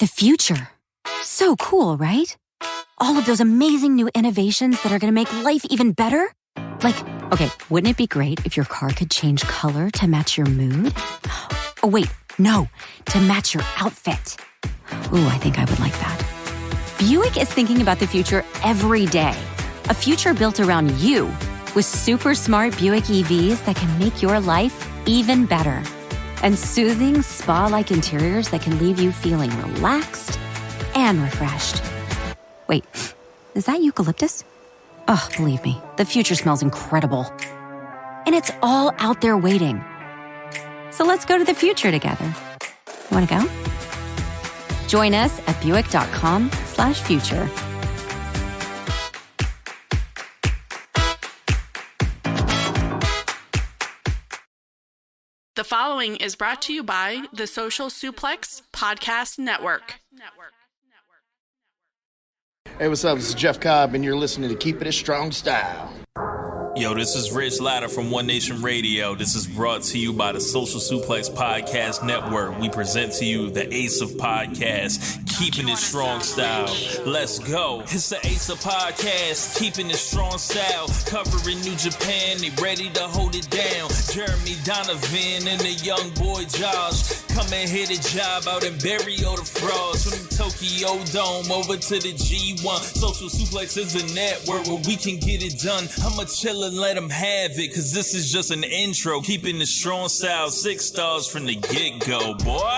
The future. So cool, right? All of those amazing new innovations that are going to make life even better. Like, okay, wouldn't it be great if your car could change color to match your mood? Oh, wait, no, to match your outfit. Ooh, I think I would like that. Buick is thinking about the future every day. A future built around you with super smart Buick EVs that can make your life even better. And soothing spa-like interiors that can leave you feeling relaxed and refreshed. Wait, is that eucalyptus? Oh, believe me, the future smells incredible. And it's all out there waiting. So let's go to the future together. Want to go? Join us at Buick.com/future. The following is brought to you by the Social Suplex Podcast Network. Hey, what's up? This is Jeff Cobb, and you're listening to Keepin It Strong Style. Yo, this is Rich Latta from One Nation Radio. This is brought to you by the Social Suplex Podcast Network. We present to you the Ace of Podcasts, Keepin' It Strong Style. Let's go. It's the Ace of Podcasts, Keepin' It Strong Style. Covering New Japan, they ready to hold it down. Jeremy Donovan and the young boy Josh. Come and hit a job out and bury all the frauds. From the Tokyo Dome over to the G1. Social Suplex is the network where we can get it done. I'ma chill and let them have it, cause this is just an intro. Keeping the strong style, 6 stars from the get-go, boy.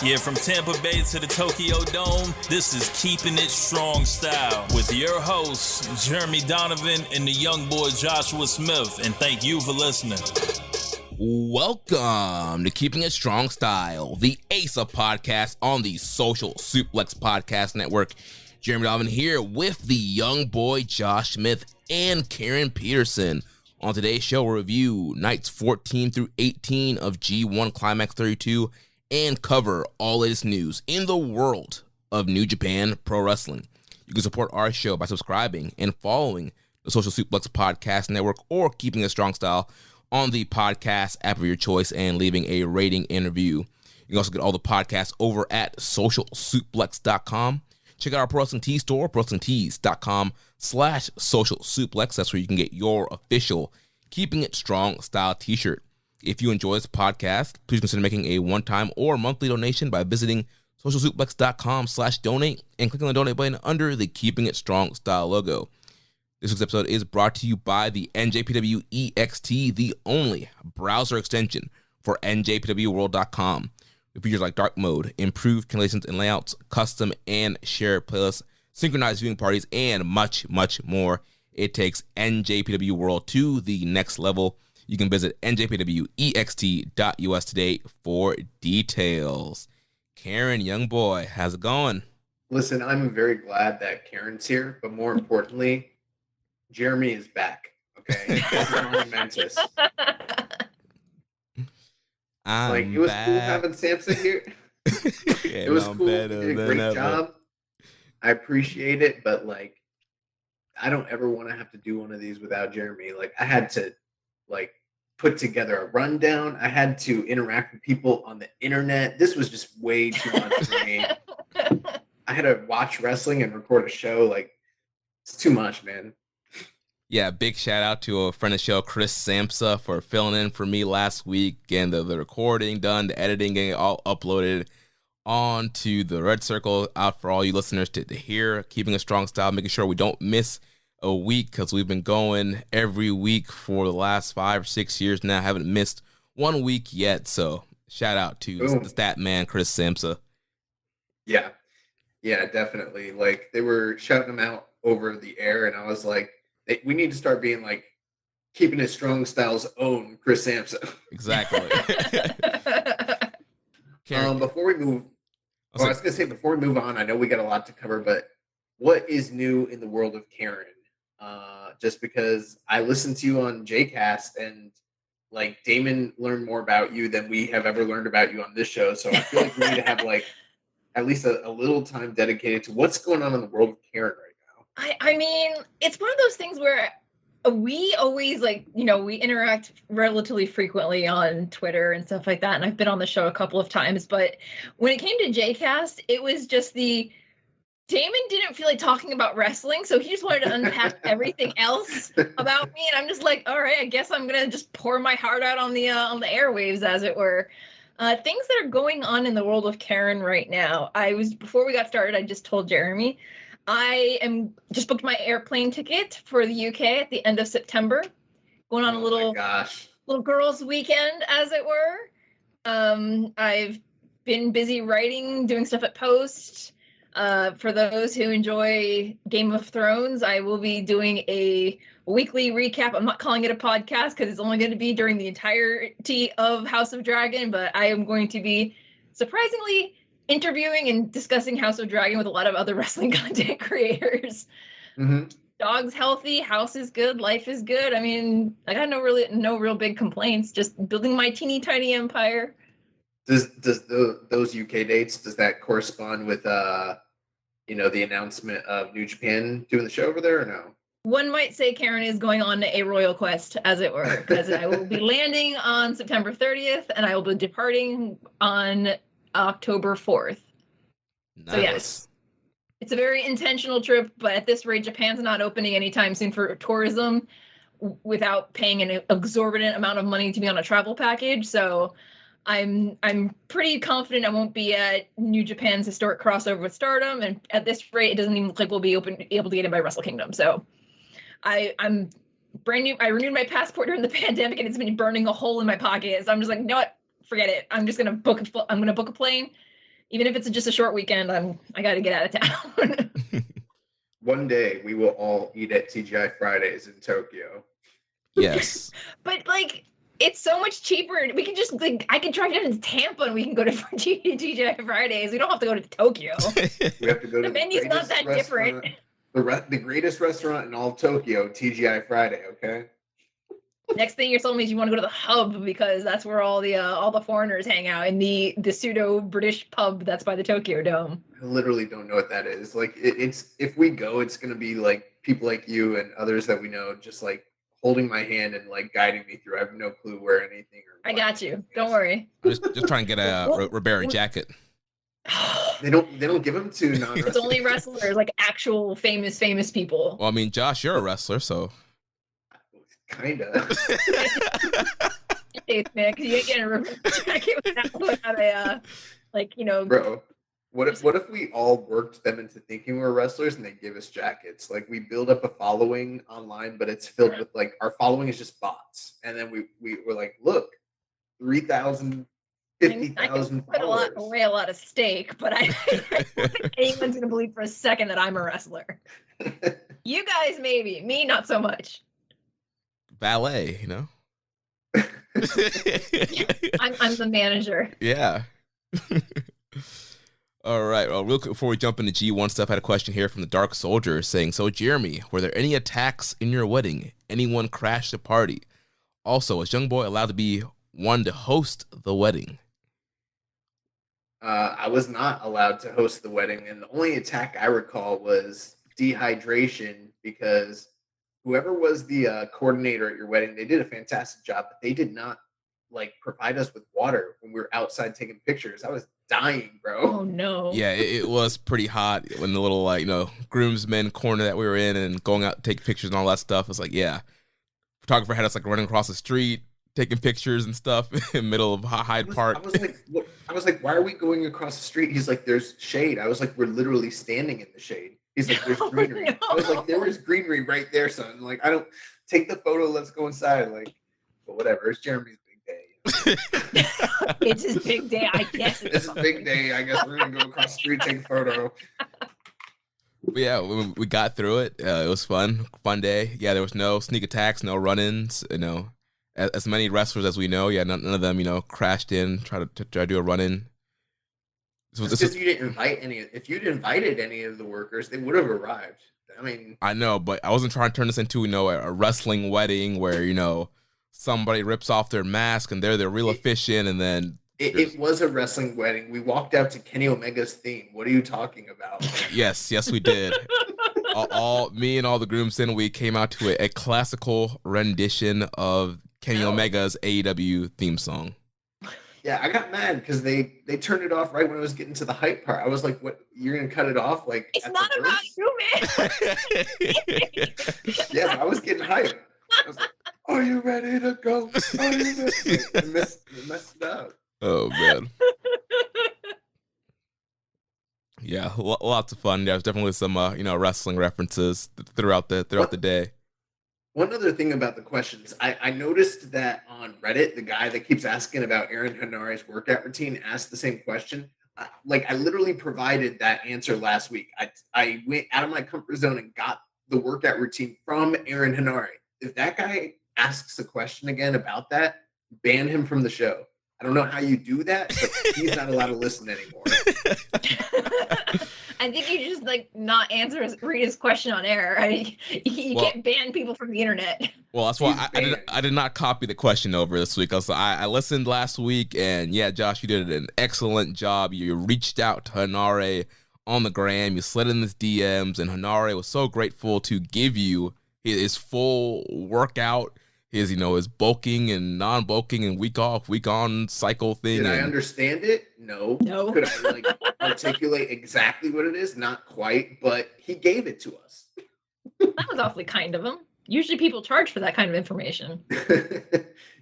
Yeah, from Tampa Bay to the Tokyo Dome, this is Keeping It Strong Style with your hosts, Jeremy Donovan and the young boy Joshua Smith. And thank you for listening. Welcome to Keeping It Strong Style, the Ace of Podcasts on the Social Suplex Podcast Network. Jeremy Donovan here with the young boy Josh Smith and Karen Peterson. On today's show, we'll review nights 14 through 18 of G1 Climax 32 and cover all latest news in the world of New Japan Pro Wrestling. You can support our show by subscribing and following the Social Suplex Podcast Network or Keeping It Strong Style on the podcast app of your choice and leaving a rating and review. You can also get all the podcasts over at socialsuplex.com. Check out our Pro Wrestling Tees store, ProWrestlingTees.com/Social Suplex. That's where you can get your official Keeping It Strong Style t-shirt. If you enjoy this podcast, please consider making a one-time or monthly donation by visiting socialsuplex.com/donate and clicking on the donate button under the Keeping It Strong Style logo. This week's episode is brought to you by the NJPW EXT, the only browser extension for NJPWWorld.com. With features like dark mode, improved translations and layouts, custom and shared playlists, synchronized viewing parties, and much, much more. It takes NJPW World to the next level. You can visit njpwext.us today for details. Karen, young boy, how's it going? Listen, I'm very glad that Karen's here, but more importantly, Jeremy is back. Okay, this is momentous. It was cool having Samson here. It was cool. He did a great job. I appreciate it, but I don't ever want to have to do one of these without Jeremy. I had to put together a rundown. I had to interact with people on the internet. This was just way too much for me. I had to watch wrestling and record a show. It's too much, man. Yeah, big shout out to a friend of the show, Chris Samsa, for filling in for me last week, and the recording done, the editing, getting it all uploaded onto the Red Circle, out for all you listeners to hear. Keeping a strong style, making sure we don't miss a week, because we've been going every week for the last 5 or 6 years now. Haven't missed 1 week yet, so shout out to the stat man, Chris Samsa. Yeah, definitely. They were shouting him out over the air, and I was like, we need to start being Keeping It Strong Style's own Chris Sampson. Exactly. Before we move on, I know we got a lot to cover, but what is new in the world of Karen? Just because I listened to you on JCast and Damon learned more about you than we have ever learned about you on this show. So I feel like we need to have at least a little time dedicated to what's going on in the world of Karen right now. I mean, it's one of those things where We always we interact relatively frequently on Twitter and stuff like that. And I've been on the show a couple of times, but when it came to JCast, it was just Damon didn't feel like talking about wrestling, so he just wanted to unpack everything else about me. And I'm just like, all right, I guess I'm going to just pour my heart out on the airwaves, as it were. Things that are going on in the world of Karen right now. Before we got started, I just told Jeremy, I am just booked my airplane ticket for the UK at the end of September. Going on a little girls' weekend, as it were. I've been busy writing, doing stuff at Post. For those who enjoy Game of Thrones, I will be doing a weekly recap. I'm not calling it a podcast because it's only going to be during the entirety of House of Dragon, but I am going to be surprisingly interviewing and discussing House of Dragon with a lot of other wrestling content creators. Mm-hmm. Dog's healthy, house is good, life is good. I mean, I got no real big complaints, just building my teeny tiny empire. Does those UK dates, does that correspond with the announcement of New Japan doing the show over there, or no? One might say Karen is going on a royal quest, as it were, because I will be landing on September 30th and I will be departing on October 4th. Nice. So yes, it's a very intentional trip, but at this rate, Japan's not opening anytime soon for tourism without paying an exorbitant amount of money to be on a travel package. So I'm pretty confident I won't be at New Japan's historic crossover with Stardom, and at this rate, it doesn't even look like we'll be able to get in by Wrestle Kingdom. So I'm brand new. I renewed my passport during the pandemic, and it's been burning a hole in my pocket. So I'm just like, you know what? Forget it. I'm just gonna book a plane, even if it's just a short weekend. I got to get out of town. One day we will all eat at TGI Fridays in Tokyo. Yes, but it's so much cheaper. We can just I can drive down to Tampa and we can go to TGI Fridays. We don't have to go to Tokyo. We have to go to the menu's not that different. The greatest restaurant in all of Tokyo, TGI Friday. Okay. Next thing you're telling me is you want to go to the Hub because that's where all the foreigners hang out in the pseudo British pub that's by the Tokyo Dome. I literally don't know what that is. It's if we go, it's gonna be people like you and others that we know, just holding my hand and guiding me through. I have no clue where anything. I got you. Don't worry. I'm just trying to get a Ribera jacket. They don't give them to non-wrestlers. It's only wrestlers, actual famous people. Well, I mean, Josh, you're a wrestler, so. Kinda. Hey, man, because you ain't getting a Ribera jacket without a Bro. What if we all worked them into thinking we're wrestlers and they give us jackets? We build up a following online, but it's filled with our following is just bots. And then we're like, look, 3,000, 50,000 followers. A lot of stake, but I don't think anyone's gonna believe for a second that I'm a wrestler. You guys maybe, me not so much. Ballet, you know. I'm the manager. Yeah. All right. Well, real quick before we jump into G1 stuff, I had a question here from the Dark Soldier saying, so Jeremy, were there any attacks in your wedding? Anyone crashed the party? Also, is Young Boy allowed to be one to host the wedding? I was not allowed to host the wedding, and the only attack I recall was dehydration because whoever was the coordinator at your wedding, they did a fantastic job, but they did not provide us with water when we were outside taking pictures. I was dying, bro. Oh no. Yeah, it was pretty hot when the little groomsmen corner that we were in and going out to take pictures and all that stuff. It's photographer had us running across the street taking pictures and stuff in the middle of Hyde Park. I was like, why are we going across the street? He's like, there's shade. I was like, we're literally standing in the shade. He's like, there's greenery. No. I was like, there is greenery right there, son. I don't take the photo. Let's go inside. But whatever. It's Jeremy's big day. It's his big day. I guess it's a big day. I guess we're gonna go across the street, take a photo. But yeah, we got through it. It was fun day. Yeah, there was no sneak attacks, no run-ins. As many wrestlers as we know, none of them, crashed in, try to do a run-in. Because you didn't invite any. If you'd invited any of the workers, they would have arrived. I mean, I know, but I wasn't trying to turn this into a wrestling wedding where somebody rips off their mask and they're real efficient, and then it was a wrestling wedding. We walked out to Kenny Omega's theme. What are you talking about? Yes, we did. all me and all the groomsmen, we came out to a classical rendition of Kenny Omega's AEW theme song. Yeah, I got mad because they turned it off right when I was getting to the hype part. I was like, "What? You're gonna cut it off?" Like, it's not about you, man. Yeah, I was getting hyped. I was like, "Are you ready to go? Are you ready?" I messed it up. Oh man. Yeah, lots of fun. There's definitely some wrestling references throughout the day. One other thing about the questions, I noticed that on Reddit, the guy that keeps asking about Aaron Hanare's workout routine asked the same question. I literally provided that answer last week. I went out of my comfort zone and got the workout routine from Aaron Hanare. If that guy asks a question again about that, ban him from the show. I don't know how you do that, but he's not allowed to listen anymore. I think you just not read his question on air. You can't ban people from the internet. Well, that's why I did not copy the question over this week. I listened last week, and yeah, Josh, you did an excellent job. You reached out to Hanare on the gram, you slid in his DMs, and Hanare was so grateful to give you his full workout, his bulking and non-bulking and week off, week on cycle thing. Did I understand it? No. Could I articulate exactly what it is? Not quite, but he gave it to us. That was awfully kind of him. Usually people charge for that kind of information.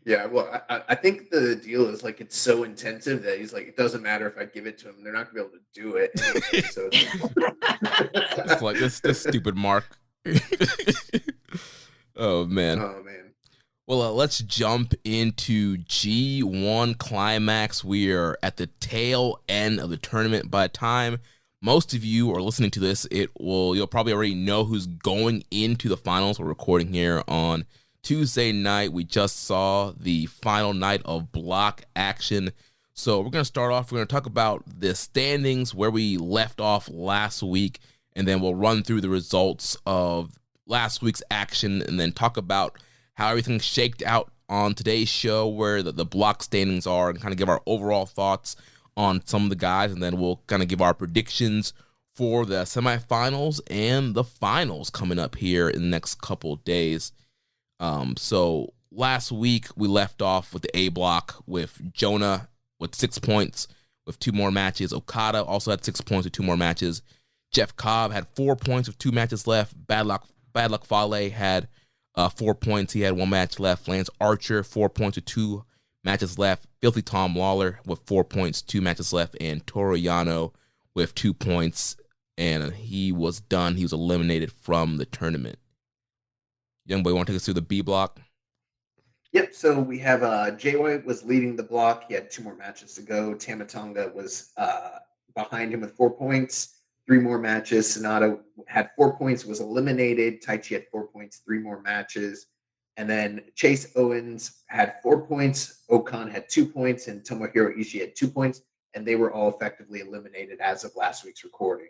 Yeah, well, I think the deal is it's so intensive that he's like, it doesn't matter if I give it to him, they're not gonna be able to do it. So it's like this stupid Mark. Oh man. Well, let's jump into G1 Climax. We are at the tail end of the tournament. By the time most of you are listening to this, you'll probably already know who's going into the finals. We're recording here on Tuesday night. We just saw the final night of block action. So we're going to start off. We're going to talk about the standings, where we left off last week, and then we'll run through the results of last week's action, and then talk about how everything shaked out on today's show, where the block standings are, and kind of give our overall thoughts on some of the guys, and then we'll kind of give our predictions for the semifinals and the finals coming up here in the next couple of days. So last week we left off with the A block with Jonah with 6 points with 2 more matches. Okada also had 6 points with 2 more matches. Jeff Cobb had 4 points with 2 matches left. Bad Luck Fale had 4 points. He had 1 match left. Lance Archer, 4 points with 2 matches left. Filthy Tom Lawler with 4 points, 2 matches left. And Toru Yano with 2 points. And he was done. He was eliminated from the tournament. Young boy, want to take us through the B block? Yep. So we have Jay White was leading the block. He had 2 more matches to go. Tama Tonga was behind him with 4 points. 3 more matches. Sonata had 4 points, was eliminated. Taichi had 4 points, 3 more matches. And then Chase Owens had 4 points. Okan had 2 points, and Tomohiro Ishii had 2 points. And they were all effectively eliminated as of last week's recording.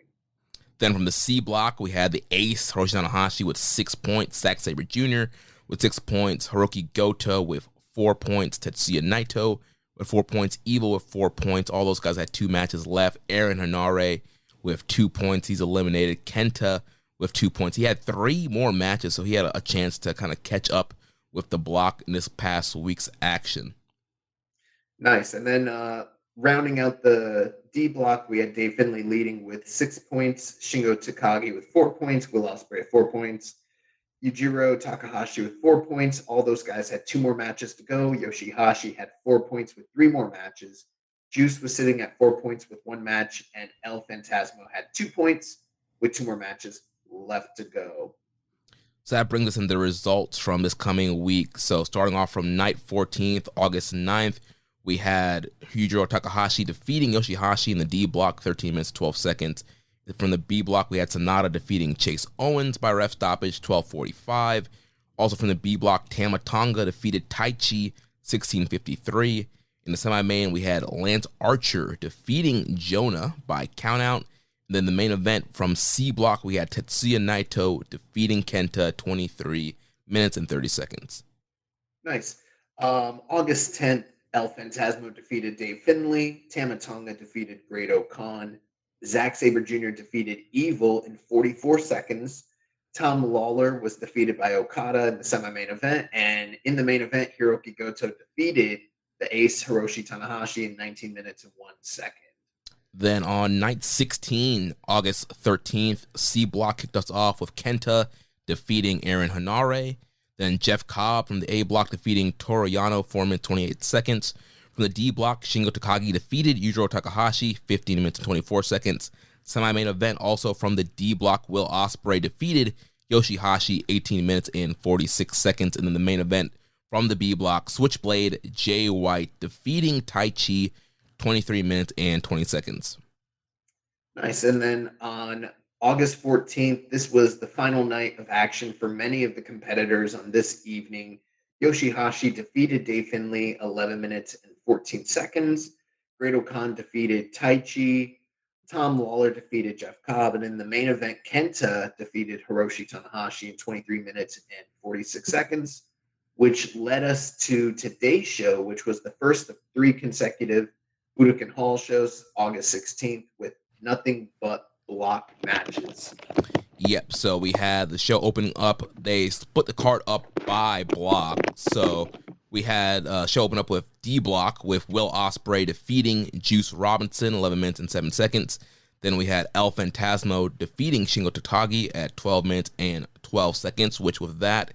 Then from the C block, we had the ace, Hiroshi Tanahashi, with 6 points. Zack Sabre Jr. with 6 points. Hiroki Goto with 4 points. Tetsuya Naito with 4 points. Evil with 4 points. All those guys had 2 matches left. Aaron Hanare with 2 points. He's eliminated. Kenta with 2 points. He had 3 more matches, so he had a chance to kind of catch up with the block in this past week's action. Nice. And then rounding out the D block, we had Dave Finlay leading with 6 points. Shingo Takagi with 4 points. Will Ospreay at 4 points. Yujiro Takahashi with 4 points. All those guys had 2 more matches to go. Yoshihashi had 4 points with 3 more matches. Juice was sitting at 4 points with 1 match, and El Phantasmo had 2 points with 2 more matches left to go. So that brings us into the results from this coming week. So starting off from night 14th, August 9th, we had Yujiro Takahashi defeating Yoshihashi in the D block, 13 minutes, 12 seconds. From the B block, we had Sonata defeating Chase Owens by ref stoppage, 12:45. Also from the B block, Tama Tonga defeated Taichi, 16:53. In the semi-main, we had Lance Archer defeating Jonah by countout. And then the main event from C block, we had Tetsuya Naito defeating Kenta, 23 minutes and 30 seconds. Nice. August 10th, El Phantasmo defeated Dave Finlay. Tama Tonga defeated Great Okan. Zack Sabre Jr. defeated Evil in 44 seconds. Tom Lawler was defeated by Okada in the semi-main event. And in the main event, Hiroki Goto defeated the ace Hiroshi Tanahashi in 19 minutes and 1 second. Then on night 16, August 13th, C Block kicked us off with Kenta defeating Aaron Hanare. Then Jeff Cobb from the A Block defeating Toru Yano 4 minutes 28 seconds. From the D Block, Shingo Takagi defeated Yujiro Takahashi 15 minutes and 24 seconds. Semi-main event also from the D Block, Will Ospreay defeated Yoshihashi 18 minutes and 46 seconds. And then the main event from the B Block, Switchblade Jay White defeating Taichi 23 minutes and 20 seconds. Nice. And then on August 14th, this was the final night of action for many of the competitors on this evening. Yoshihashi defeated Dave Finlay 11 minutes and 14 seconds. Great-O-Khan defeated Taichi. Tom Lawler defeated Jeff Cobb. And in the main event, Kenta defeated Hiroshi Tanahashi in 23 minutes and 46 seconds, which led us to today's show, which was the first of 3 consecutive Budokan Hall shows, August 16th, with nothing but block matches. Yep, so we had the show opening up. They split the card up by block. So we had a show open up with D Block with Will Ospreay defeating Juice Robinson, 11 minutes and 7 seconds. Then we had El Phantasmo defeating Shingo Takagi at 12 minutes and 12 seconds, which with that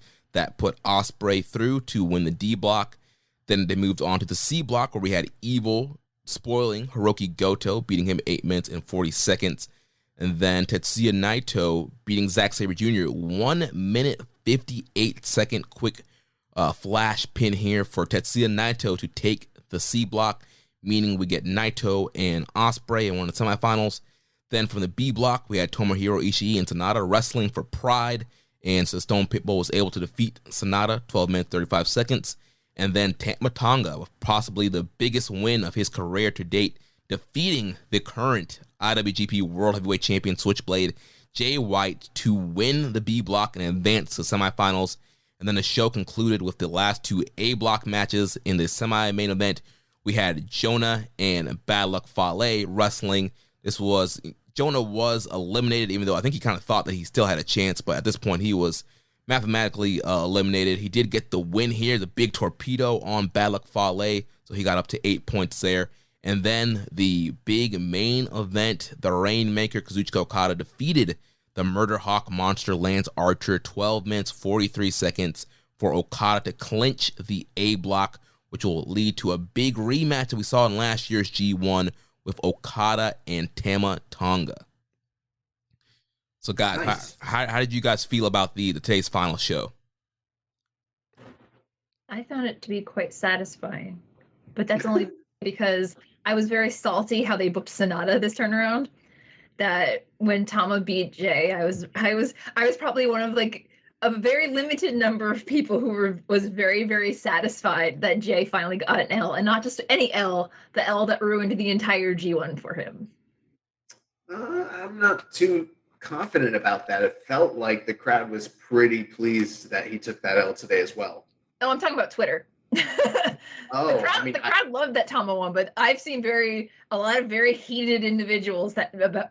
put Ospreay through to win the D Block. Then they moved on to the C Block where we had Evil spoiling Hiroki Goto, beating him 8 minutes and 40 seconds. And then Tetsuya Naito beating Zack Sabre Jr. 1 minute 58 second quick flash pin here for Tetsuya Naito to take the C Block, meaning we get Naito and Ospreay in one of the semifinals. Then from the B Block, we had Tomohiro Ishii and Sonata wrestling for Pride, and so Stone Pitbull was able to defeat Sonata 12 minutes 35 seconds. And then Tama Tonga with possibly the biggest win of his career to date, defeating the current IWGP World Heavyweight Champion Switchblade Jay White to win the B Block and advance to semifinals. And then the show concluded with the last 2 A Block matches. In the semi-main event, we had Jonah and Bad Luck Fale wrestling. Jonah was eliminated, even though I think he kind of thought that he still had a chance, but at this point he was mathematically eliminated. He did get the win here, the big torpedo on Bad Luck Fale, so he got up to 8 points there. And then the big main event, the Rainmaker Kazuchika Okada defeated the Murder Hawk Monster Lance Archer 12 minutes 43 seconds for Okada to clinch the A Block, which will lead to a big rematch that we saw in last year's G1 with Okada and Tama Tonga. So guys, nice. How did you guys feel about the today's final show? I found it to be quite satisfying, but that's only because I was very salty how they booked Sonata this turnaround. That when Tama beat Jay, I was probably one of like a very limited number of people who was very, very satisfied that Jay finally got an L, and not just any L, the L that ruined the entire G1 for him. I'm not too confident about that. It felt like the crowd was pretty pleased that he took that L today as well. Oh, I'm talking about Twitter. The crowd loved that Tama won, but I've seen a lot of very heated individuals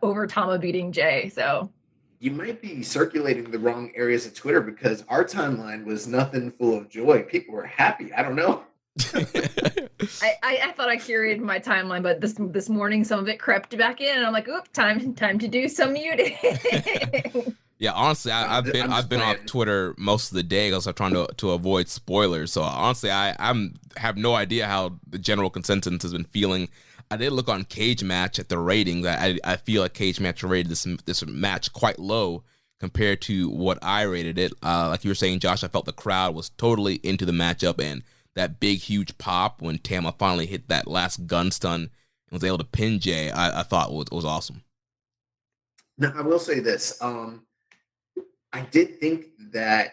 over Tama beating Jay. So you might be circulating the wrong areas of Twitter, because our timeline was nothing full of joy. People were happy. I don't know. I thought I curated my timeline, but this morning some of it crept back in, and I'm like, "Oop, time to do some muting." Yeah, honestly, I've been off Twitter most of the day because I'm trying to avoid spoilers. So honestly, I have no idea how the general consensus has been feeling. I did look on Cage Match at the ratings. I feel like Cage Match rated this match quite low compared to what I rated it. Like you were saying, Josh, I felt the crowd was totally into the matchup, and that big, huge pop when Tama finally hit that last gun stun and was able to pin Jay, I thought was awesome. Now, I will say this. I did think that,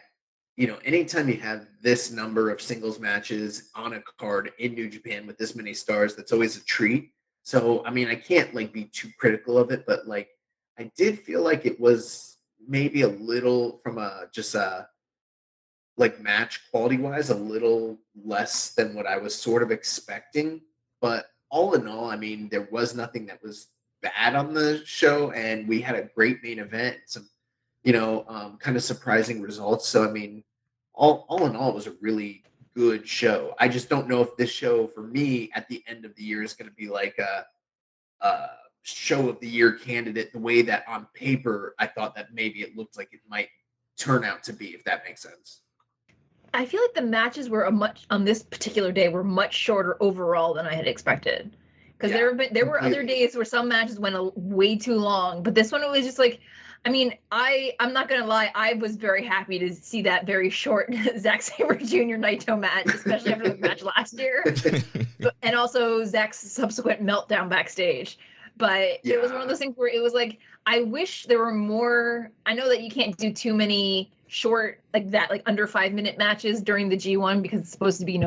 anytime you have this number of singles matches on a card in New Japan with this many stars, that's always a treat. So, I can't be too critical of it, but I did feel like it was maybe a little from match quality wise, a little less than what I was sort of expecting. But all in all, there was nothing that was bad on the show, and we had a great main event, some kind of surprising results. So, I mean, all in all, it was a really good show. I just don't know if this show for me at the end of the year is going to be like a show of the year candidate the way that on paper I thought that maybe it looked like it might turn out to be, if that makes sense. I feel like the matches were on this particular day were much shorter overall than I had expected. Because there were other days where some matches went way too long, but this one it was just like, I mean, I'm not gonna lie, I was very happy to see that very short Zack Sabre Jr. Naito match, especially after the match last year, and also Zack's subsequent meltdown backstage. But it was one of those things where it was like, I wish there were more. I know that you can't do too many short like that, like under 5-minute matches during the G1 because it's supposed to be,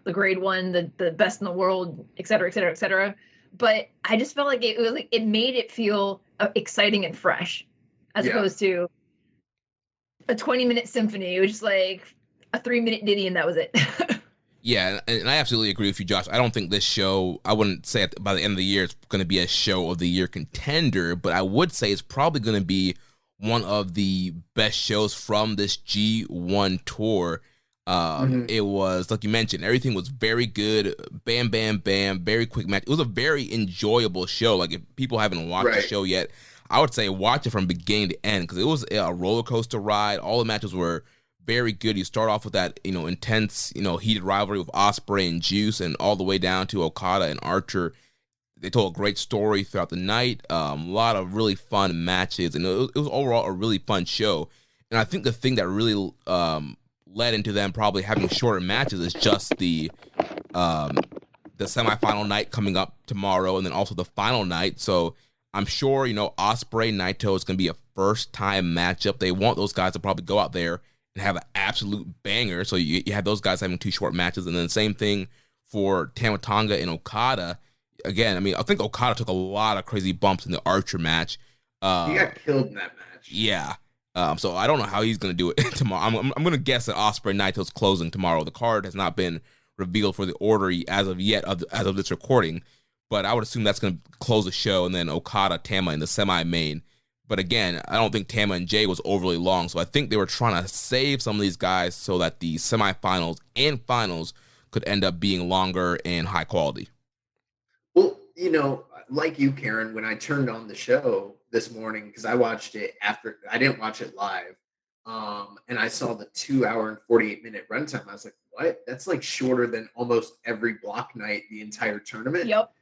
the grade one, the best in the world, et cetera, et cetera, et cetera. But I just felt like it was like it made it feel exciting and fresh, as opposed to a 20-minute symphony. It was just like a 3-minute ditty and that was it. Yeah, and I absolutely agree with you, Josh. I don't think this show, I wouldn't say by the end of the year it's going to be a show of the year contender, but I would say it's probably going to be one of the best shows from this G1 tour. It was, like you mentioned, everything was very good. Bam, bam, bam, very quick match. It was a very enjoyable show. Like, if people haven't watched the show yet, I would say watch it from beginning to end because it was a roller coaster ride. All the matches were very good. You start off with that, intense, heated rivalry with Ospreay and Juice, and all the way down to Okada and Archer. They told a great story throughout the night. A lot of really fun matches, and it was overall a really fun show. And I think the thing that really led into them probably having shorter matches is just the semifinal night coming up tomorrow, and then also the final night. So I'm sure, Ospreay Naito is going to be a first-time matchup. They want those guys to probably go out there and have an absolute banger. So you have those guys having 2 short matches, and then the same thing for Tama Tonga and Okada. Again, I mean, I think Okada took a lot of crazy bumps in the Archer match. He got killed in that match. Yeah. So I don't know how he's going to do it tomorrow. I'm going to guess that Ospreay Naito's closing tomorrow. The card has not been revealed for the order as of yet, as of this recording. But I would assume that's going to close the show, and then Okada, Tama in the semi-main. But again, I don't think Tama and Jay was overly long, so I think they were trying to save some of these guys so that the semifinals and finals could end up being longer and high quality. Well, like you, Karen, when I turned on the show this morning, because I watched it I didn't watch it live, and I saw the 2-hour and 48-minute runtime. I was like, what? That's like shorter than almost every block night the entire tournament. Yep.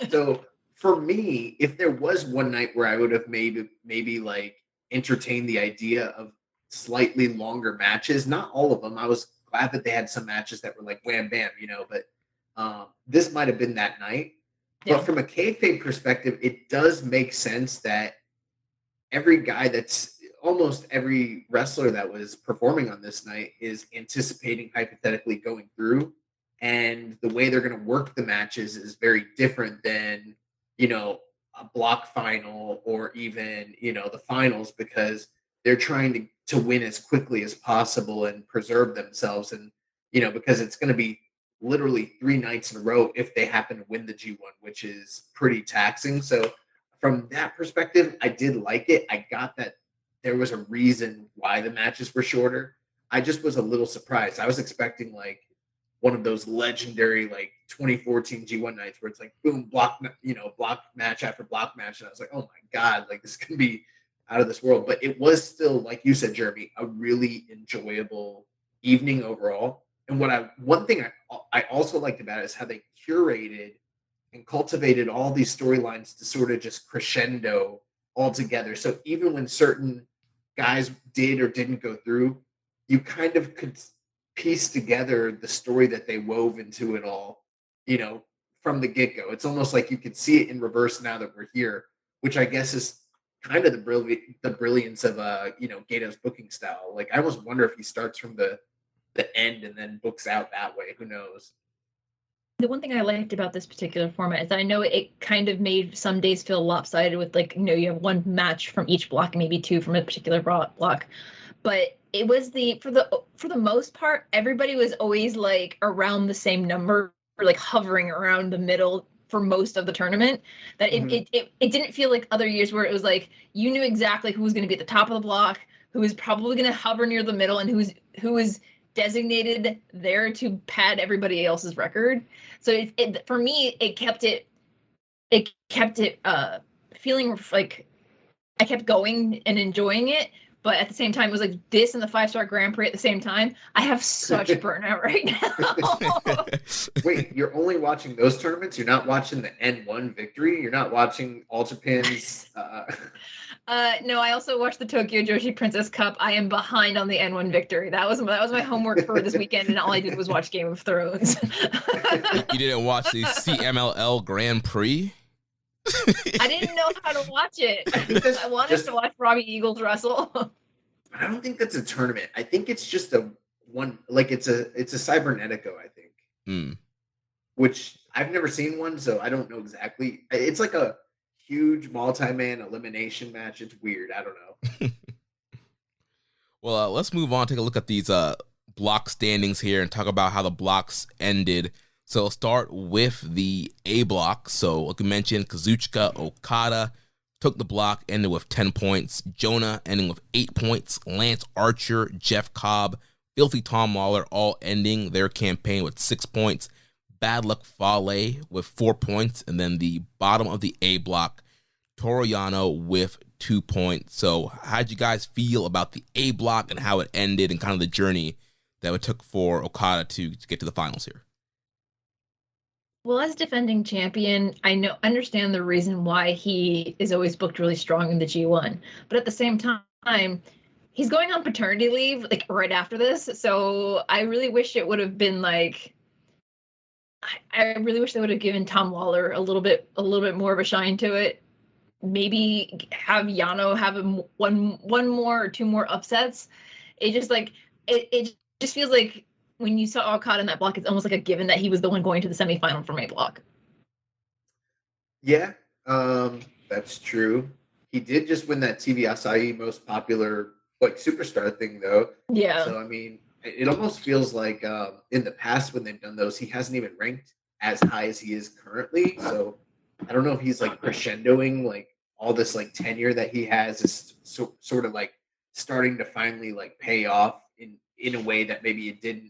So for me, if there was one night where I would have maybe like entertained the idea of slightly longer matches, not all of them. I was glad that they had some matches that were like wham bam, but this might have been that night. Yeah. But from a kayfabe perspective, it does make sense that almost every wrestler that was performing on this night is anticipating hypothetically going through, and the way they're going to work the matches is very different than a block final or even the finals, because they're trying to win as quickly as possible and preserve themselves, and because it's going to be literally 3 nights in a row if they happen to win the G1, which is pretty taxing. So from that perspective, I did like it. I got that there was a reason why the matches were shorter. I just was a little surprised. I was expecting like one of those legendary like 2014 G1 nights where it's like boom, block match after block match, and I was like, oh my god, like this can be out of this world. But it was still, like you said, Jeremy, a really enjoyable evening overall. And one thing I also liked about it is how they curated and cultivated all these storylines to sort of just crescendo all together. So even when certain guys did or didn't go through, you kind of could piece together the story that they wove into it all, from the get-go. It's almost like you could see it in reverse now that we're here, which I guess is kind of the brilliance of Gato's booking style. Like, I almost wonder if he starts from the end and then books out that way. Who knows? The one thing I liked about this particular format is I know it kind of made some days feel lopsided with like, you have one match from each block, maybe 2 from a particular block. But it was for the most part, everybody was always like around the same number, or like hovering around the middle for most of the tournament. That it didn't feel like other years where it was like you knew exactly who was going to be at the top of the block, who is probably going to hover near the middle and who is designated there to pad everybody else's record. So for me, it kept it feeling like I kept going and enjoying it. But at the same time, it was like this and the 5-star Grand Prix at the same time. I have such burnout right now. Wait, you're only watching those tournaments? You're not watching the N1 victory? You're not watching Altapin's? No, I also watched the Tokyo Joshi Princess Cup. I am behind on the N1 victory. That was my homework for this weekend, and all I did was watch Game of Thrones. You didn't watch the CMLL Grand Prix? I didn't know how to watch it. I wanted to watch Robbie Eagles wrestle. I don't think that's a tournament. I think it's just it's a Cybernetico, I think. Which I've never seen one, so I don't know exactly. It's like a huge multi-man elimination match. It's weird. I don't know. Well, let's move on. Take a look at these block standings here and talk about how the blocks ended. So I'll start with the A block. So like we mentioned, Kazuchika Okada took the block, ended with 10 points. Jonah ending with 8 points. Lance Archer, Jeff Cobb, Filthy Tom Lawler all ending their campaign with 6 points. Bad Luck Fale with 4 points. And then the bottom of the A block, Toru Yano with 2 points. So how'd you guys feel about the A block and how it ended and kind of the journey that it took for Okada to get to the finals here? Well, as defending champion, I understand the reason why he is always booked really strong in the G1. But at the same time, he's going on paternity leave like right after this. So I really wish it would have been like I really wish they would have given Tom Lawler a little bit more of a shine to it. Maybe have Yano have one more or two more upsets. It just like it just feels like when you saw Okada in that block, it's almost like a given that he was the one going to the semifinal from A block. Yeah, that's true. He did just win that TV Asahi most popular like superstar thing though. Yeah. So I mean, it almost feels like in the past when they've done those, he hasn't even ranked as high as he is currently. So I don't know if he's like crescendoing like all this like tenure that he has is sort of like starting to finally like pay off in a way that maybe it didn't,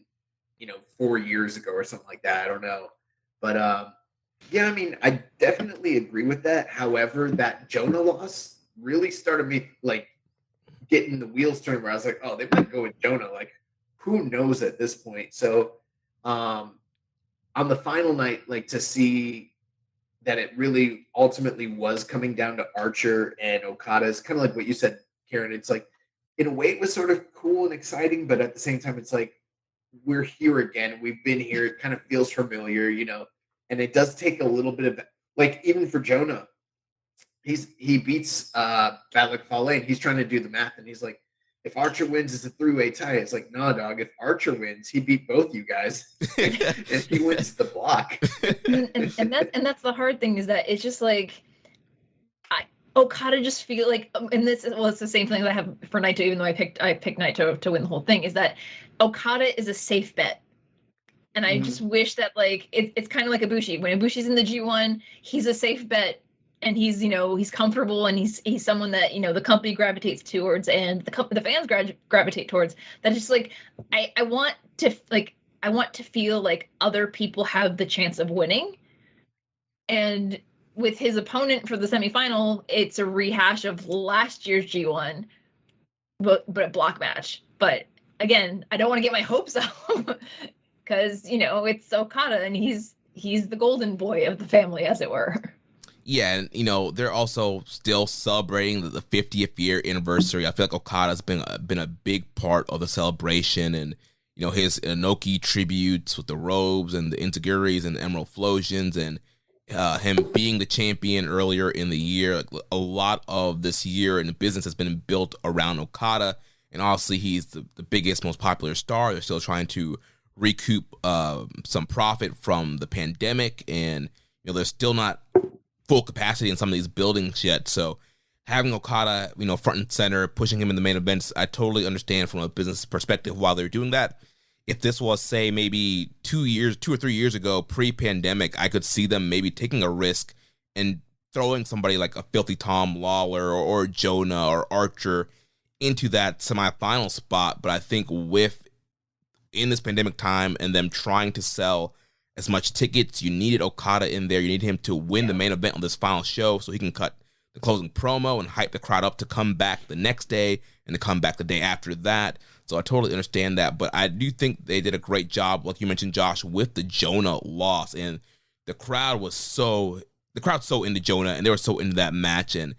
4 years ago or something like that. I don't know. But yeah, I mean, I definitely agree with that. However, that Jonah loss really started me like getting the wheels turning where I was like, oh, they might go with Jonah. Like, who knows at this point? So on the final night, like to see that it really ultimately was coming down to Archer and Okada is kind of like what you said, Karen. It's like, in a way, it was sort of cool and exciting, but at the same time, it's like, we're here again. We've been here. It kind of feels familiar, and it does take a little bit of like, even for Jonah, he beats Bad Luck Fale and he's trying to do the math and he's like, if Archer wins, it's a 3-way tie. It's like, nah, dog. If Archer wins, he beat both you guys and he wins the block. and that's the hard thing is that it's just like, Okada just feel like, and it's the same thing that I have for Naito, even though I picked Naito to win the whole thing, is that Okada is a safe bet. And I just wish that like, it's kind of like Ibushi. When Ibushi's in the G1, he's a safe bet and he's, he's comfortable and he's someone that, the company gravitates towards and the fans gravitate towards. That just like, I want to feel like other people have the chance of winning. And with his opponent for the semifinal, it's a rehash of last year's G1, but a block match. But again, I don't want to get my hopes up because, it's Okada and he's the golden boy of the family, as it were. Yeah, and they're also still celebrating the 50th year anniversary. I feel like Okada's been a big part of the celebration, and his Inoki tributes with the robes and the Intagiris and the Emerald Flosions, and him being the champion earlier in the year. Like, a lot of this year in the business has been built around Okada, and obviously he's the biggest, most popular star. They're still trying to recoup some profit from the pandemic, and they're still not full capacity in some of these buildings yet. So having Okada, front and center, pushing him in the main events, I totally understand from a business perspective why they're doing that. If this was, say, maybe 2 or 3 years ago, pre-pandemic, I could see them maybe taking a risk and throwing somebody like a Filthy Tom Lawler or Jonah or Archer into that semifinal spot. But I think in this pandemic time and them trying to sell as much tickets, you needed Okada in there. You need him to win the main event on this final show so he can cut the closing promo and hype the crowd up to come back the next day and to come back the day after that. So I totally understand that. But I do think they did a great job, like you mentioned, Josh, with the Jonah loss. And the crowd so into Jonah, and they were so into that match. And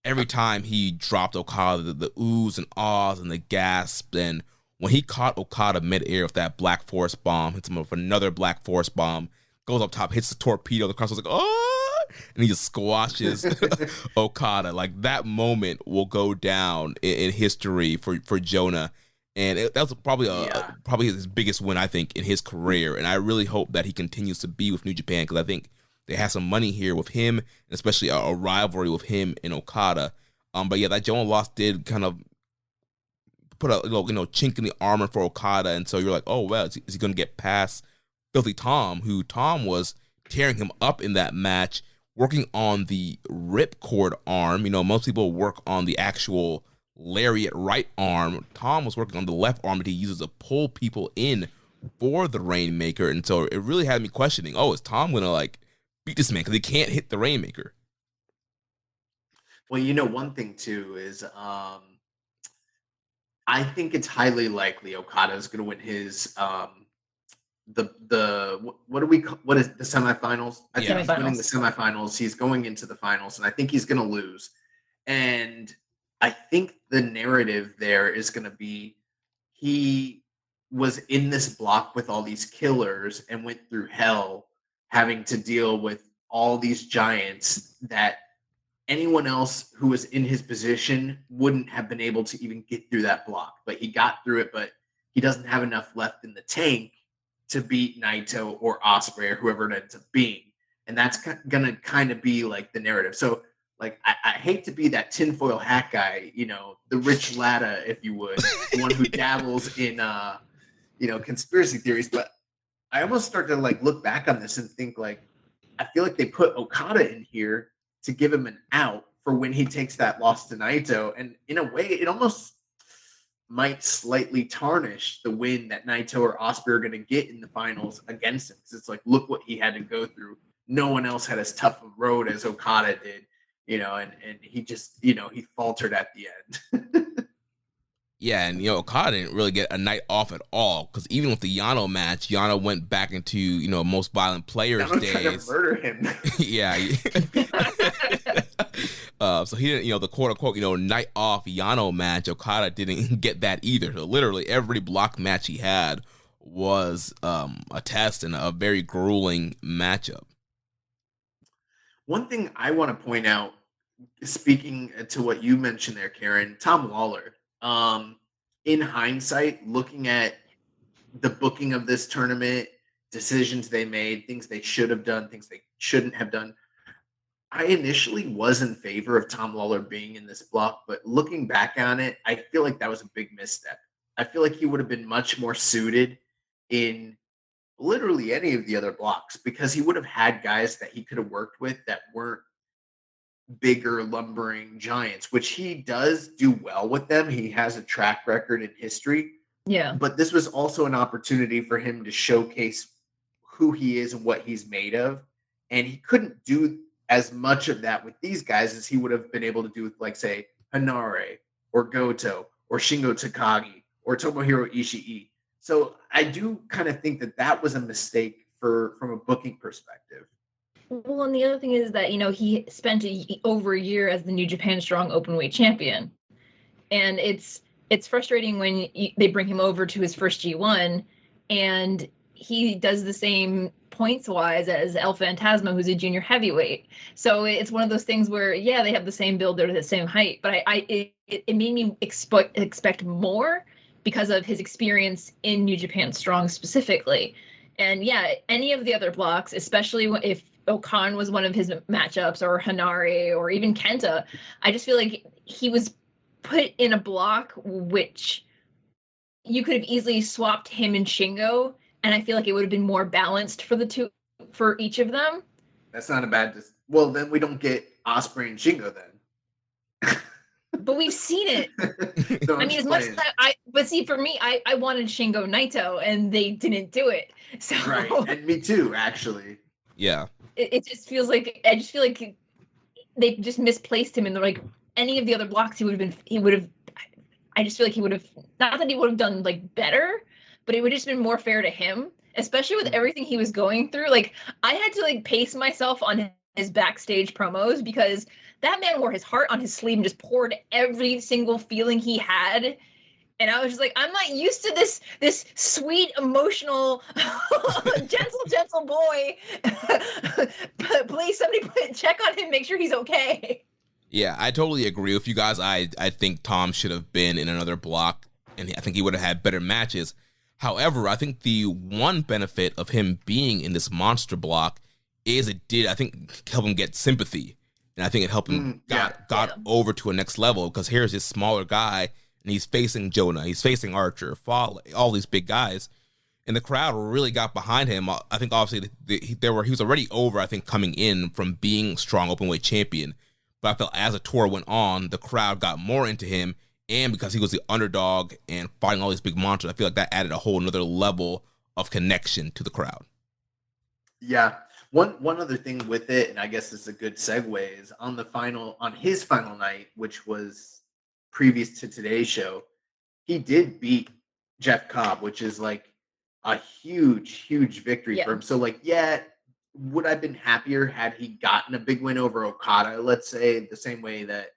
every time he dropped Okada, the oohs and ahs and the gasps. And when he caught Okada midair with that Black Forest bomb, hits him with another Black Forest bomb, goes up top, hits the torpedo, the crowd was like, oh! And he just squashes Okada. Like, that moment will go down in history for Jonah. And that was probably his biggest win, I think, in his career. And I really hope that he continues to be with New Japan, because I think they have some money here with him, and especially a rivalry with him and Okada. But yeah, that Jonah loss did kind of put a little, chink in the armor for Okada. And so you're like, oh, well, is he going to get past Filthy Tom, who Tom was tearing him up in that match, working on the ripcord arm. Most people work on the actual lariat right arm. Tom was working on the left arm that he uses to pull people in for the Rainmaker. And so it really had me questioning, is Tom going to beat this man because he can't hit the Rainmaker? Well, one thing too is I think it's highly likely Okada is going to win his what is the semifinals? I think he's winning the semifinals. He's going into the finals, and I think he's going to lose. And I think the narrative there is going to be he was in this block with all these killers and went through hell having to deal with all these giants that anyone else who was in his position wouldn't have been able to even get through that block. But he got through it, but he doesn't have enough left in the tank to beat Naito or Ospreay or whoever it ends up being. And that's going to kind of be the narrative. So I hate to be that tinfoil hat guy, the Rich Latta, if you would, the one who dabbles in, conspiracy theories. But I almost start to look back on this and think I feel like they put Okada in here to give him an out for when he takes that loss to Naito. And in a way, it almost might slightly tarnish the win that Naito or Ospreay are going to get in the finals against him. Because it's look what he had to go through. No one else had as tough a road as Okada did, and he just, he faltered at the end. Yeah, and Okada didn't really get a night off at all, because even with the Yano match, Yano went back into most violent players Yano days. Tried to murder him. Yeah. So he didn't, the quote unquote, night off Yano match. Okada didn't get that either. So literally every block match he had was a test and a very grueling matchup. One thing I want to point out, speaking to what you mentioned there, Karen, Tom Lawler. In hindsight, looking at the booking of this tournament, decisions they made, things they should have done, things they shouldn't have done, I initially was in favor of Tom Lawler being in this block, but looking back on it, I feel like that was a big misstep. I feel like he would have been much more suited in literally any of the other blocks, because he would have had guys that he could have worked with that weren't bigger lumbering giants, which he does do well with them. He has a track record in history. Yeah. But this was also an opportunity for him to showcase who he is and what he's made of. And he couldn't do as much of that with these guys as he would have been able to do with, say, Hanare or Goto or Shingo Takagi or Tomohiro Ishii. So I do kind of think that was a mistake from a booking perspective. Well, and the other thing is that, he spent over a year as the New Japan Strong Openweight champion. And it's frustrating when they bring him over to his first G1 and he does the same points-wise as El Phantasmo, who's a junior heavyweight. So it's one of those things where, yeah, they have the same build, they're the same height, but it made me expect more because of his experience in New Japan Strong specifically. And yeah, any of the other blocks, especially if Okan was one of his matchups, or Hanare, or even Kenta, I just feel like he was put in a block which you could have easily swapped him and Shingo, and I feel like it would have been more balanced for each of them. That's not a bad well, then we don't get Ospreay and Shingo then. But we've seen it. No, I mean, as much as but see, for me, I wanted Shingo Naito, and they didn't do it. So right, and me too, actually. Yeah. It just feels like I just feel like they just misplaced him in the like any of the other blocks. He would have. I just feel like he would have, not that he would have done like better, but it would have just been more fair to him, especially with everything he was going through. Like I had to like pace myself on his backstage promos because that man wore his heart on his sleeve and just poured every single feeling he had. And I was just like, I'm not used to this sweet, emotional, gentle boy. But please, somebody check on him, make sure he's okay. Yeah, I totally agree with you guys. I think Tom should have been in another block, and I think he would have had better matches. However, I think the one benefit of him being in this monster block is it did, I think, help him get sympathy. And I think it helped him got over to a next level, because here's this smaller guy, and he's facing Jonah, he's facing Archer, Fale, all these big guys. And the crowd really got behind him. I think obviously he was already over, I think, coming in from being strong openweight champion. But I felt as the tour went on, the crowd got more into him. And because he was the underdog and fighting all these big monsters, I feel like that added a whole another level of connection to the crowd. Yeah. One other thing with it, and I guess this is a good segue, is on his final night, which was previous to today's show, he did beat Jeff Cobb, which is like a huge victory for him. So like, would I have been happier had he gotten a big win over Okada, let's say, the same way that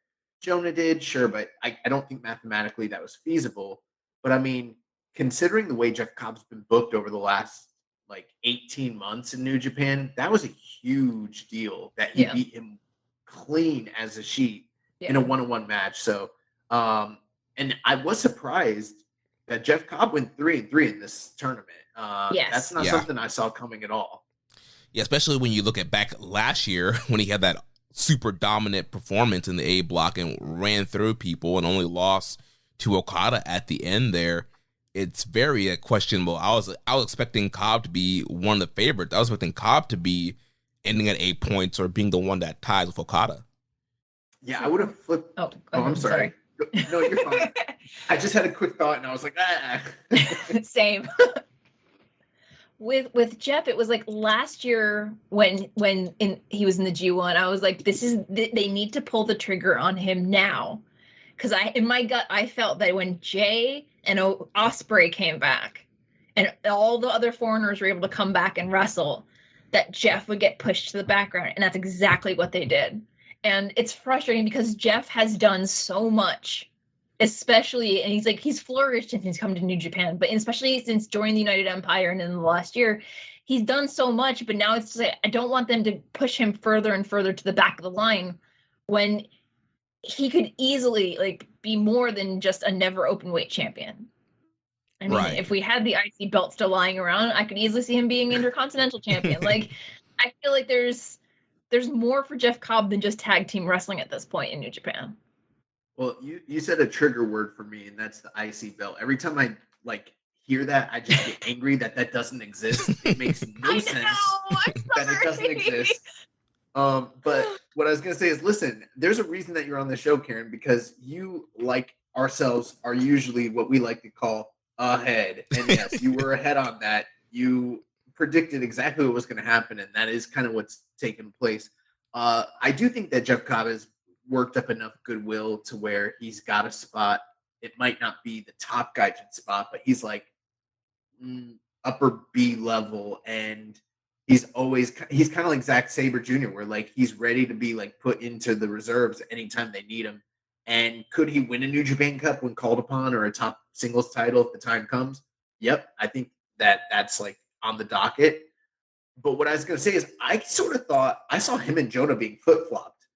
Jonah did? Sure, but I don't think mathematically that was feasible. But I mean, considering the way Jeff Cobb's been booked over the last like 18 months in New Japan, that was a huge deal that he beat him clean as a sheet in a one-on-one match. So, and I was surprised that Jeff Cobb went 3-3 in this tournament. That's not something I saw coming at all. Yeah, especially when you look at back last year when he had that super dominant performance in the A block and ran through people and only lost to Okada at the end there. It's very questionable. I was expecting Cobb to be one of the favorites. I was expecting Cobb to be ending at 8 points or being the one that ties with Okada. Yeah, I would have flipped. Oh, I'm sorry. No, you're fine. I just had a quick thought and I was like, Same. With Jeff, it was like last year when he was in the G1, I was like, they need to pull the trigger on him now. Because in my gut, I felt that when Jay and Ospreay came back and all the other foreigners were able to come back and wrestle, that Jeff would get pushed to the background. And that's exactly what they did. And it's frustrating because Jeff has done so much, especially, and he's flourished since he's come to New Japan, but especially since joining the United Empire and in the last year, he's done so much, but now it's just like, I don't want them to push him further and further to the back of the line when he could easily like be more than just a never open weight champion. I mean, if we had the IC belt still lying around, I could easily see him being Intercontinental champion. Like, I feel like there's more for Jeff Cobb than just tag team wrestling at this point in New Japan. Well, you said a trigger word for me, and that's the IC belt. Every time I like hear that, I just get angry that doesn't exist. It makes no sense that it doesn't exist. But what I was gonna say is, listen, there's a reason that you're on the show, Karen, because you, like ourselves, are usually what we like to call ahead. And yes, you were ahead on that. You predicted exactly what was going to happen, and that is kind of what's taken place. I do think that Jeff Cobb has worked up enough goodwill to where he's got a spot. It might not be the top Gaijin spot, but he's like upper B level, and he's kind of like Zack Sabre Jr., where like he's ready to be like put into the reserves anytime they need him. And could he win a New Japan Cup when called upon, or a top singles title if the time comes? Yep, I think that's like on the docket. But what I was going to say is, I sort of thought I saw him and Jonah being flip-flopped.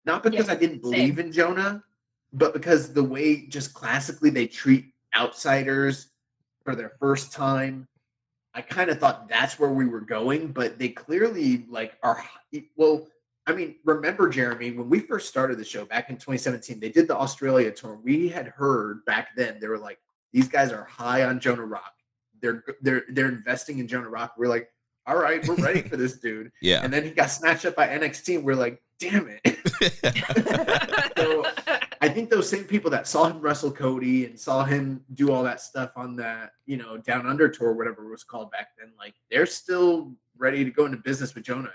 Not because I didn't believe in Jonah, but because the way just classically they treat outsiders for their first time, I kind of thought that's where we were going. But they clearly like are, well, I mean, remember, Jeremy, when we first started the show back in 2017, they did the Australia tour. We had heard back then, they were like, these guys are high on Jonah Rock. They're investing in Jonah Rock. We're like, all right, we're ready for this dude. Yeah. And then he got snatched up by NXT, and we're like, damn it. So I think those same people that saw him wrestle Cody and saw him do all that stuff on that, Down Under tour, whatever it was called back then, like they're still ready to go into business with Jonah,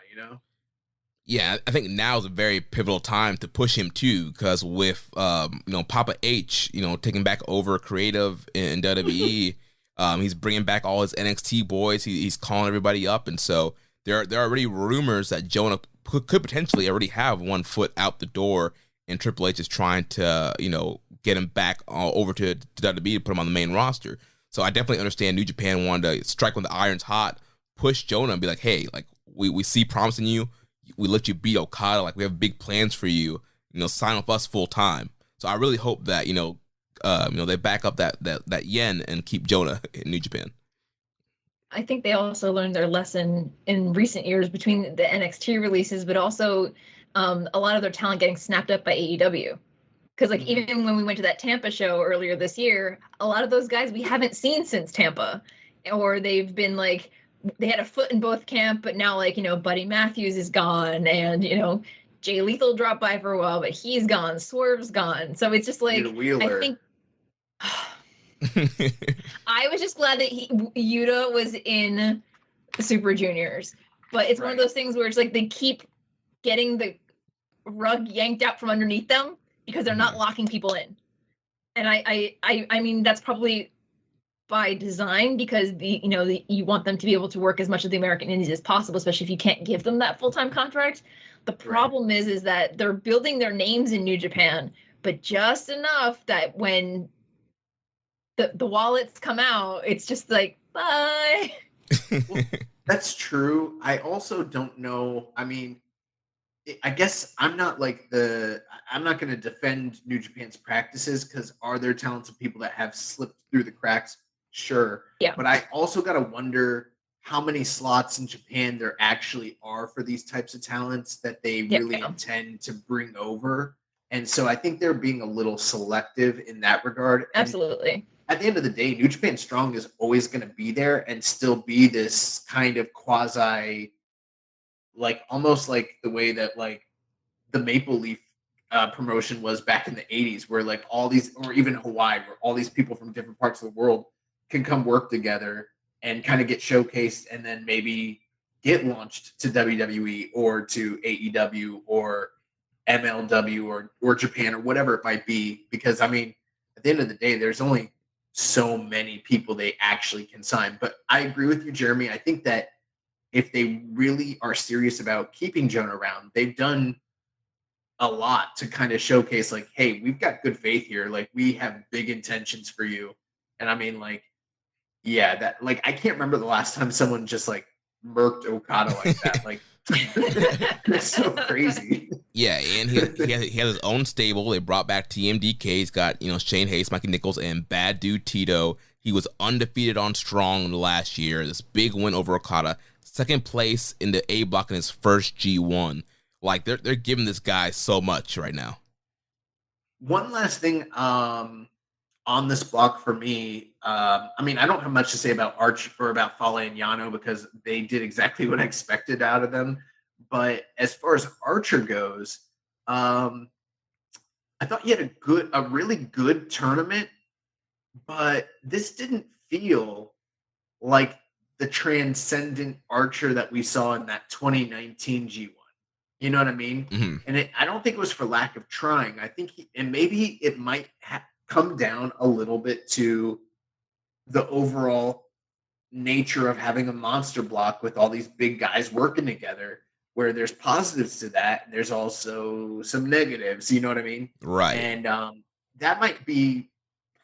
Yeah, I think now is a very pivotal time to push him too, because with Papa H, taking back over creative in WWE, he's bringing back all his NXT boys. He's calling everybody up, and so there are already rumors that Jonah could potentially already have one foot out the door, and Triple H is trying to get him back over to WWE to put him on the main roster. So I definitely understand New Japan wanted to strike when the iron's hot, push Jonah and be like, hey, like we see promise in you. We let you beat Okada. Like we have big plans for you. Sign with us full time. So I really hope that they back up that yen and keep Jonah in New Japan. I think they also learned their lesson in recent years between the NXT releases, but also a lot of their talent getting snapped up by AEW. Because like even when we went to that Tampa show earlier this year, a lot of those guys we haven't seen since Tampa, or they've been like. They had a foot in both camp, but now Buddy Matthews is gone, and Jay Lethal dropped by for a while, but he's gone. Swerve's gone. So it's just like I think I was just glad that Yuta was in Super Juniors, but it's one of those things where it's like they keep getting the rug yanked out from underneath them because they're not locking people in, and I mean that's probably by design, because you want them to be able to work as much of the American Indies as possible, especially if you can't give them that full-time contract. The problem is that they're building their names in New Japan, but just enough that when the wallets come out, it's just like, bye. Well, that's true. I also don't know. I mean, I guess I'm not going to defend New Japan's practices, because are there talented people that have slipped through the cracks? Sure. Yeah. But I also got to wonder how many slots in Japan there actually are for these types of talents that they really intend to bring over. And so I think they're being a little selective in that regard. Absolutely. And at the end of the day, New Japan Strong is always going to be there and still be this kind of quasi, like almost like the way that like the Maple Leaf promotion was back in the 80s, where like all these, or even Hawaii, where all these people from different parts of the world can come work together and kind of get showcased and then maybe get launched to WWE or to AEW or MLW or Japan or whatever it might be. Because I mean, at the end of the day, there's only so many people they actually can sign. But I agree with you, Jeremy. I think that if they really are serious about keeping Jonah around, they've done a lot to kind of showcase like, hey, we've got good faith here. Like we have big intentions for you. And I mean, like, yeah, that like I can't remember the last time someone just like murked Okada like that. Like it's so crazy. Yeah, and he has his own stable. They brought back TMDK. He's got Shane Hayes, Mikey Nichols, and Bad Dude Tito. He was undefeated on Strong last year. This big win over Okada. Second place in the A block in his first G1. Like they're giving this guy so much right now. One last thing on this block for me. I mean, I don't have much to say about Arch or about Fale and Yano because they did exactly what I expected out of them. But as far as Archer goes, I thought he had a really good tournament, but this didn't feel like the transcendent Archer that we saw in that 2019 G1. You know what I mean? Mm-hmm. And I don't think it was for lack of trying. I think maybe it might come down a little bit to the overall nature of having a monster block with all these big guys working together, where there's positives to that. And there's also some negatives, you know what I mean? Right. And that might be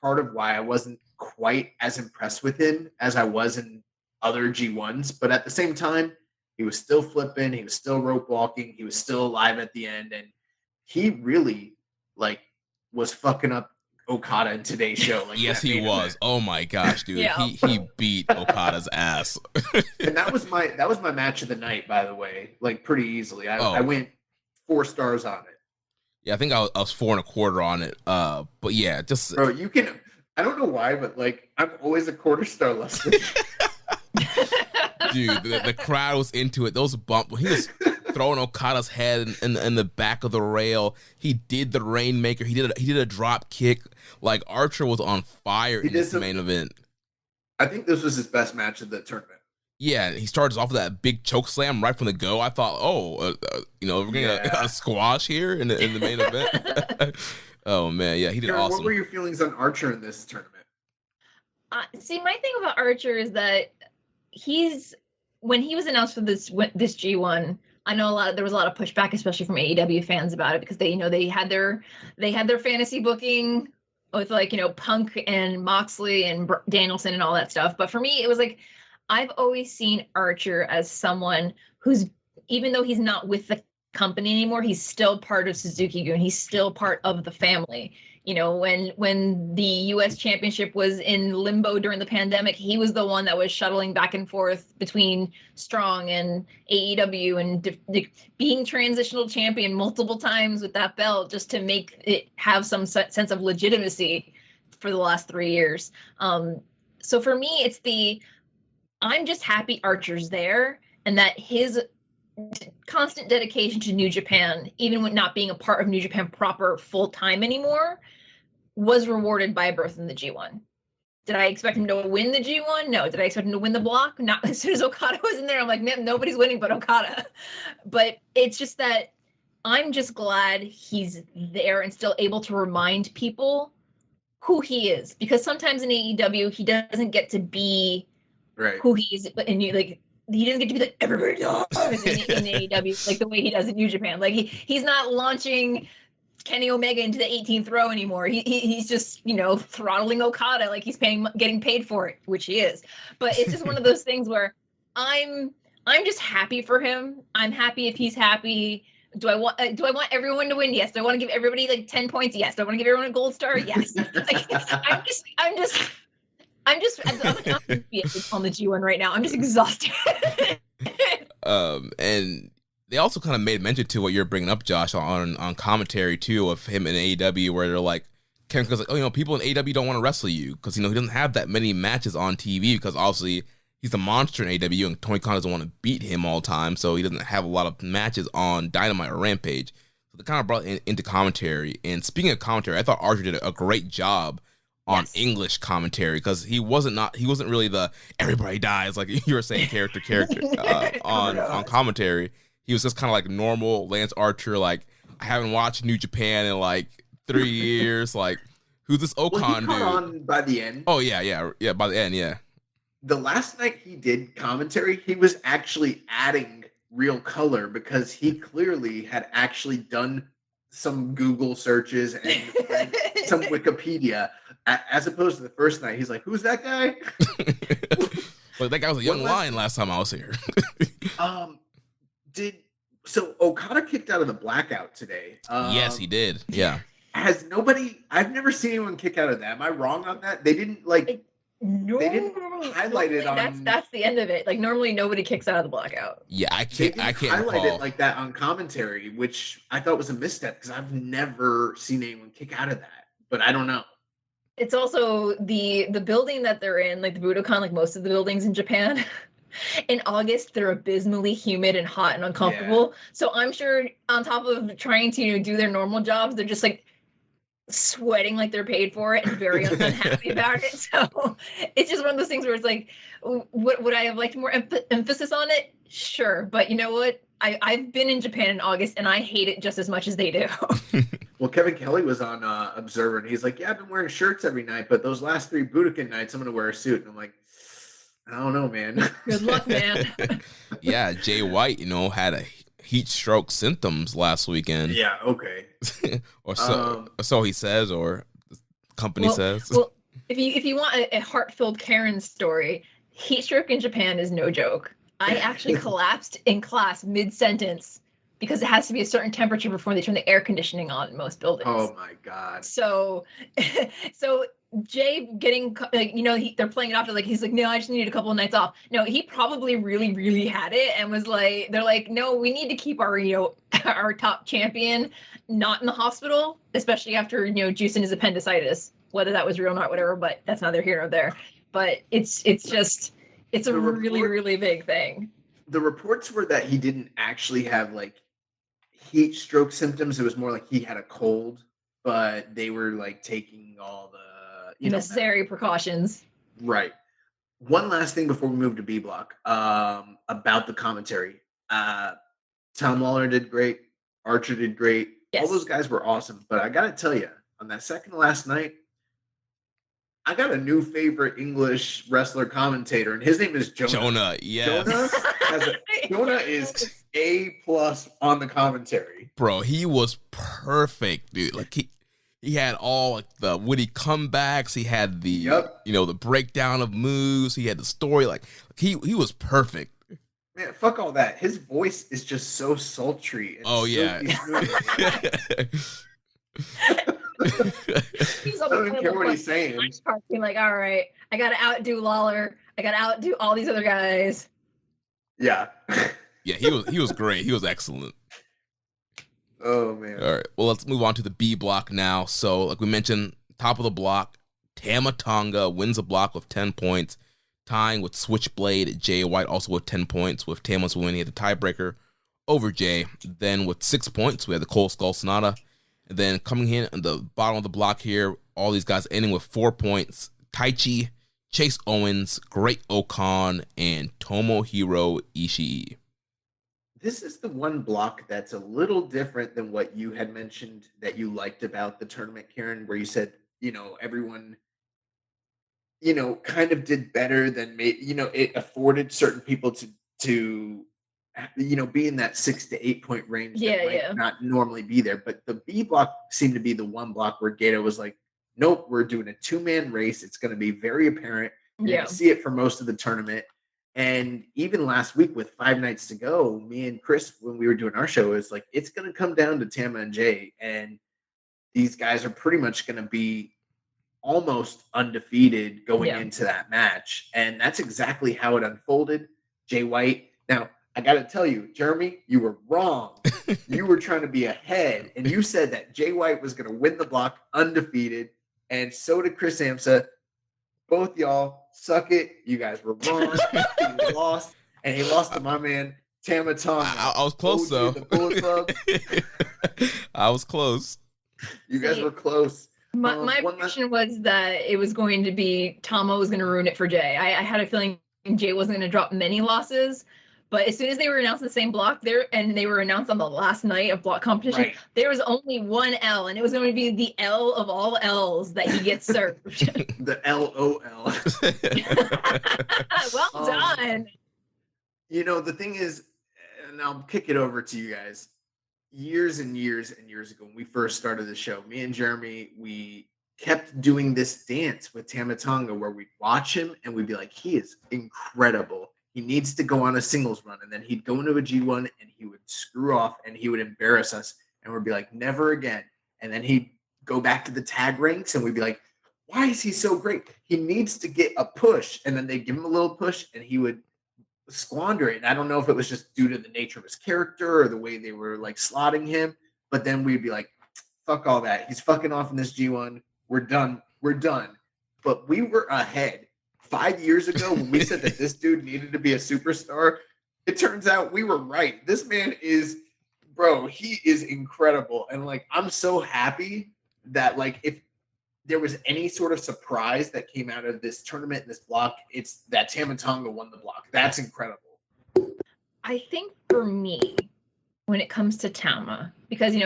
part of why I wasn't quite as impressed with him as I was in other G1s. But at the same time, he was still flipping. He was still rope walking. He was still alive at the end. And he really was fucking up Okada in today's show. Yes, he was. Oh my gosh, dude. Yeah. He beat Okada's ass. And that was my match of the night, by the way. Pretty easily. I went 4 stars on it. Yeah, I think I was 4 1/4 on it. But yeah, just bro, you can. I don't know why, but I'm always a 1/4 star less than. Dude, the crowd was into it. Those bump when he was throwing Okada's head in the back of the rail. He did the Rainmaker. He did a drop kick. Like, Archer was on fire in this main event. I think this was his best match of the tournament. Yeah, he starts off with that big choke slam right from the go. I thought, we're getting a squash here in the main event. Oh man, yeah, he did awesome. What were your feelings on Archer in this tournament? See, my thing about Archer is that when he was announced for this G1, I know there was a lot of pushback, especially from AEW fans about it, because they had their fantasy booking with Punk and Moxley and Danielson and all that stuff. But for me, it was like, I've always seen Archer as someone who's, even though he's not with the company anymore, he's still part of Suzuki-gun. He's still part of the family. When the U.S. Championship was in limbo during the pandemic, he was the one that was shuttling back and forth between Strong and AEW and being transitional champion multiple times with that belt just to make it have some sense of legitimacy for the last 3 years. So for me, I'm just happy Archer's there, and that his constant dedication to New Japan, even when not being a part of New Japan proper full time anymore, was rewarded by a berth in the G1. Did I expect him to win the G1? No. Did I expect him to win the block? Not. As soon as Okada was in there, I'm like, nobody's winning but Okada. But it's just that I'm just glad he's there and still able to remind people who he is, because sometimes in AEW he doesn't get to be who he is, and he doesn't get to be like everybody does in AEW, like the way he does in New Japan. Like he's not launching Kenny Omega into the 18th row anymore. He's just throttling Okada like he's getting paid for it, which he is. But it's just one of those things where I'm just happy for him. I'm happy if he's happy. Do I want everyone to win? Yes. Do I want to give everybody 10 points? Yes. Do I want to give everyone a gold star? Yes. I'm just on the G1 right now. I'm just exhausted. And they also kind of made mention to what you're bringing up, Josh, on commentary too, of him in AEW, where they're like, Kevin goes like, people in AEW don't want to wrestle you because he doesn't have that many matches on TV, because obviously he's a monster in AEW and Tony Khan doesn't want to beat him all the time, so he doesn't have a lot of matches on Dynamite or Rampage. So they kind of brought into commentary. And speaking of commentary, I thought Archer did a great job on English commentary, because he wasn't really the everybody dies like you were saying character on commentary. He was just kind of like normal Lance Archer, like, I haven't watched New Japan in 3 years, like, who's this Okan dude? On by the end. Oh yeah, by the end, yeah. The last night he did commentary, he was actually adding real color, because he clearly had actually done some Google searches and some Wikipedia, as opposed to the first night. He's like, who's that guy? Well, that guy was a young lion last time I was here. So Okada kicked out of the blackout today. Yes, he did. Yeah. I've never seen anyone kick out of that. Am I wrong on that? They didn't No, they didn't highlight it on. That's the end of it. Like, normally nobody kicks out of the blackout. Yeah, I can't highlight recall it like that on commentary, which I thought was a misstep, because I've never seen anyone kick out of that. But I don't know. It's also the building that they're in, like the Budokan, like most of the buildings in Japan. In August, they're abysmally humid and hot and uncomfortable. Yeah. So I'm sure on top of trying to do their normal jobs, they're just sweating like they're paid for it and very unhappy about it. So it's just one of those things where it's like, would I have liked more emphasis on it? Sure. But you know what? I've been in Japan in August and I hate it just as much as they do. Well, Kevin Kelly was on Observer and he's like, yeah, I've been wearing shirts every night, but those last 3 Budokan nights, I'm going to wear a suit. And I'm like, I don't know, man. Good luck, man. Yeah, Jay White, had a heat stroke symptoms last weekend. Yeah, okay. Or so he says, or the company says. Well, if you want a heart-filled Karen story, heat stroke in Japan is no joke. I actually collapsed in class mid-sentence because it has to be a certain temperature before they turn the air conditioning on in most buildings. Oh my God. So Jay getting, they're playing it off to he's like, no, I just need a couple of nights off. No, he probably really, really had it and was like, they're like, no, we need to keep our, our top champion not in the hospital, especially after, juicing his appendicitis, whether that was real or not, whatever, but that's neither here nor there. But it's a really, really big thing. the reports were that he didn't actually have like heat stroke symptoms. It was more like he had a cold, but they were like taking all the necessary precautions. Right. One last thing before we move to B block, about the commentary. Tom Lawler did great. Archer did great. Yes. All those guys were awesome. But I got to tell you, on that second to last night, I got a new favorite English wrestler commentator, and his name is Jonah. Jonah, yes. Jonah is A+ on the commentary. Bro, he was perfect, dude. Like he had all like the witty comebacks. He had the the breakdown of moves. He had the story. Like he was perfect. Man, fuck all that. His voice is just so sultry. And He's I don't even care what he's saying. Being like, all right, I gotta outdo Lawler. I gotta outdo all these other guys. Yeah. Yeah, he was great. He was excellent. Oh man. All right. Well, let's move on to the B block now. So, like we mentioned, top of the block, Tama Tonga wins the block with 10 points, tying with Switchblade Jay White also with 10 points. With Tama's win, he had the tiebreaker over Jay. Then with 6 points, we had the Cold Skull Sonata. And then coming in at the bottom of the block here, all these guys ending with 4 points, Taichi, Chase Owens, Great Okan, and Tomohiro Ishii. This is the one block that's a little different than what you had mentioned that you liked about the tournament, Karen, where you said, everyone, kind of did better than, it afforded certain people to be in that 6 to 8 point range that might not normally be there. But the B block seemed to be the one block where Gato was like, nope, we're doing a 2-man race. It's going to be very apparent. You're going to see it for most of the tournament. And even last week with 5 nights to go, me and Chris, when we were doing our show, it's like, it's going to come down to Tama and Jay. And these guys are pretty much going to be almost undefeated going into that match. And that's exactly how it unfolded. Jay White. Now, I got to tell you, Jeremy, you were wrong. You were trying to be ahead. And you said that Jay White was going to win the block undefeated. And so did Chris Amsa. Both y'all suck it. You guys were wrong. He lost. And he lost to my man, Tama Tonga. I was close, though. The Bullet Club. I was close. You guys were close. My prediction was that it was going to be Tama was going to ruin it for Jay. I had a feeling Jay wasn't going to drop many losses. But as soon as they were announced in the same block there, and they were announced on the last night of block competition, there was only one L, and it was going to be the L of all L's that he gets served. The LOL. Well done. The thing is, and I'll kick it over to you guys. Years and years and years ago, when we first started the show, me and Jeremy, we kept doing this dance with Tama Tonga where we'd watch him and we'd be like, he is incredible. He needs to go on a singles run. And then he'd go into a G1 and he would screw off and he would embarrass us. And we'd be like, never again. And then he'd go back to the tag ranks and we'd be like, why is he so great? He needs to get a push. And then they'd give him a little push and he would squander it. And I don't know if it was just due to the nature of his character or the way they were like slotting him. But then we'd be like, fuck all that. He's fucking off in this G1. We're done. But we were ahead. 5 years ago, when we said that this dude needed to be a superstar, it turns out we were right. This man is, he is incredible. And like, I'm so happy that like, if there was any sort of surprise that came out of this tournament, this block, it's that Tama Tonga won the block. That's incredible. I think for me, when it comes to Tama, because some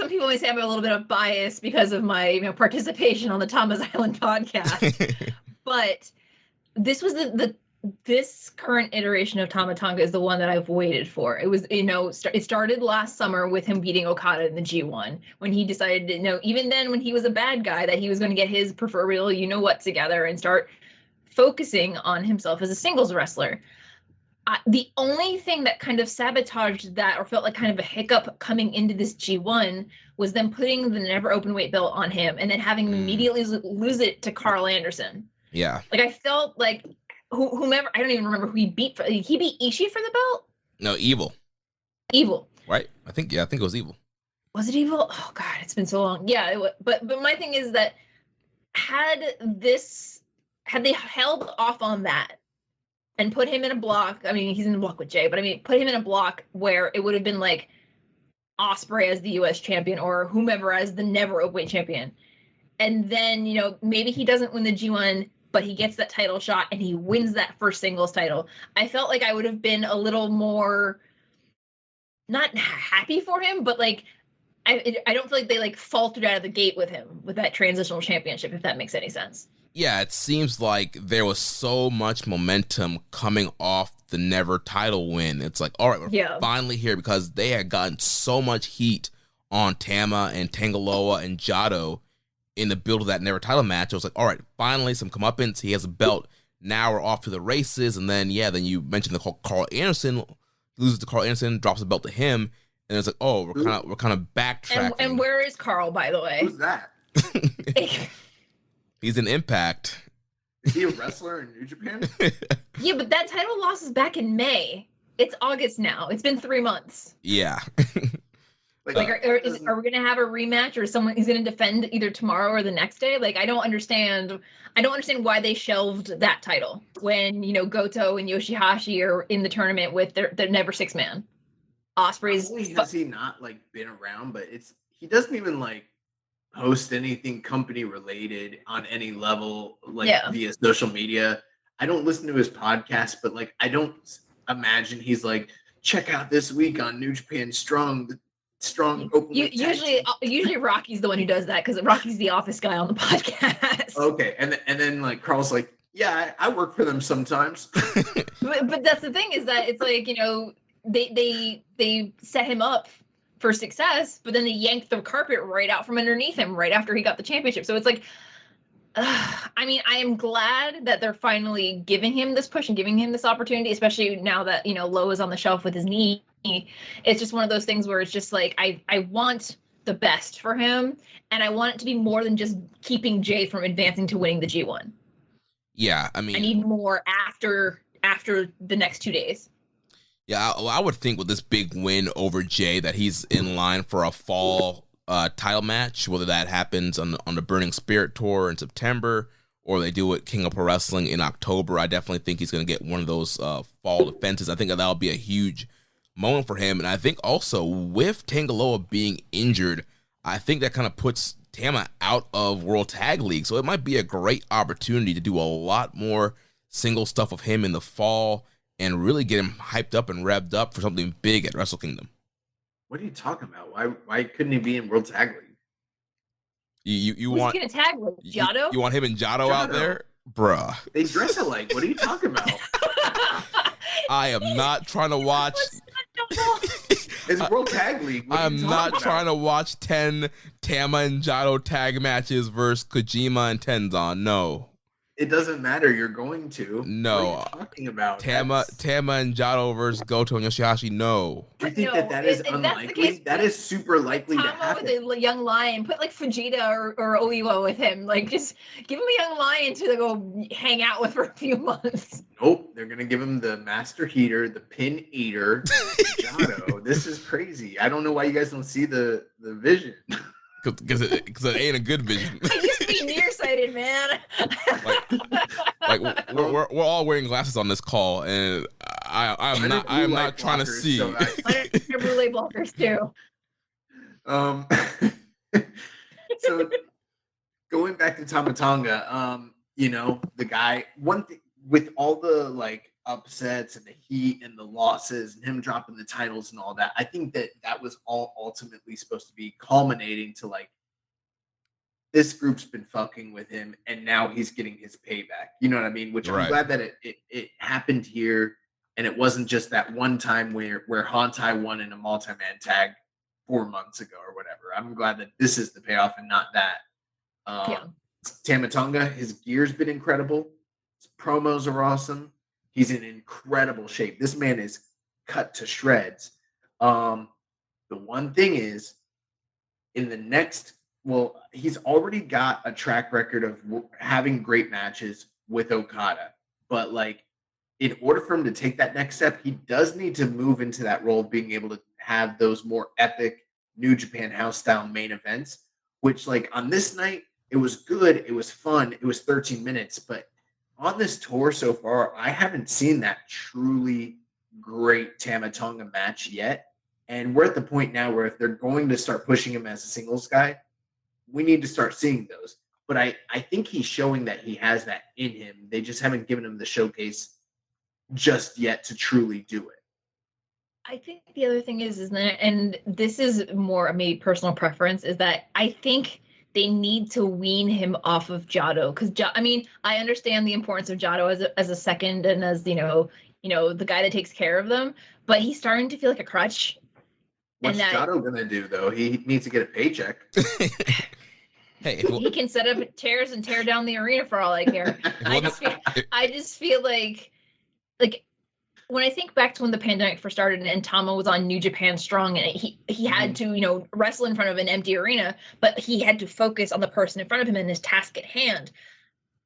people may say I have a little bit of bias because of my participation on the Tama's Island podcast, but this was this current iteration of Tama Tonga is the one that I've waited for. It was it started last summer with him beating Okada in the G1 when he decided even then when he was a bad guy that he was going to get his proverbial together and start focusing on himself as a singles wrestler. The only thing that kind of sabotaged that or felt like kind of a hiccup coming into this G1 was them putting the never open weight belt on him and then having him immediately lose it to Carl Anderson. Yeah. Like I felt like whomever, I don't even remember who he beat. He beat Ishii for the belt? No, Evil. Evil. Right? I think it was Evil. Was it Evil? Oh God, it's been so long. Yeah, but my thing is that had they held off on that and put him in a block. I mean, he's in a block with Jay, but I mean, put him in a block where it would have been like Ospreay as the U.S. champion or whomever as the never openweight champion. And then, you know, maybe he doesn't win the G1, but he gets that title shot and he wins that first singles title. I felt like I would have been a little more, not happy for him, but like, I don't feel like they like faltered out of the gate with him with that transitional championship, if that makes any sense. Yeah, it seems like there was so much momentum coming off the never title win. It's like, all right, we're finally here, because they had gotten so much heat on Tama and Tangaloa and Jado in the build of that never title match. It was like, all right, finally some comeuppance. He has a belt. Now we're off to the races. And then, then you mentioned the Carl Anderson, loses to Carl Anderson, drops the belt to him. And it's like, oh, we're kind of backtracking. And where is Carl, by the way? Who's that? He's an Impact. Is he a wrestler in New Japan? Yeah, but that title loss is back in May. It's August now. It's been 3 months. Yeah. Are we going to have a rematch, or someone he's going to defend either tomorrow or the next day? Like, I don't understand why they shelved that title when, you know, Goto and Yoshihashi are in the tournament with their never six man. Ospreay's not only has he not like been around, but he doesn't even like post anything company related on any level, like via social media. I don't listen to his podcast, but like I don't imagine he's like, check out this week on New Japan Strong Open. Usually Rocky's the one who does that, because Rocky's the office guy on the podcast. Okay, and then like Carl's like, yeah, I work for them sometimes. but that's the thing, is that it's like, you know, they set him up for success, but then they yanked the carpet right out from underneath him right after he got the championship. So it's like, I mean, I am glad that they're finally giving him this push and giving him this opportunity, especially now that, you know, Lowe is on the shelf with his knee. It's just one of those things where it's just like, I want the best for him, and I want it to be more than just keeping Jay from advancing to winning the G1. Yeah, I mean, I need more after the next 2 days. Yeah, I would think with this big win over Jay that he's in line for a fall title match, whether that happens on the Burning Spirit Tour in September or they do it King of Pro Wrestling in October. I definitely think he's going to get one of those fall defenses. I think that'll be a huge moment for him. And I think also with Tangaloa being injured, I think that kind of puts Tama out of World Tag League. So it might be a great opportunity to do a lot more single stuff with him in the fall and really get him hyped up and revved up for something big at Wrestle Kingdom. What are you talking about? Why couldn't he be in World Tag League? You Who's want he gonna tag with? Jado? You want him and Jado out there? Bruh. They dress alike. What are you talking about? I am not trying to watch. It's World Tag League. I'm not trying to watch 10 Tama and Jado tag matches versus Kojima and Tenzan. No. It doesn't matter. You're going to. No. What are you talking about? Tama and Jado versus Goto and Yoshihashi. No. Do you think that is unlikely? That is super likely to happen. With a young lion, put like Fujita or Oiwa with him. Like, just give him a young lion to go hang out with for a few months. Nope. They're gonna give him the Master Heater, the Pin Eater, Jado. This is crazy. I don't know why you guys don't see the vision. Because it ain't a good vision. I used to be nearsighted, man. like we're all wearing glasses on this call, and I'm not trying to see. So your blue light blockers too. So going back to Tama Tonga, you know, the guy. One thing with all the like upsets and the heat and the losses and him dropping the titles and all that, I think that was all ultimately supposed to be culminating to like, this group's been fucking with him and now he's getting his payback. You know what I mean? Which I'm glad that it happened here, and it wasn't just that one time where Hantai won in a multi-man tag 4 months ago or whatever. I'm glad that this is the payoff and not that. Tama Tonga, his gear's been incredible. His promos are awesome. He's in incredible shape. This man is cut to shreds. The one thing is, in the next, he's already got a track record of having great matches with Okada. But like, in order for him to take that next step, he does need to move into that role of being able to have those more epic New Japan house style main events, which like on this night, it was good. It was fun. It was 13 minutes, but on this tour so far, I haven't seen that truly great Tama Tonga match yet. And we're at the point now where if they're going to start pushing him as a singles guy, we need to start seeing those. But I think he's showing that he has that in him. They just haven't given him the showcase just yet to truly do it. I think the other thing is that, and this is more maybe personal preference, is that I think they need to wean him off of Jado, because I understand the importance of Jado as a second and as the guy that takes care of them, but he's starting to feel like a crutch. What's Jado gonna do though? He needs to get a paycheck. Hey, he can set up chairs and tear down the arena for all I care. I just feel like when I think back to when the pandemic first started and Tama was on New Japan Strong, and he had to wrestle in front of an empty arena, but he had to focus on the person in front of him and his task at hand,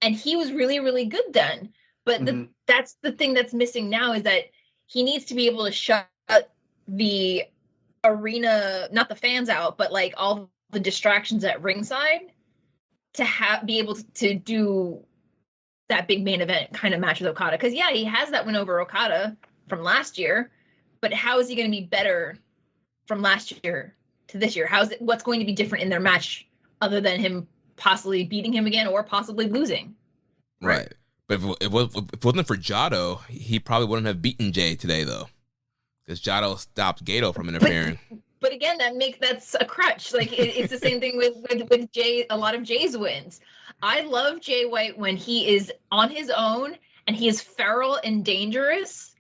and he was really, really good then. But that's the thing that's missing now, is that he needs to be able to shut the arena, not the fans out, but like all the distractions at ringside, to be able to do that big main event kind of match with Okada. Because he has that win over Okada from last year, but how is he going to be better from last year to this year? What's going to be different in their match other than him possibly beating him again or possibly losing? Right. But if it wasn't for Jado, he probably wouldn't have beaten Jay today, though, because Jado stopped Gato from interfering. But again, that's a crutch. Like it's the same thing with Jay. A lot of Jay's wins. I love Jay White when he is on his own and he is feral and dangerous.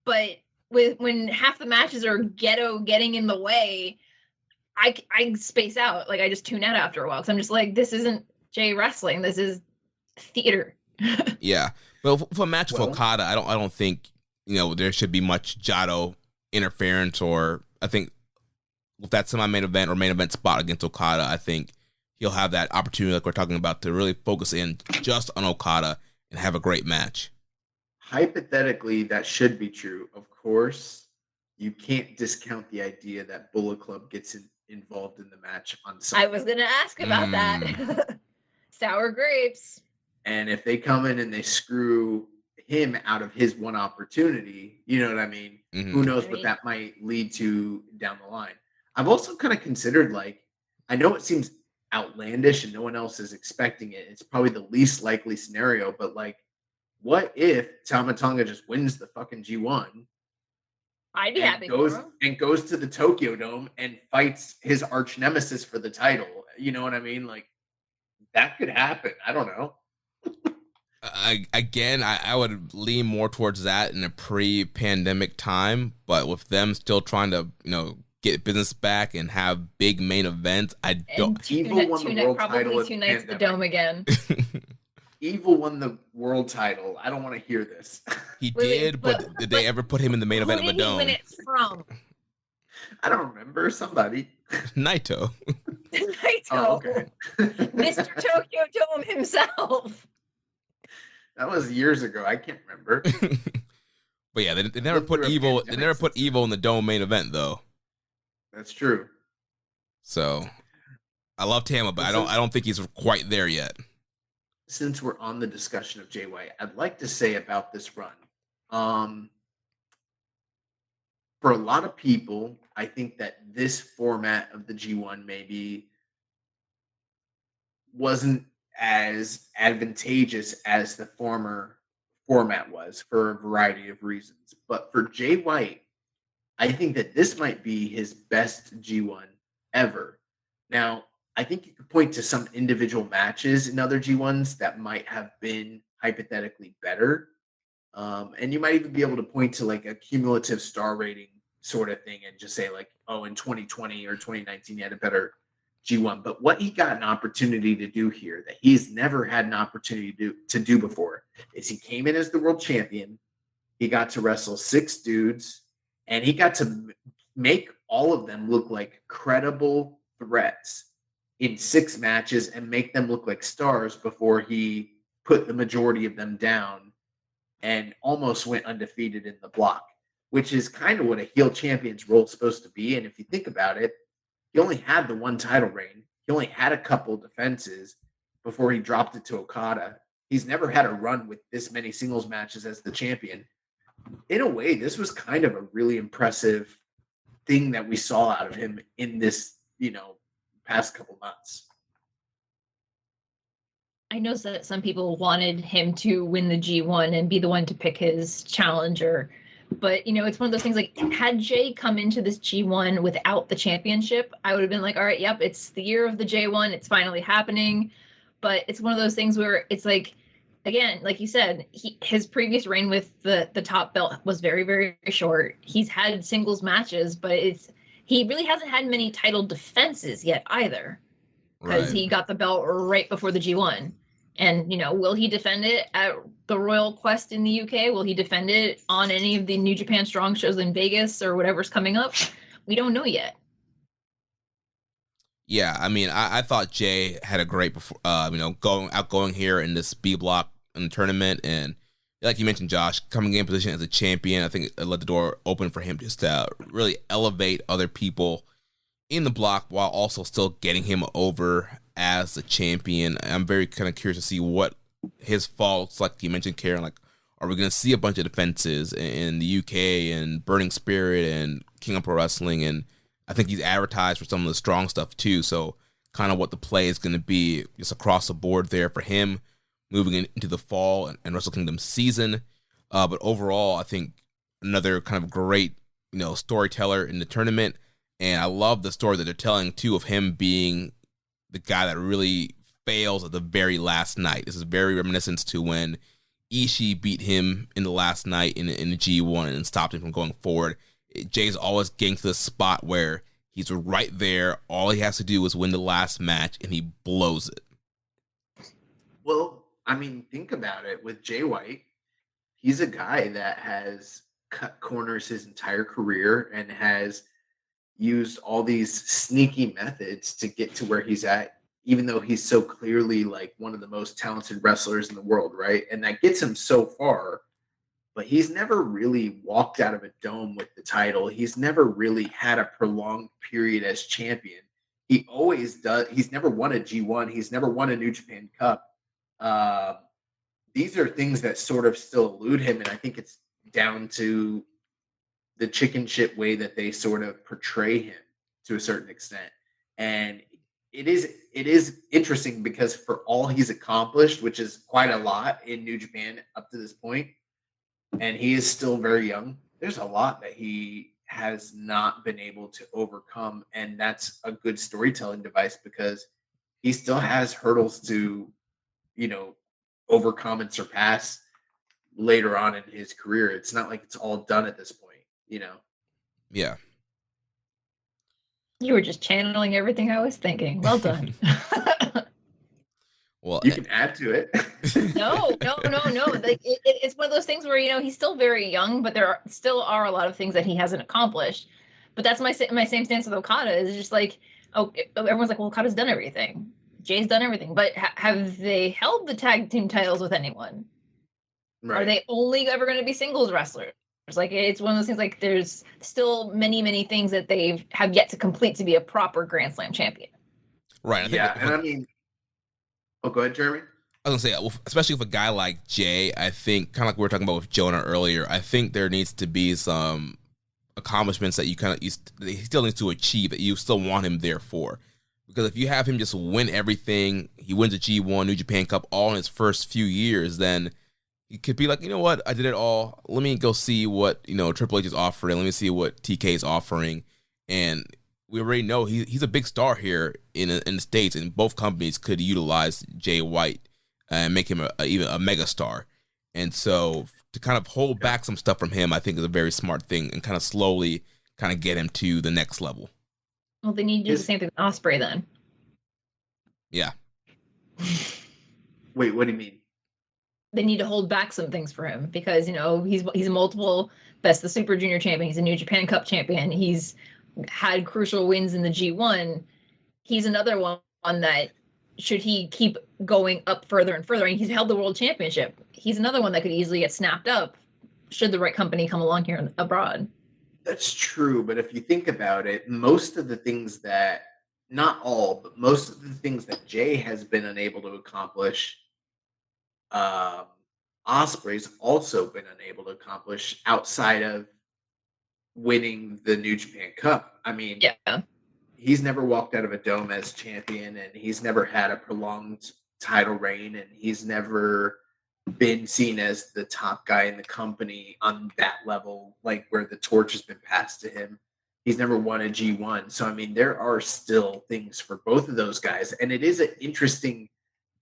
But when half the matches are Ghetto getting in the way, I space out. Like I just tune out after a while, because I'm just like, this isn't Jay wrestling. This is theater. Yeah, but for a match with Okada, I don't think there should be much Jado interference, or I think with that semi-main event or main event spot against Okada, I think he'll have that opportunity, like we're talking about, to really focus in just on Okada and have a great match. Hypothetically, that should be true. Of course, you can't discount the idea that Bullet Club gets involved in the match on Sunday. I was going to ask about that. Sour grapes. And if they come in and they screw him out of his one opportunity, you know what I mean? Who knows what that might lead to down the line. I've also kind of considered, I know it seems outlandish and no one else is expecting it. It's probably the least likely scenario, but what if Tama Tonga just wins the fucking G1? I'd be happy for him. And goes to the Tokyo Dome and fights his arch nemesis for the title. You know what I mean? That could happen. I don't know. I would lean more towards that in a pre-pandemic time, but with them still trying to, get business back and have big main events, I don't. Evil won the world title. Probably 2 nights at the Dome again. Evil won the world title. I don't want to hear this. He did, but did they ever put him in the main event of a Dome? Who did he win it from? I don't remember. Somebody. Naito. Naito. Oh, okay. Mr. Tokyo Dome himself. That was years ago. I can't remember. But yeah, they never put Evil. They never put Evil in the Dome main event, though. That's true. So, I love Tama, but I don't think he's quite there yet. Since we're on the discussion of Jay White, I'd like to say about this run. For a lot of people, I think that this format of the G1 maybe wasn't as advantageous as the former format was, for a variety of reasons. But for Jay White, I think that this might be his best G1 ever. Now, I think you could point to some individual matches in other G1s that might have been hypothetically better. And you might even be able to point to a cumulative star rating sort of thing and just say in 2020 or 2019, he had a better G1. But what he got an opportunity to do here that he's never had an opportunity to do before is he came in as the world champion. He got to wrestle 6 dudes, and he got to make all of them look like credible threats in 6 matches and make them look like stars before he put the majority of them down and almost went undefeated in the block, which is kind of what a heel champion's role is supposed to be. And if you think about it, he only had the 1 title reign. He only had a couple defenses before he dropped it to Okada. He's never had a run with this many singles matches as the champion. In a way, this was kind of a really impressive thing that we saw out of him in this, past couple months. I know that some people wanted him to win the G1 and be the one to pick his challenger. But, it's one of those things like, had Jay come into this G1 without the championship, I would have been like, all right, yep, it's the year of the J1. It's finally happening. But it's one of those things where it's like, again, like you said, his previous reign with the top belt was very, very short. He's had singles matches, but he really hasn't had many title defenses yet either. Because he got the belt right before the G1. And, will he defend it at the Royal Quest in the UK? Will he defend it on any of the New Japan Strong shows in Vegas or whatever's coming up? We don't know yet. Yeah, I mean, I thought Jay had a great, going here in this B block in the tournament. And like you mentioned, Josh, coming in position as a champion, I think it let the door open for him just to really elevate other people in the block while also still getting him over as the champion. I'm very kind of curious to see what his faults, like you mentioned, Karen, like, are we going to see a bunch of defenses in the UK and Burning Spirit and King of Pro Wrestling? And I think he's advertised for some of the strong stuff too. So kind of what the play is going to be just across the board there for him moving into the fall and Wrestle Kingdom season. But overall, I think another kind of great, storyteller in the tournament. And I love the story that they're telling, too, of him being the guy that really fails at the very last night. This is very reminiscent to when Ishii beat him in the last night in the G1 and stopped him from going forward. Jay's always getting to the spot where he's right there. All he has to do is win the last match, and he blows it. Well, I mean, think about it. With Jay White, he's a guy that has cut corners his entire career and has used all these sneaky methods to get to where he's at, even though he's so clearly like one of the most talented wrestlers in the world, right? And that gets him so far, but he's never really walked out of a dome with the title. He's never really had a prolonged period as champion. He always does. He's never won a G1. He's never won a New Japan Cup. These are things that sort of still elude him, and I think it's down to the chicken shit way that they sort of portray him to a certain extent. And it is interesting because for all he's accomplished, which is quite a lot in New Japan up to this point, and he is still very young, there's a lot that he has not been able to overcome. And that's a good storytelling device because he still has hurdles to, overcome and surpass later on in his career. It's not like it's all done at this point. Yeah. You were just channeling everything I was thinking. Well done. Well, you can add to it. No. Like, it's one of those things where he's still very young, but there still are a lot of things that he hasn't accomplished. But that's my same stance with Okada. Is just like, everyone's like, well, Okada's done everything. Jay's done everything, but have they held the tag team titles with anyone? Right. Are they only ever going to be singles wrestlers? Like, it's one of those things, like, there's still many, many things that they have yet to complete to be a proper Grand Slam champion. Right. Go ahead, Jeremy. I was going to say, especially with a guy like Jay, I think, kind of like we were talking about with Jonah earlier, I think there needs to be some accomplishments that he still needs to achieve that you still want him there for. Because if you have him just win everything, he wins a G1, New Japan Cup all in his first few years, then he could be like, you know what, I did it all. Let me go see what, Triple H is offering. Let me see what TK is offering. And we already know he's a big star here in the States, and both companies could utilize Jay White and make him even a mega star. And so to kind of hold back some stuff from him, I think is a very smart thing, and kind of slowly kind of get him to the next level. Well, they need to do the same thing with Ospreay then. Yeah. Wait, what do you mean? They need to hold back some things for him because, he's a multiple Best of the Super Junior champion. He's a New Japan Cup champion. He's had crucial wins in the G1. He's another one that, should he keep going up further and further, and he's held the world championship, he's another one that could easily get snapped up should the right company come along here abroad. That's true, but if you think about it, most of the things that, not all, but most of the things that Jay has been unable to accomplish, Ospreay's also been unable to accomplish outside of winning the New Japan Cup. I mean, Yeah. he's never walked out of a dome as champion, and he's never had a prolonged title reign, and he's never been seen as the top guy in the company on that level, like where the torch has been passed to him. He's never won a G1. So, I mean, there are still things for both of those guys. And it is interesting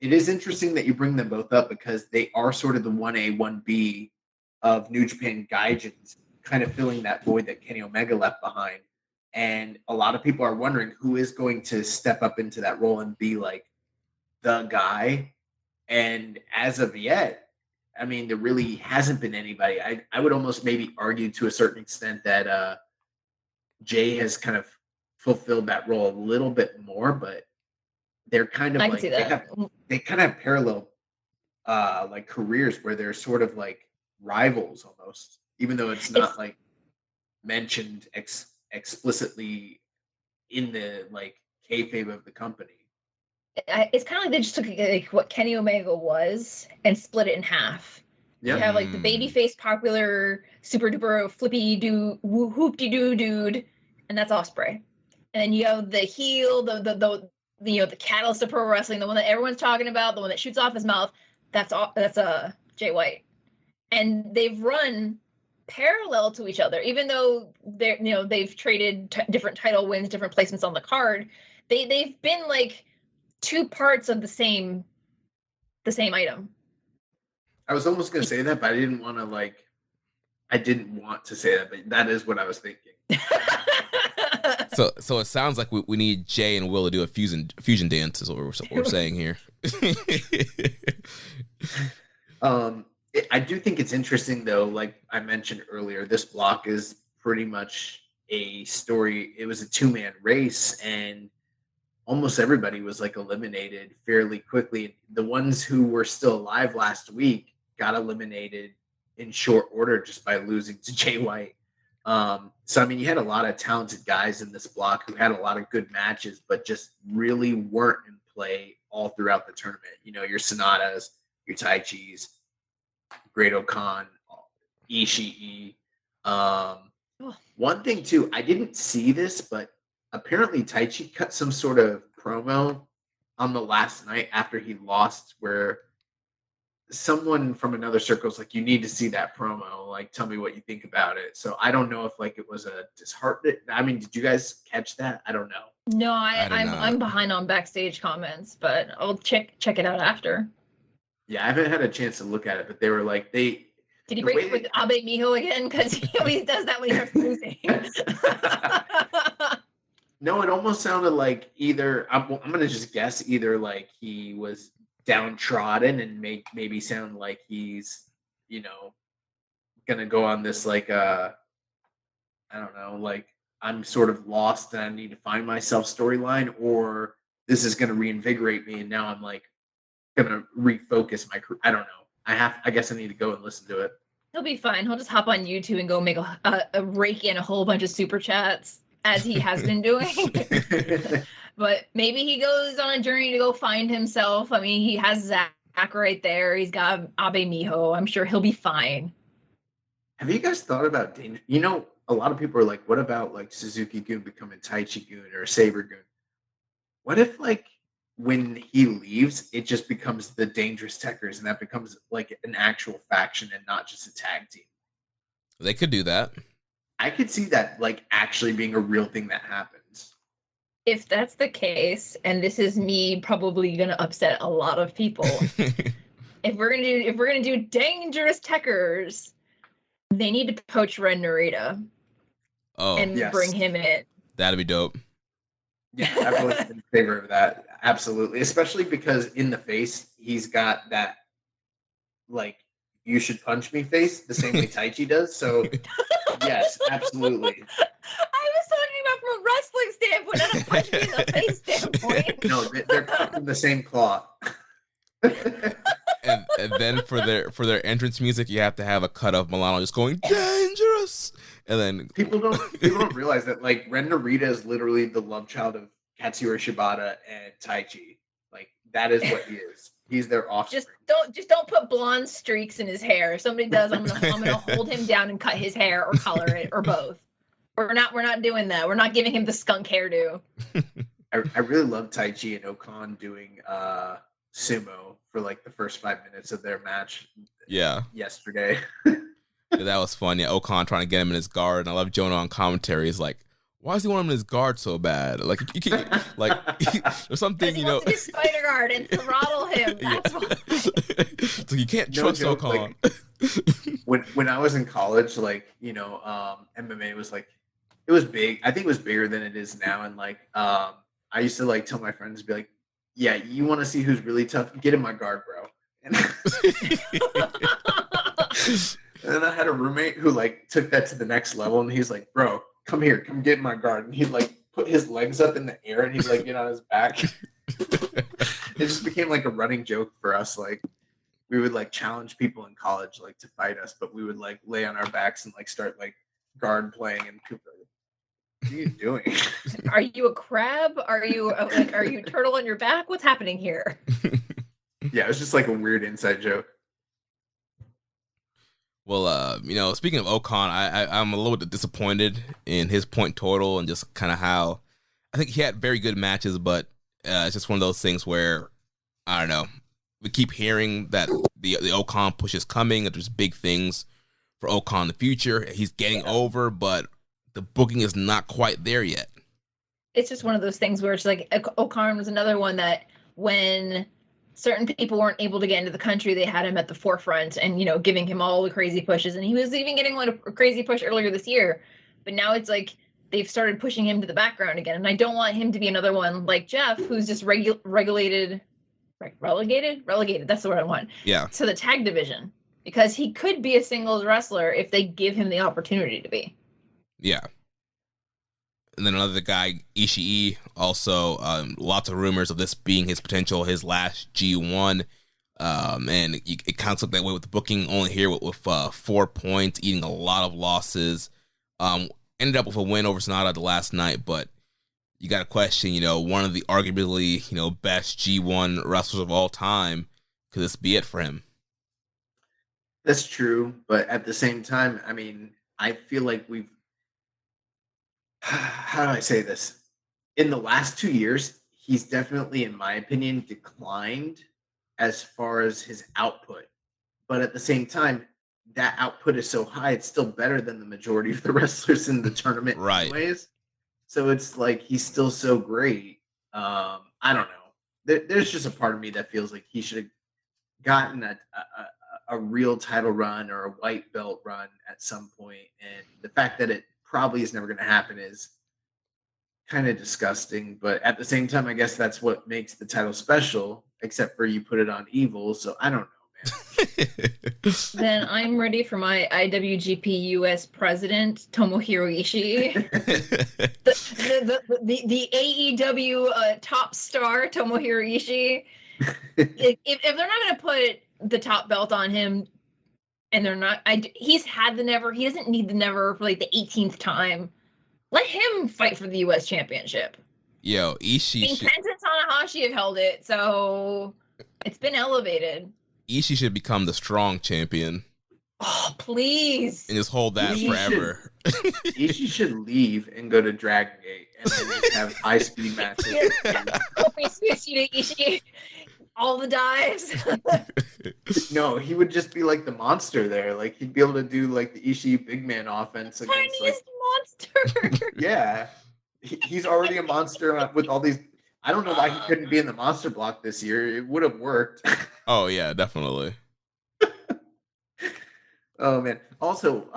that you bring them both up because they are sort of the 1A, 1B of New Japan Gaijins, kind of filling that void that Kenny Omega left behind. And a lot of people are wondering who is going to step up into that role and be like the guy. And as of yet, I mean, there really hasn't been anybody. I would almost maybe argue to a certain extent that Jay has kind of fulfilled that role a little bit more, but they're kind of I like can see that. they kind of have parallel like careers where they're sort of like rivals almost, even though it's not like mentioned explicitly in the like kayfabe of the company. It's kind of like they just took like what Kenny Omega was and split it in half. Yeah. You have like the babyface popular super duper flippy do whoop de doo dude, and that's Ospreay. And then you have the heel, the the catalyst of pro wrestling, the one that everyone's talking about, the one that shoots off his mouth. That's Jay White. And they've run parallel to each other, even though they've traded different title wins, different placements on the card. They've been like two parts of the same item. I was almost going to say that, but I didn't want to say that, but that is what I was thinking. So it sounds like we need Jay and Will to do a fusion dance is what we're saying here. I do think it's interesting though, like I mentioned earlier, this block is pretty much a story. It was a 2-man race and almost everybody was like eliminated fairly quickly. The ones who were still alive last week got eliminated in short order just by losing to Jay White. So, I mean, you had a lot of talented guys in this block who had a lot of good matches, but just really weren't in play all throughout the tournament. You know, your Sonatas, your Taichis, Great-O-Khan, Ishii. One thing, too, I didn't see this, but apparently Taichi cut some sort of promo on the last night after he lost where someone from another circle is like, you need to see that promo. Like, tell me what you think about it. So I don't know if like it was a disheartening. I mean, did you guys catch that? I don't know. No, I'm behind on backstage comments, but I'll check it out after. Yeah, I haven't had a chance to look at it, but they were like, did he break it with Abe Miho again? Because he always does that when he starts losing. No, it almost sounded like either I'm going to just guess either like he was downtrodden and maybe sound like he's, you know, going to go on this like I don't know, like I'm sort of lost and I need to find myself storyline, or this is going to reinvigorate me and now I'm like going to refocus my career. I don't know. I guess I need to go and listen to it. He'll be fine. He'll just hop on YouTube and go make a rake in a whole bunch of super chats as he has been doing. But maybe he goes on a journey to go find himself. I mean, he has Zach right there. He's got Abe Miho. I'm sure he'll be fine. Have you guys thought about danger? You know, a lot of people are like, what about like Suzuki-gun becoming Taichi-gun or Saber-gun? What if like when he leaves, it just becomes the Dangerous Techers and that becomes like an actual faction and not just a tag team? They could do that. I could see that like actually being a real thing that happens. If that's the case, and this is me probably gonna upset a lot of people, if we're gonna do Dangerous Techers, they need to poach Ren Narita. And bring him in. That'd be dope. Yeah, I've always been in favor of that. Absolutely. Especially because in the face, he's got that, like, you should punch me face, the same way Taichi does. So, yes, absolutely. I was talking about from a wrestling standpoint, not a punch me in the face standpoint. No, they're cut from the same cloth. and then for their entrance music, you have to have a cut of Milano just going dangerous. And then people don't realize that like Ren Narita is literally the love child of Katsuyori Shibata and Taichi. Like that is what he is. He's their offspring. Just don't put blonde streaks in his hair. If somebody does, I'm gonna hold him down and cut his hair or color it or both. We're not doing that. We're not giving him the skunk hairdo. I really love Tai Chi and Okan doing sumo for like the first 5 minutes of their match. Yeah. Yesterday. Yeah, that was fun. Yeah, Okan trying to get him in his guard. And I love Jonah on commentary. He's like, why does he want him in his guard so bad? Like, you can't, like, there's something, he wants his spider guard and throttle him. That's why. So you can't trust joke, Okan. Like, when I was in college, like, MMA was like, it was big. I think it was bigger than it is now. And like, I used to like tell my friends, be like, yeah, you want to see who's really tough? Get in my guard, bro. And then I had a roommate who like took that to the next level, and he's like, bro, come here, come get in my guard. And he'd like put his legs up in the air and he'd like get on his back. It just became like a running joke for us. Like we would like challenge people in college like to fight us, but we would like lay on our backs and like start like guard playing, and people were like, what are you doing? Are you a crab? Are you a turtle on your back? What's happening here? Yeah, it was just like a weird inside joke. Well, speaking of Okan, I'm a little bit disappointed in his point total and just kind of how I think he had very good matches, but it's just one of those things where, I don't know, we keep hearing that the Okan push is coming, that there's big things for Okan in the future. He's getting over, but the booking is not quite there yet. It's just one of those things where it's like Okan was another one that when certain people weren't able to get into the country, they had him at the forefront and, giving him all the crazy pushes. And he was even getting a crazy push earlier this year. But now it's like they've started pushing him to the background again. And I don't want him to be another one like Jeff, who's just relegated. That's the word I want. Yeah. To the tag division, because he could be a singles wrestler if they give him the opportunity to be. Yeah. And then another guy, Ishii, also lots of rumors of this being his last G1. And it kind of looked that way with the booking, only here with 4 points, eating a lot of losses. Ended up with a win over Sonata the last night, but you got to question, one of the arguably, best G1 wrestlers of all time. Could this be it for him? That's true. But at the same time, I mean, I feel like we've, how do I say this? In the last 2 years, he's definitely, in my opinion, declined as far as his output. But at the same time, that output is so high, it's still better than the majority of the wrestlers in the tournament right. anyways. So it's like he's still so great. I don't know. There's just a part of me that feels like he should have gotten a real title run or a white belt run at some point. And the fact that it probably is never going to happen is kind of disgusting. But at the same time, I guess that's what makes the title special, except for you put it on Evil. So I don't know, man. Then I'm ready for my IWGP US president, Tomohiro Ishii. the AEW top star, Tomohiro Ishii. If they're not going to put the top belt on him, and they're not, he's had the never, he doesn't need the never for like the 18th time. Let him fight for the US championship. Yo, Ishii. I mean, Kenta and Tanahashi have held it, so it's been elevated. Ishii should become the strong champion. Oh, please. And just hold that forever. Ishii should leave and go to Dragon Gate and then have high-speed matches. Ishii, all the dives. No, he would just be like the monster there. Like he'd be able to do like the Ishii big man offense against Tiniest monster. Yeah. He's already a monster with all these. I don't know why he couldn't be in the monster block this year. It would have worked. Oh yeah, definitely. Oh man. Also,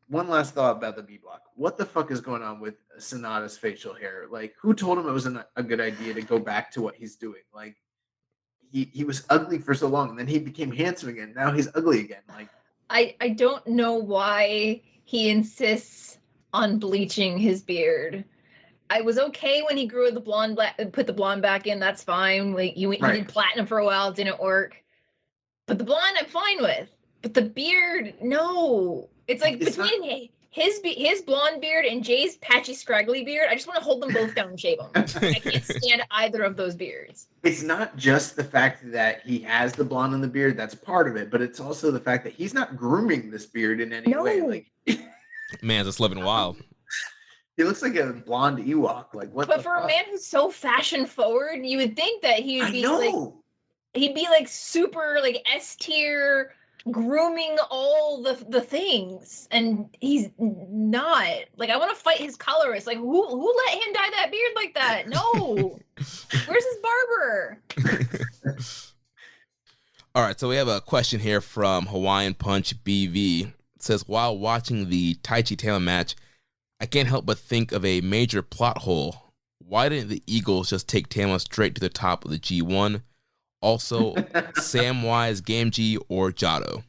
one last thought about the B block. What the fuck is going on with Sonata's facial hair? Like, who told him it was a good idea to go back to what he's doing? Like, he was ugly for so long, and then he became handsome again. Now he's ugly again. Like, I don't know why he insists on bleaching his beard. I was okay when he grew the blonde, put the blonde back in. That's fine. Like he did platinum for a while, it didn't work. But the blonde, I'm fine with. But the beard, no. It's like between his blonde beard and Jay's patchy, scraggly beard. I just want to hold them both down and shave them. I can't stand either of those beards. It's not just the fact that he has the blonde and the beard, that's part of it, but it's also the fact that he's not grooming this beard in any way. Like, man's just living wild. He looks like a blonde Ewok. Like, what? But for a man who's so fashion forward, you would think that he would be like super like S tier, grooming all the things, and he's not. Like, I want to fight his colorist. Like, who let him dye that beard like that? No. Where's his barber? All right, so we have a question here from Hawaiian Punch BV. It says, while watching the Taichi Tama match, I can't help but think of a major plot hole. Why didn't the Eagles just take Tama straight to the top of the G1? Also, Samwise Gamgee or Jado?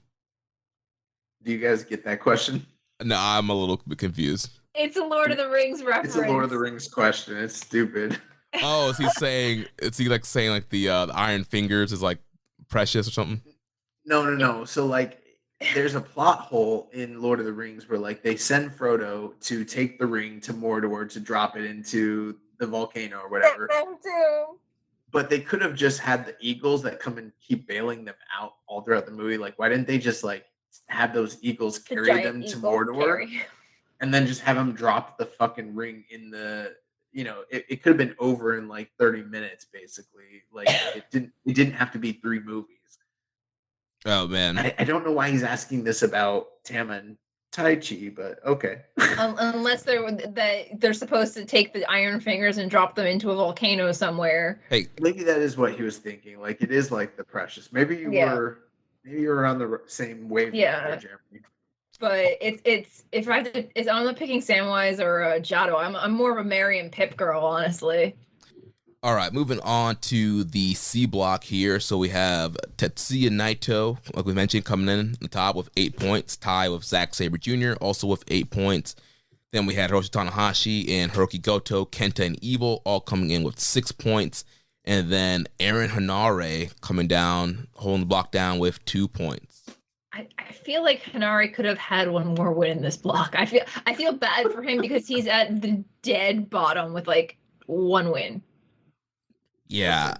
Do you guys get that question? No, I'm a little bit confused. It's a Lord of the Rings reference. It's a Lord of the Rings question. It's stupid. Oh, is he saying the Iron Fingers is like precious or something? No. So like, there's a plot hole in Lord of the Rings where like they send Frodo to take the ring to Mordor to drop it into the volcano or whatever. But they could have just had the Eagles that come and keep bailing them out all throughout the movie. Like, why didn't they just like have those Eagles carry them to Mordor and then just have them drop the fucking ring in the, it could have been over in like 30 minutes, basically. Like, it didn't have to be 3 movies. Oh man. I don't know why he's asking this about Tama and Taichi, but okay. Unless they're supposed to take the Iron Fingers and drop them into a volcano somewhere. Hey, maybe that is what he was thinking. Like, it is like the precious. Maybe you were on the same wavelength there, Jeremy. But it's I'm picking Samwise or Jado. I'm more of a Mary and Pip girl, honestly. All right, moving on to the C block here. So we have Tetsuya Naito, like we mentioned, coming in the top with 8 points, tie with Zack Sabre Jr., also with 8 points. Then we had Hiroshi Tanahashi and Hiroki Goto, Kenta and Evil, all coming in with 6 points. And then Aaron Hanare coming down, holding the block down with 2 points. I feel like Hanare could have had one more win in this block. I feel bad for him because he's at the dead bottom with like 1 win. Yeah.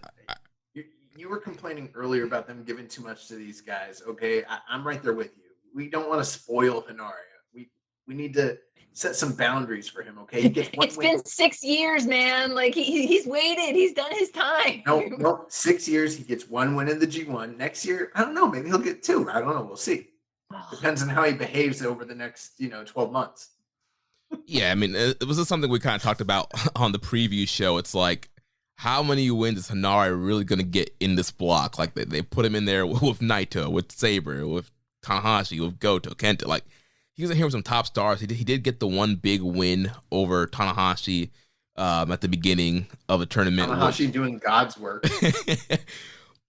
You were complaining earlier about them giving too much to these guys. Okay, I'm right there with you. We don't want to spoil Hanare. We need to set some boundaries for him. Okay, he gets one It's win. been 6 years, man. Like he's waited. He's done his time. No, 6 years. He gets 1 win in the G1. Next year, I don't know. Maybe he'll get 2. I don't know. We'll see. Depends on how he behaves over the next 12 months. Yeah, I mean, it was just something we kind of talked about on the preview show. It's like, how many wins is Hanare really going to get in this block? Like, they put him in there with Naito, with Sabre, with Tanahashi, with Goto, Kenta. Like, he was in here with some top stars. He did get the one big win over Tanahashi at the beginning of the tournament. Tanahashi doing God's work.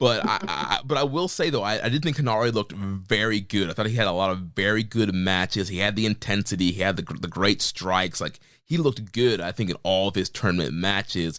But I will say, though, I did think Hanare looked very good. I thought he had a lot of very good matches. He had the intensity. He had the great strikes. Like, he looked good, I think, in all of his tournament matches.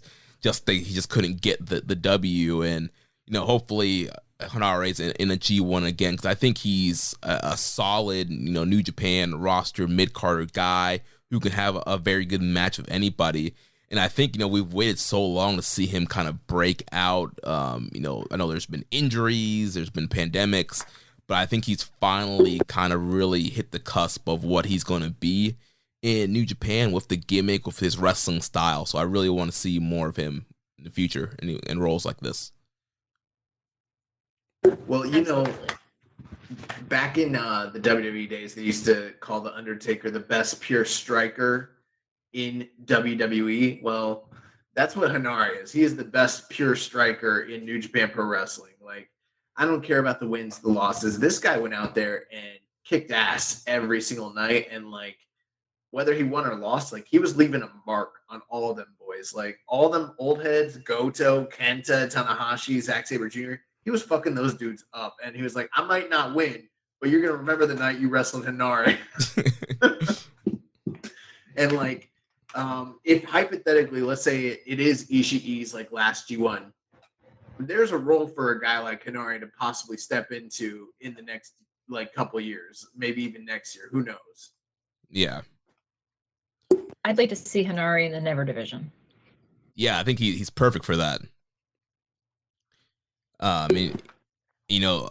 He just couldn't get the W, and hopefully Hanare's in a G1 again, because I think he's a solid New Japan roster mid-carder guy who can have a very good match with anybody. And I think we've waited so long to see him kind of break out. I know there's been injuries, there's been pandemics, but I think he's finally kind of really hit the cusp of what he's going to be in New Japan with the gimmick, with his wrestling style. So I really want to see more of him in the future in roles like this. Well, back in the WWE days, they used to call The Undertaker the best pure striker in WWE. Well, that's what Hanare is. He is the best pure striker in New Japan Pro Wrestling. Like, I don't care about the wins, the losses. This guy went out there and kicked ass every single night, and like, whether he won or lost, like, he was leaving a mark on all of them boys. Like, all them old heads, Goto, Kenta, Tanahashi, Zack Sabre Jr., he was fucking those dudes up. And he was like, I might not win, but you're going to remember the night you wrestled Hanare. And like, if hypothetically, let's say it is Ishii's like last G1, there's a role for a guy like Hanare to possibly step into in the next like couple years, maybe even next year. Who knows? Yeah. I'd like to see Hanari in the Never division. Yeah, I think he's perfect for that. I mean,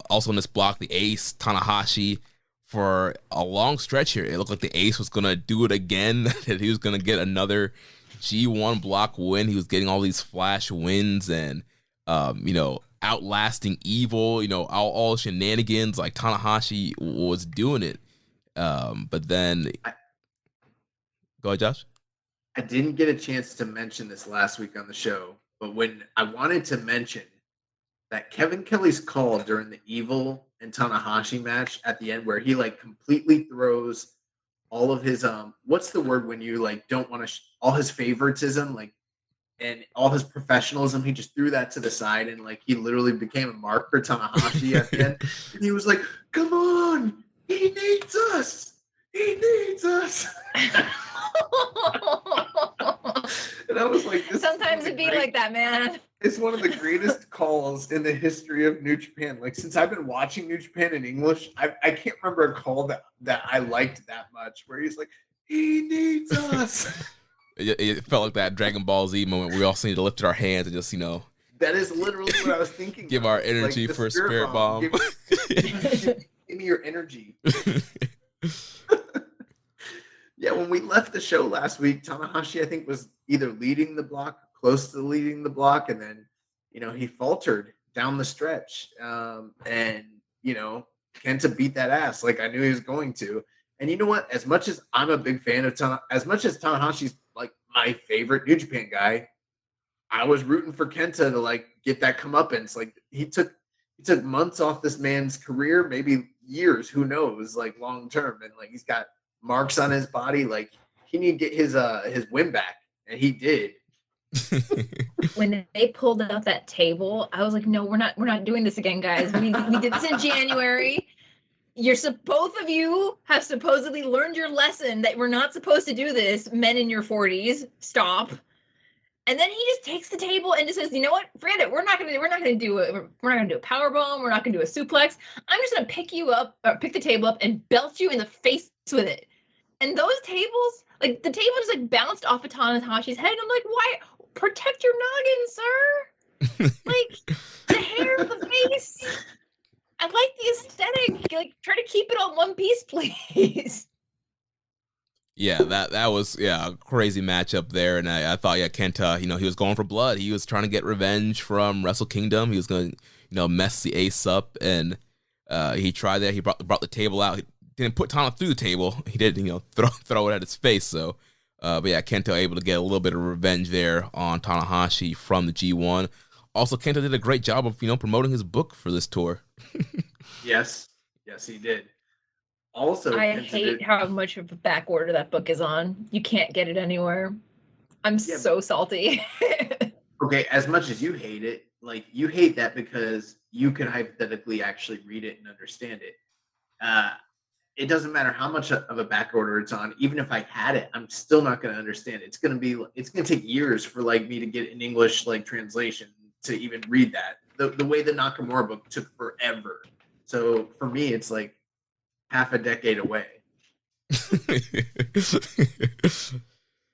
also in this block, the ace, Tanahashi, for a long stretch here, it looked like the ace was going to do it again, that he was going to get another G1 block win. He was getting all these flash wins and, outlasting evil, all shenanigans, like Tanahashi was doing it. But then, go ahead, Josh. I didn't get a chance to mention this last week on the show, but when I wanted to mention that Kevin Kelly's call during the Evil and Tanahashi match at the end, where he like completely throws all of his what's the word when you like don't want to all his favoritism, like, and all his professionalism, he just threw that to the side, and like he literally became a mark for Tanahashi at the end. And he was like, "Come on, he needs us. He needs us." And I was like, sometimes it'd be like that, man. It's one of the greatest calls in the history of New Japan. Like, since I've been watching New Japan in English, I can't remember a call that I liked that much, where he's like, "He needs us." It felt like that Dragon Ball Z moment where we all need to lift our hands and just, That is literally what I was thinking. Give our energy like for Spirit Bomb. Give me your energy. Yeah, when we left the show last week, Tanahashi, I think, was either leading the block, close to leading the block, and then, he faltered down the stretch. And, Kenta beat that ass like I knew he was going to. And you know what? As much as I'm a big fan of as much as Tanahashi's like my favorite New Japan guy, I was rooting for Kenta to like get that comeuppance. Like he took months off this man's career, maybe years, who knows, like long term, and like he's got marks on his body. Like he need to get his win back, and he did. When they pulled out that table, I was like, "No, we're not doing this again, guys. We did this in January. Both of you have supposedly learned your lesson that we're not supposed to do this. Men in your 40s, stop." And then he just takes the table and just says, "You know what? Forget it. We're not gonna do a power bomb. We're not gonna do a suplex. I'm just gonna pick the table up and belt you in the face with it." And those tables, like the table just like bounced off of Tanahashi's head. And I'm like, "Why? Protect your noggin, sir. Like the hair, the face. I like the aesthetic. Like, try to keep it on one piece, please." Yeah, that was a crazy matchup there, and I thought Kenta, he was going for blood. He was trying to get revenge from Wrestle Kingdom. He was going to mess the ace up, and he tried that. He brought the table out. He didn't put Tana through the table. He did throw it at his face. So, Kenta able to get a little bit of revenge there on Tanahashi from the G1. Also, Kenta did a great job of promoting his book for this tour. Yes, he did. Also, I hate how much of a back order that book is on. You can't get it anywhere. I'm so salty. Okay, as much as you hate it, like you hate that because you could hypothetically actually read it and understand it. It doesn't matter how much of a back order it's on. Even if I had it, I'm still not going to understand it. It's going to take years for like me to get an English like translation to even read that. The way the Nakamura book took forever. So for me, it's like half a decade away.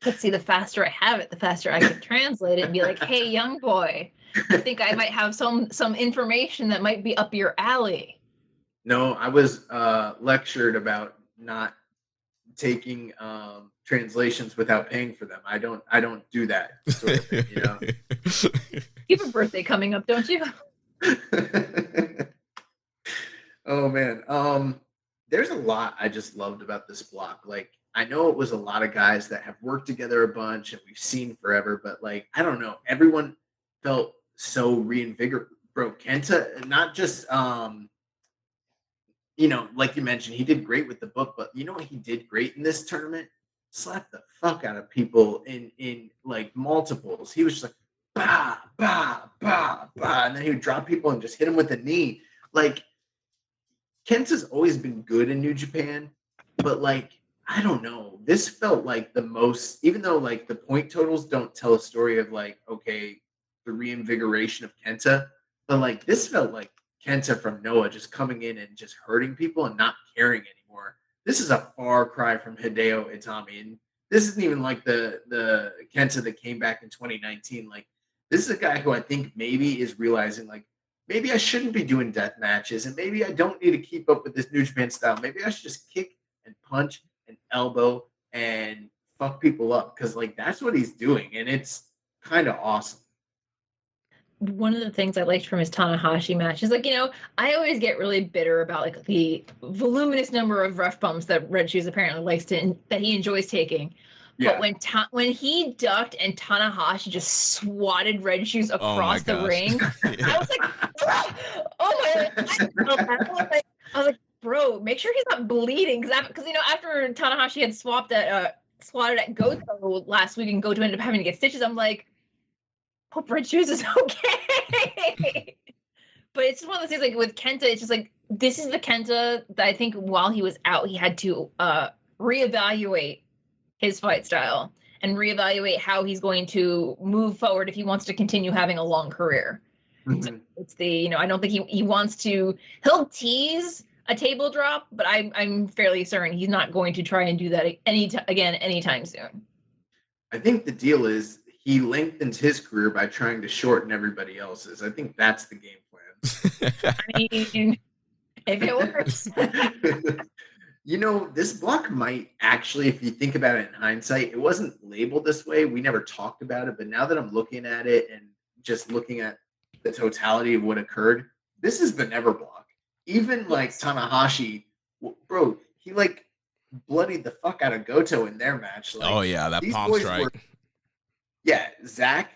But see, the faster I have it, the faster I can translate it and be like, "Hey, young boy, I think I might have some information that might be up your alley." No, I was lectured about not taking translations without paying for them. I don't do that sort of thing, You have a birthday coming up, don't you? Oh man. There's a lot I just loved about this block. Like, I know it was a lot of guys that have worked together a bunch and we've seen forever, but like, I don't know, everyone felt so reinvigorated. Bro, Kenta, not just like you mentioned, he did great with the book, but you know what he did great in this tournament? Slap the fuck out of people in like multiples. He was just like bah, bah, bah, bah, and then he would drop people and just hit him with a knee. Like, Kenta's always been good in New Japan, but like, I don't know. This felt like the most, even though like the point totals don't tell a story of like, okay, the reinvigoration of Kenta, but like this felt like Kenta from Noah just coming in and just hurting people and not caring anymore. this is a far cry from Hideo Itami, and this isn't even like the Kenta that came back in 2019. Like, this is a guy who I think maybe is realizing, like, maybe I shouldn't be doing death matches, and maybe I don't need to keep up with this New Japan style. Maybe I should just kick and punch and elbow and fuck people up, because like that's what he's doing, and it's kind of awesome. One of the things I liked from his Tanahashi match is, like, I always get really bitter about like the voluminous number of rough bumps that Red Shoes apparently likes that he enjoys taking. Yeah. But when he ducked and Tanahashi just swatted Red Shoes across the ring, I was like, oh my God. I was like, bro, make sure he's not bleeding, because after Tanahashi had swatted at Goto last week and Goto ended up having to get stitches, I'm like, hope Red Shoes is okay. But it's one of those things, like with Kenta, it's just like, this is the Kenta that I think while he was out, he had to reevaluate his fight style and reevaluate how he's going to move forward if he wants to continue having a long career. Mm-hmm. So it's I don't think he wants to, he'll tease a table drop, but I'm fairly certain he's not going to try and do that anytime soon. I think the deal is he lengthens his career by trying to shorten everybody else's. I think that's the game plan. I mean, if it works. This block might actually, if you think about it in hindsight, it wasn't labeled this way. We never talked about it. But now that I'm looking at it and just looking at the totality of what occurred, this is the never block. Even like Tanahashi, bro, he like bloodied the fuck out of Goto in their match. Like, oh, yeah, that palm strike. Yeah, Zach,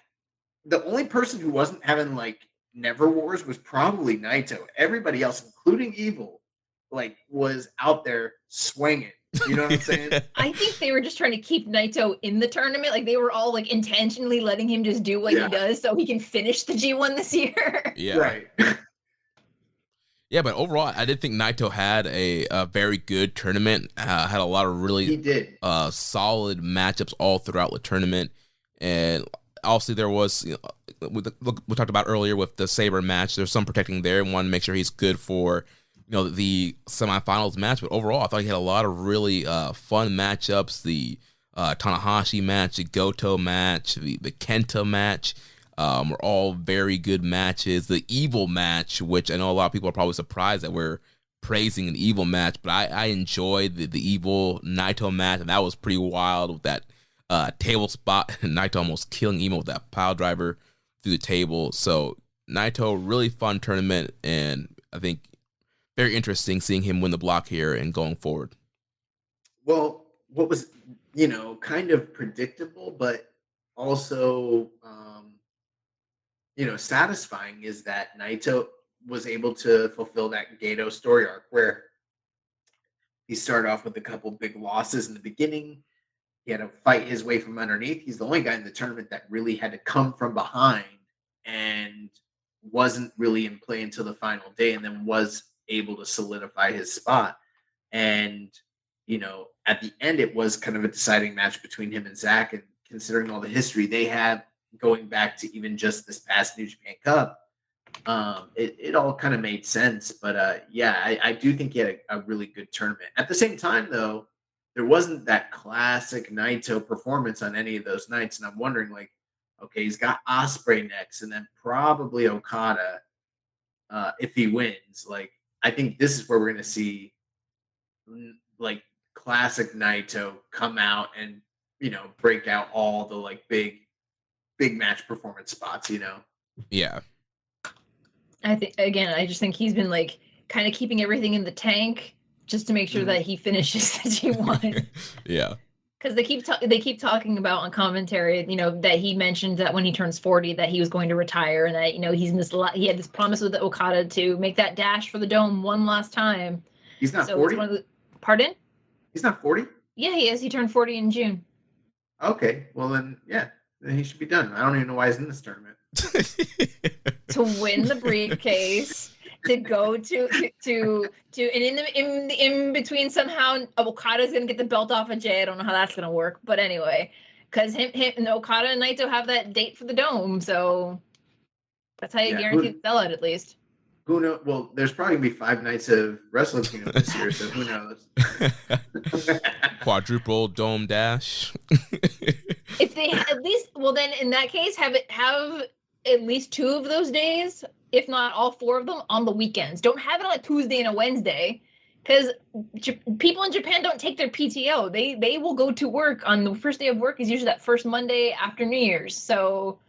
the only person who wasn't having like never wars was probably Naito. Everybody else, including Evil, like was out there swinging. You know what I'm saying? I think they were just trying to keep Naito in the tournament. Like, they were all like intentionally letting him just do what he does so he can finish the G1 this year. Yeah. Right. Yeah, but overall, I did think Naito had a very good tournament. Had a lot of really solid matchups all throughout the tournament. And obviously there was, we talked about earlier with the Sabre match, there's some protecting there. We wanted to make sure he's good for, the semifinals match. But overall, I thought he had a lot of really fun matchups. The Tanahashi match, the Goto match, the Kenta match were all very good matches. The Evil match, which I know a lot of people are probably surprised that we're praising an Evil match, but I enjoyed the Evil Naito match, and that was pretty wild with that table spot, and Naito almost killing Emo with that pile driver through the table. So Naito, really fun tournament, and I think very interesting seeing him win the block here and going forward. Well, what was kind of predictable, but also satisfying is that Naito was able to fulfill that Gato story arc where he started off with a couple big losses in the beginning. He had to fight his way from underneath. He's the only guy in the tournament that really had to come from behind and wasn't really in play until the final day, and then was able to solidify his spot. And, at the end, it was kind of a deciding match between him and Zach. And considering all the history they have going back to even just this past New Japan Cup, it all kind of made sense. But I do think he had a really good tournament. At the same time, though, there wasn't that classic Naito performance on any of those nights. And I'm wondering, like, okay, he's got Ospreay next and then probably Okada if he wins. Like, I think this is where we're going to see, like, classic Naito come out and, break out all the, like, big match performance spots, Yeah. I just think he's been, like, kind of keeping everything in the tank just to make sure that he finishes the G1. Yeah. Because they keep talking about on commentary, that he mentioned that when he turns 40 that he was going to retire, and that he had this promise with Okada to make that dash for the Dome one last time. He's not 40. Pardon? He's not 40. Yeah, he is. He turned 40 in June. Okay, well then he should be done. I don't even know why he's in this tournament. To win the briefcase. To go to and in between somehow Okada's gonna get the belt off of Jay. I don't know how that's gonna work, but anyway, because him and Okada and Naito have that date for the Dome, so that's how you guarantee the sellout at least. Who knows? Well, there's probably gonna be 5 nights of Wrestle Kingdom this year, so who knows? Quadruple dome dash. If they at least, well, then in that case, have at least 2 of those days, if not all 4 of them, on the weekends. Don't have it on a Tuesday and a Wednesday, because people in Japan don't take their PTO. They will go to work on the first day of work is usually that first Monday after New Year's. So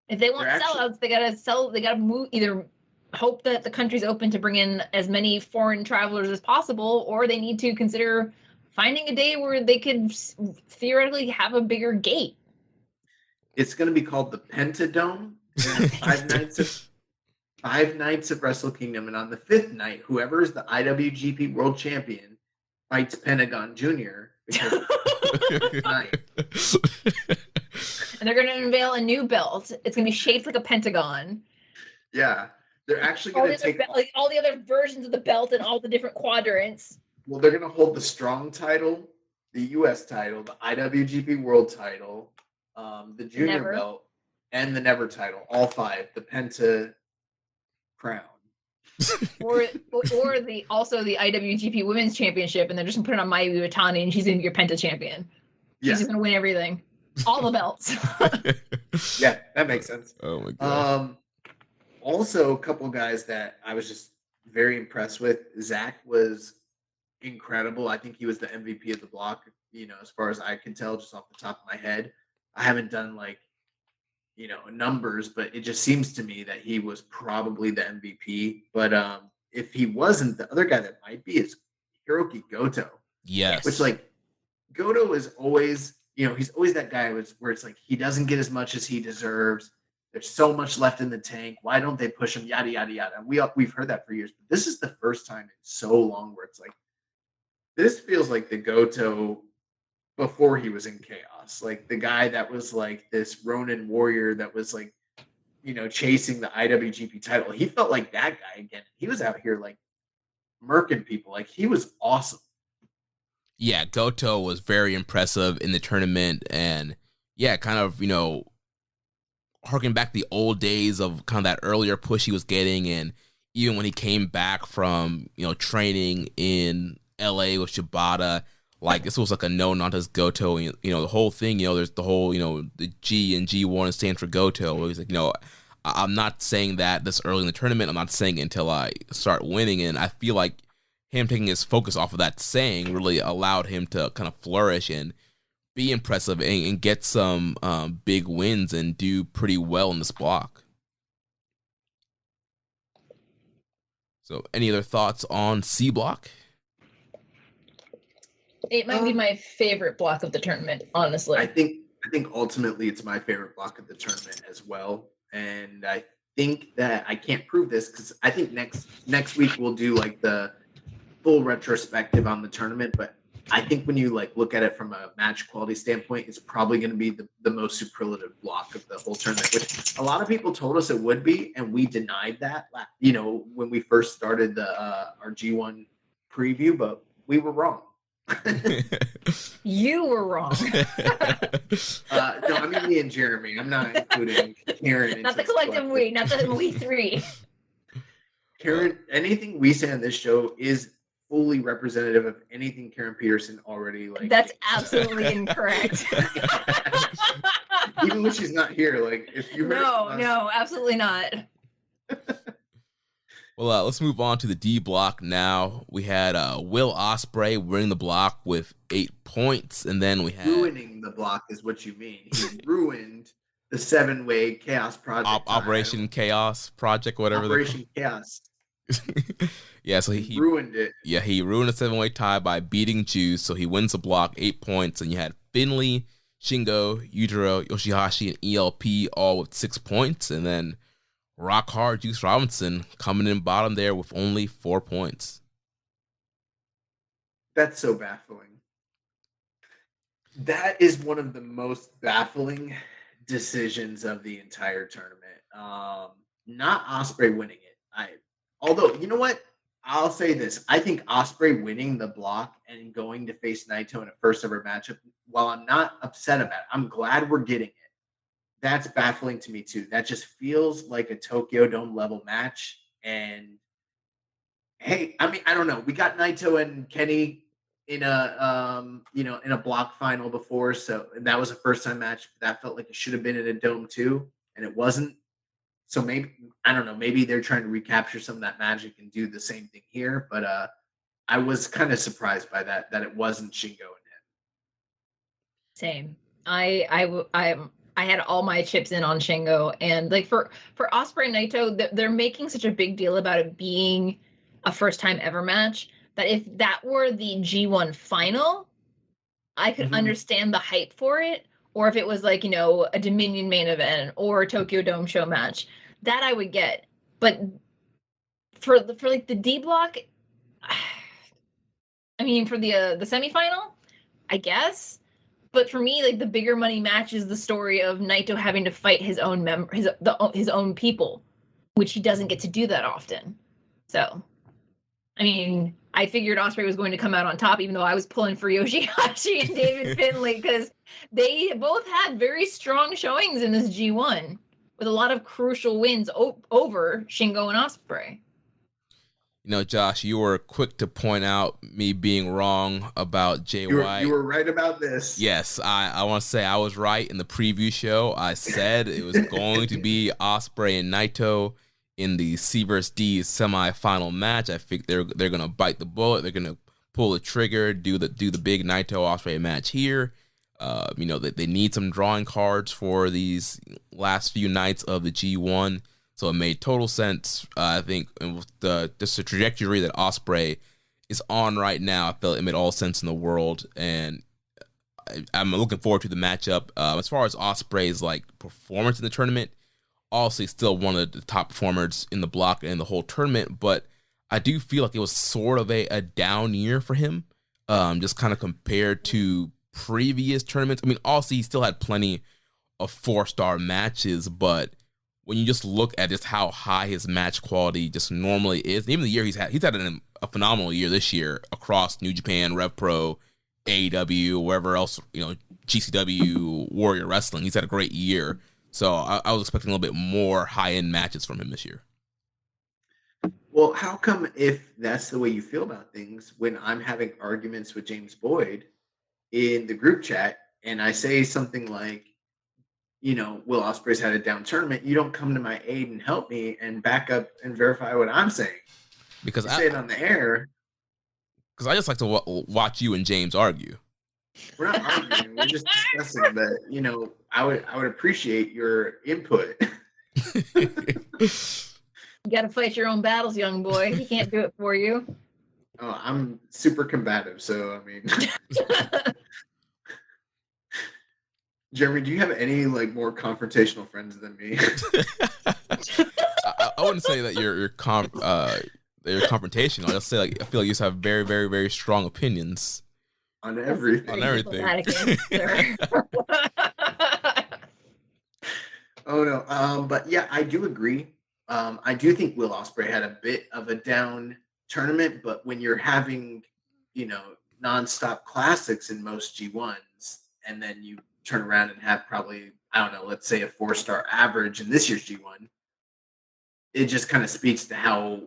if they want sellouts, they gotta sell. They gotta move either. Hope that the country's open to bring in as many foreign travelers as possible, or they need to consider finding a day where they could theoretically have a bigger gate. It's going to be called the Pentadome. 5 nights of Wrestle Kingdom, and on the 5th night, whoever is the IWGP World Champion fights Pentagon Jr. because and they're going to unveil a new belt. It's going to be shaped like a pentagon. Yeah. They're actually going to take all the other versions of the belt and all the different quadrants. Well, they're going to hold the Strong title, the U.S. title, the IWGP World title, the Junior belt, and the Never title. All 5. The Penta crown. or the IWGP Women's Championship, and they're just going to put it on Mayu Iwatani, and she's going to be your Penta champion. She's just going to win everything, all the belts. Yeah, that makes sense. Oh my god. Also, a couple guys that I was just very impressed with. Zach was incredible. I think he was the MVP of the block, as far as I can tell, just off the top of my head. I haven't done numbers, but it just seems to me that he was probably the MVP. But if he wasn't, the other guy that might be is Hiroki Goto. Yes. Which Goto is always, he's always that guy where it's like he doesn't get as much as he deserves. There's so much left in the tank. Why don't they push him? Yada, yada, yada. We've heard that for years. But this is the first time in so long where it's like, this feels like the Goto before he was in Chaos. Like the guy that was like this Ronin warrior that was like, chasing the IWGP title. He felt like that guy again. He was out here like murking people. Like he was awesome. Yeah, Goto was very impressive in the tournament. And yeah, kind of, harking back the old days of kind of that earlier push he was getting, and even when he came back from training in LA with Shibata, like this was like a no nonsense Goto. The whole thing, there's the whole the G and G1 stands for Goto. He's like, I'm not saying that this early in the tournament. I'm not saying it until I start winning, and I feel like him taking his focus off of that saying really allowed him to kind of flourish and be impressive and get some big wins and do pretty well in this block. So any other thoughts on C block? It might be my favorite block of the tournament, honestly. I think ultimately it's my favorite block of the tournament as well. And I think that I can't prove this because I think next week we'll do like the full retrospective on the tournament, but I think when you look at it from a match quality standpoint, it's probably going to be the most superlative block of the whole tournament, which a lot of people told us it would be, and we denied that, when we first started our G1 preview, but we were wrong. You were wrong. No, I mean me and Jeremy. I'm not including Karen. Not the collective we, not the we 3. Karen, anything we say on this show is fully representative of anything Karen Peterson already That's absolutely incorrect. Even when she's not here, if you heard no, absolutely not. Well, let's move on to the D block now. We had Will Ospreay winning the block with 8 points, and then we had ruining the block is what you mean. He ruined the 7-way Chaos Project, Operation Chaos Project, whatever. Operation Chaos. Yeah, so he ruined it. Yeah, he ruined a 7-way tie by beating Juice, so he wins the block, 8 points, and you had Finley, Shingo, Yujiro, Yoshihashi, and ELP all with 6 points, and then Rock Hard Juice Robinson coming in bottom there with only 4 points. That's so baffling. That is one of the most baffling decisions of the entire tournament. Not Ospreay winning it. Although, you know what? I'll say this. I think Ospreay winning the block and going to face Naito in a first ever matchup, while I'm not upset about it, I'm glad we're getting it. That's baffling to me too. That just feels like a Tokyo Dome level match. And hey, I mean, I don't know. We got Naito and Kenny in a in a block final before, so that was a first time match. That felt like it should have been in a dome too, and it wasn't. So maybe, I don't know, maybe they're trying to recapture some of that magic and do the same thing here. But I was kind of surprised by that it wasn't Shingo and him. Same. I had all my chips in on Shingo, and like for Ospreay and Naito, they're making such a big deal about it being a first time ever match that if that were the G1 final, I could understand the hype for it. Or if it was like, a Dominion main event or a Tokyo Dome show match, that I would get. But for like the D block, I mean, for the semifinal, I guess. But for me, like the bigger money match is the story of Naito having to fight his own his own people, which he doesn't get to do that often. So, I mean, I figured Ospreay was going to come out on top, even though I was pulling for Yoshihashi and David Finlay, because they both had very strong showings in this G1 with a lot of crucial wins over Shingo and Ospreay. Josh, you were quick to point out me being wrong about Jay White. You were right about this. Yes, I want to say I was right in the preview show. I said it was going to be Ospreay and Naito in the C vs. D semifinal match. I think they're going to bite the bullet. They're going to pull the trigger, do the big Naito Ospreay match here. They need some drawing cards for these last few nights of the G1. So it made total sense. I think with the trajectory that Ospreay is on right now, I felt it made all sense in the world, and I'm looking forward to the matchup. As far as Ospreay's performance in the tournament, obviously still one of the top performers in the block and the whole tournament, but I do feel like it was sort of a down year for him, just kind of compared to previous tournaments. I mean, obviously he still had plenty of 4-star matches, but when you just look at just how high his match quality just normally is, even the year he's had a phenomenal year this year across New Japan, Rev Pro, AEW, wherever else, GCW, Warrior Wrestling. He's had a great year. So I was expecting a little bit more high-end matches from him this year. Well, how come, if that's the way you feel about things, when I'm having arguments with James Boyd in the group chat and I say something like, Will Ospreay's had a down tournament, you don't come to my aid and help me and back up and verify what I'm saying? Because I say it on the air. Because I just like to watch you and James argue. We're not arguing. We're just discussing that. I would appreciate your input. You got to fight your own battles, young boy. He can't do it for you. Oh, I'm super combative, so I mean. Jeremy, do you have any more confrontational friends than me? I wouldn't say that you're confrontational. I'll say I feel like you just have very, very, very strong opinions on everything. On everything. Oh no, but yeah, I do agree. I do think Will Ospreay had a bit of a down tournament, but when you're having, nonstop classics in most G1s, and then you turn around and have probably, I don't know, let's say a 4-star average in this year's G1, it just kind of speaks to how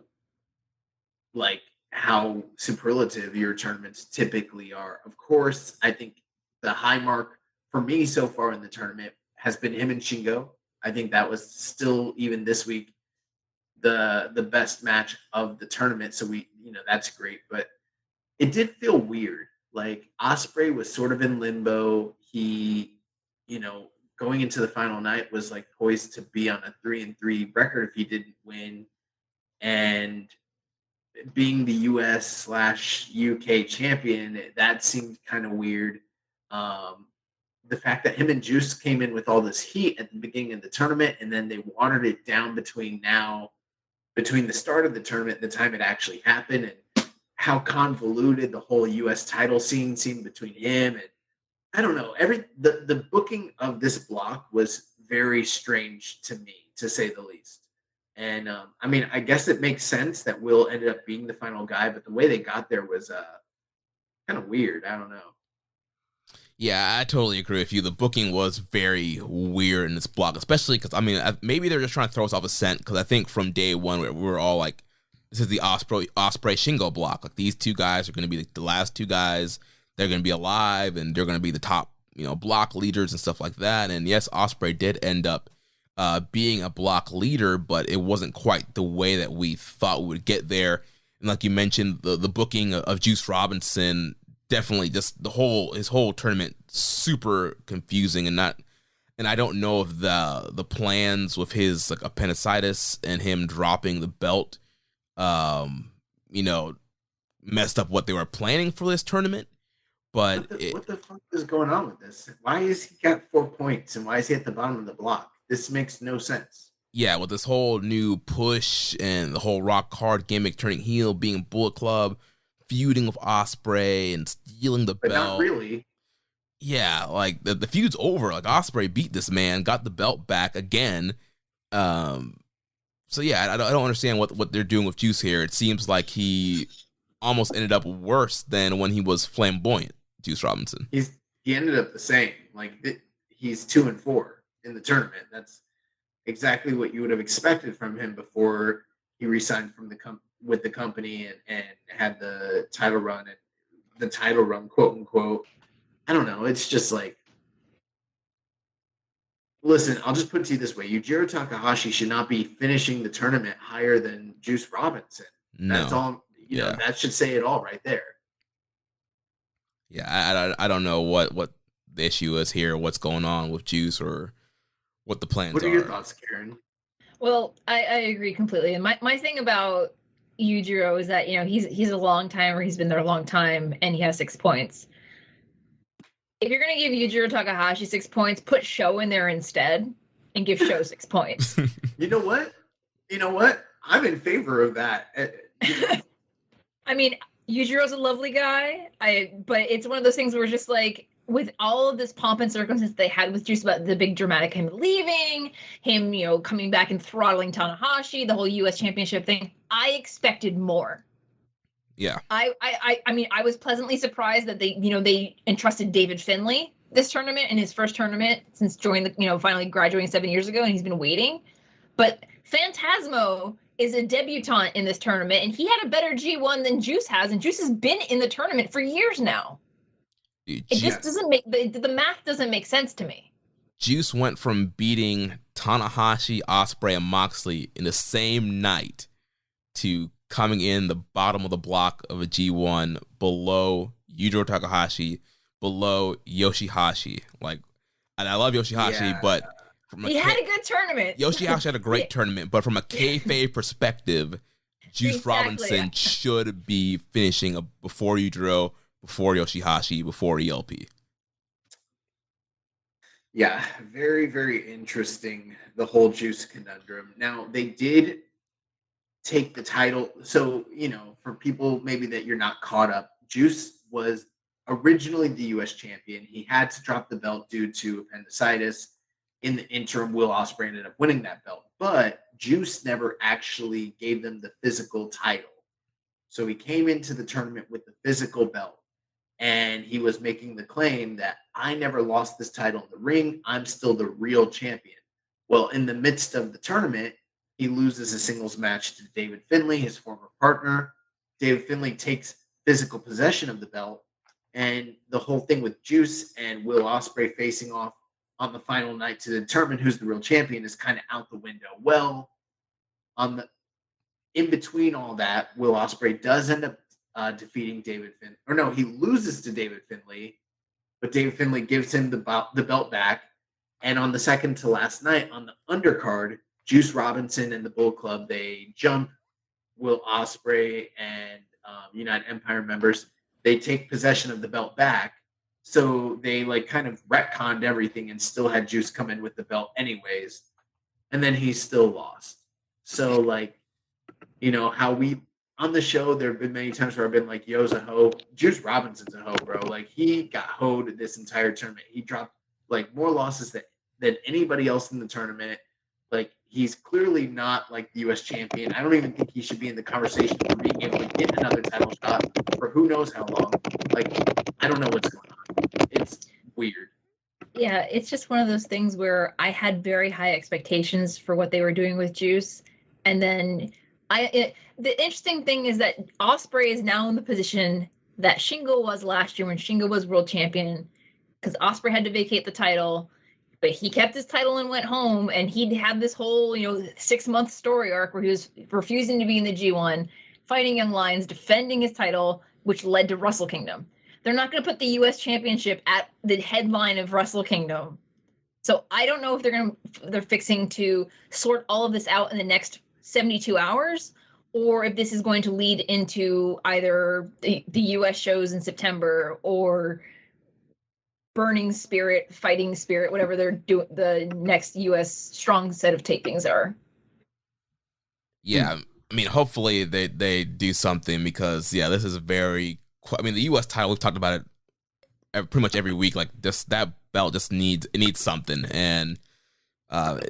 superlative your tournaments typically are. Of course, I think the high mark for me so far in the tournament has been him and Shingo. I think that was still, even this week, the best match of the tournament. So that's great. But it did feel weird. Ospreay was sort of in limbo. He, going into the final night was poised to be on a 3-3 record if he didn't win. And being the US/UK champion, that seemed kind of weird. The fact that him and Juice came in with all this heat at the beginning of the tournament, and then they watered it down between the start of the tournament and the time it actually happened, and how convoluted the whole US title scene seemed between him and, I don't know, the booking of this block was very strange to me, to say the least. And I mean, I guess it makes sense that Will ended up being the final guy, but the way they got there was kind of weird. I don't know. Yeah, I totally agree with you. The booking was very weird in this block, especially because, I mean, maybe they're just trying to throw us off a scent, because I think from day one we were all like, this is the Osprey Shingo block. Like, these two guys are going to be the last two guys. They're going to be alive, and they're going to be the top, block leaders and stuff like that. And yes, Osprey did end up being a block leader, but it wasn't quite the way that we thought we would get there. And like you mentioned, the booking of Juice Robinson, definitely just his whole tournament super confusing, and I don't know if the plans with his like appendicitis and him dropping the belt messed up what they were planning for this tournament. But what the fuck is going on with this? Why is he got 4 points and why is he at the bottom of the block? This makes no sense. Yeah, with this whole new push and the whole Rock Hard gimmick turning heel, being Bullet Club, feuding with Osprey and stealing the belt. But not really. Yeah, like the feud's over. Like, Osprey beat this man, got the belt back again. So yeah, I don't understand what they're doing with Juice here. It seems like he almost ended up worse than when he was flamboyant, Juice Robinson. He ended up the same. Like, he's 2-4 in the tournament. That's exactly what you would have expected from him before he re-signed from with the company and had the title run, quote unquote. I don't know. It's just like, listen, I'll just put it to you this way. Yujiro Takahashi should not be finishing the tournament higher than Juice Robinson. That's all, that should say it all right there. Yeah, I don't know what the issue is here, what's going on with Juice, or what the plans are. What are your thoughts, Karen? Well, I agree completely. And my thing about Yujiro is that, he's a long timer. He's been there a long time, and he has 6 points. If you're going to give Yujiro Takahashi 6 points, put Sho in there instead and give Sho 6 points. You know what? I'm in favor of that. I mean, Yujiro's a lovely guy, but it's one of those things where just like, with all of this pomp and circumstance they had with Juice about the big dramatic him leaving, him, coming back and throttling Tanahashi, the whole U.S. Championship thing, I expected more. Yeah. I mean, I was pleasantly surprised that they entrusted David Finlay this tournament, in his first tournament since joining finally graduating 7 years ago, and he's been waiting. But Phantasmo is a debutant in this tournament, and he had a better G1 than Juice has, and Juice has been in the tournament for years now. It just doesn't make the math doesn't make sense to me. Juice went from beating Tanahashi, Osprey, and Moxley in the same night to coming in the bottom of the block of a G1 below Yujiro Takahashi, below Yoshihashi. Like, and I love Yoshihashi, but he had a good tournament. Yoshihashi had a great tournament, but from a kayfabe perspective, Juice Robinson should be finishing before Yujiro, before Yoshihashi, before ELP. Yeah, very, very interesting, the whole Juice conundrum. Now, they did take the title. So, for people maybe that you're not caught up, Juice was originally the U.S. champion. He had to drop the belt due to appendicitis. In the interim, Will Ospreay ended up winning that belt. But Juice never actually gave them the physical title. So he came into the tournament with the physical belt. And he was making the claim that I never lost this title in the ring. I'm still the real champion. Well, in the midst of the tournament, he loses a singles match to David Finlay, his former partner. David Finlay takes physical possession of the belt. And the whole thing with Juice and Will Ospreay facing off on the final night to determine who's the real champion is kind of out the window. Well, in between all that, Will Ospreay does end up defeating David Finlay. Or no, he loses to David Finlay, but David Finlay gives him the belt back. And on the second to last night, on the undercard, Juice Robinson and the Bullet Club, they jump Will Ospreay and United Empire members. They take possession of the belt back. So they kind of retconned everything and still had Juice come in with the belt anyways. And then he still lost. So how we on the show, there have been many times where I've been like, yo's a hoe. Juice Robinson's a hoe, bro. Like, he got hoed this entire tournament. He dropped more losses than anybody else in the tournament. Like, he's clearly not the U.S. champion. I don't even think he should be in the conversation for being able to get another title shot for who knows how long. I don't know what's going on. It's weird. Yeah, it's just one of those things where I had very high expectations for what they were doing with Juice, and then the interesting thing is that Ospreay is now in the position that Shingo was last year when Shingo was world champion, because Ospreay had to vacate the title, but he kept his title and went home, and he'd had this whole 6-month story arc where he was refusing to be in the G1, fighting Young Lions, defending his title, which led to Wrestle Kingdom. They're not going to put the U.S. Championship at the headline of Wrestle Kingdom. So I don't know if they're fixing to sort all of this out in the next 72 hours, or if this is going to lead into either the U.S. shows in September or Burning Spirit, Fighting Spirit, whatever they're doing, the next U.S. strong set of tapings are. Yeah, I mean, hopefully they do something, because this is the U.S. title, we've talked about it pretty much every week. Like, that belt just needs something, and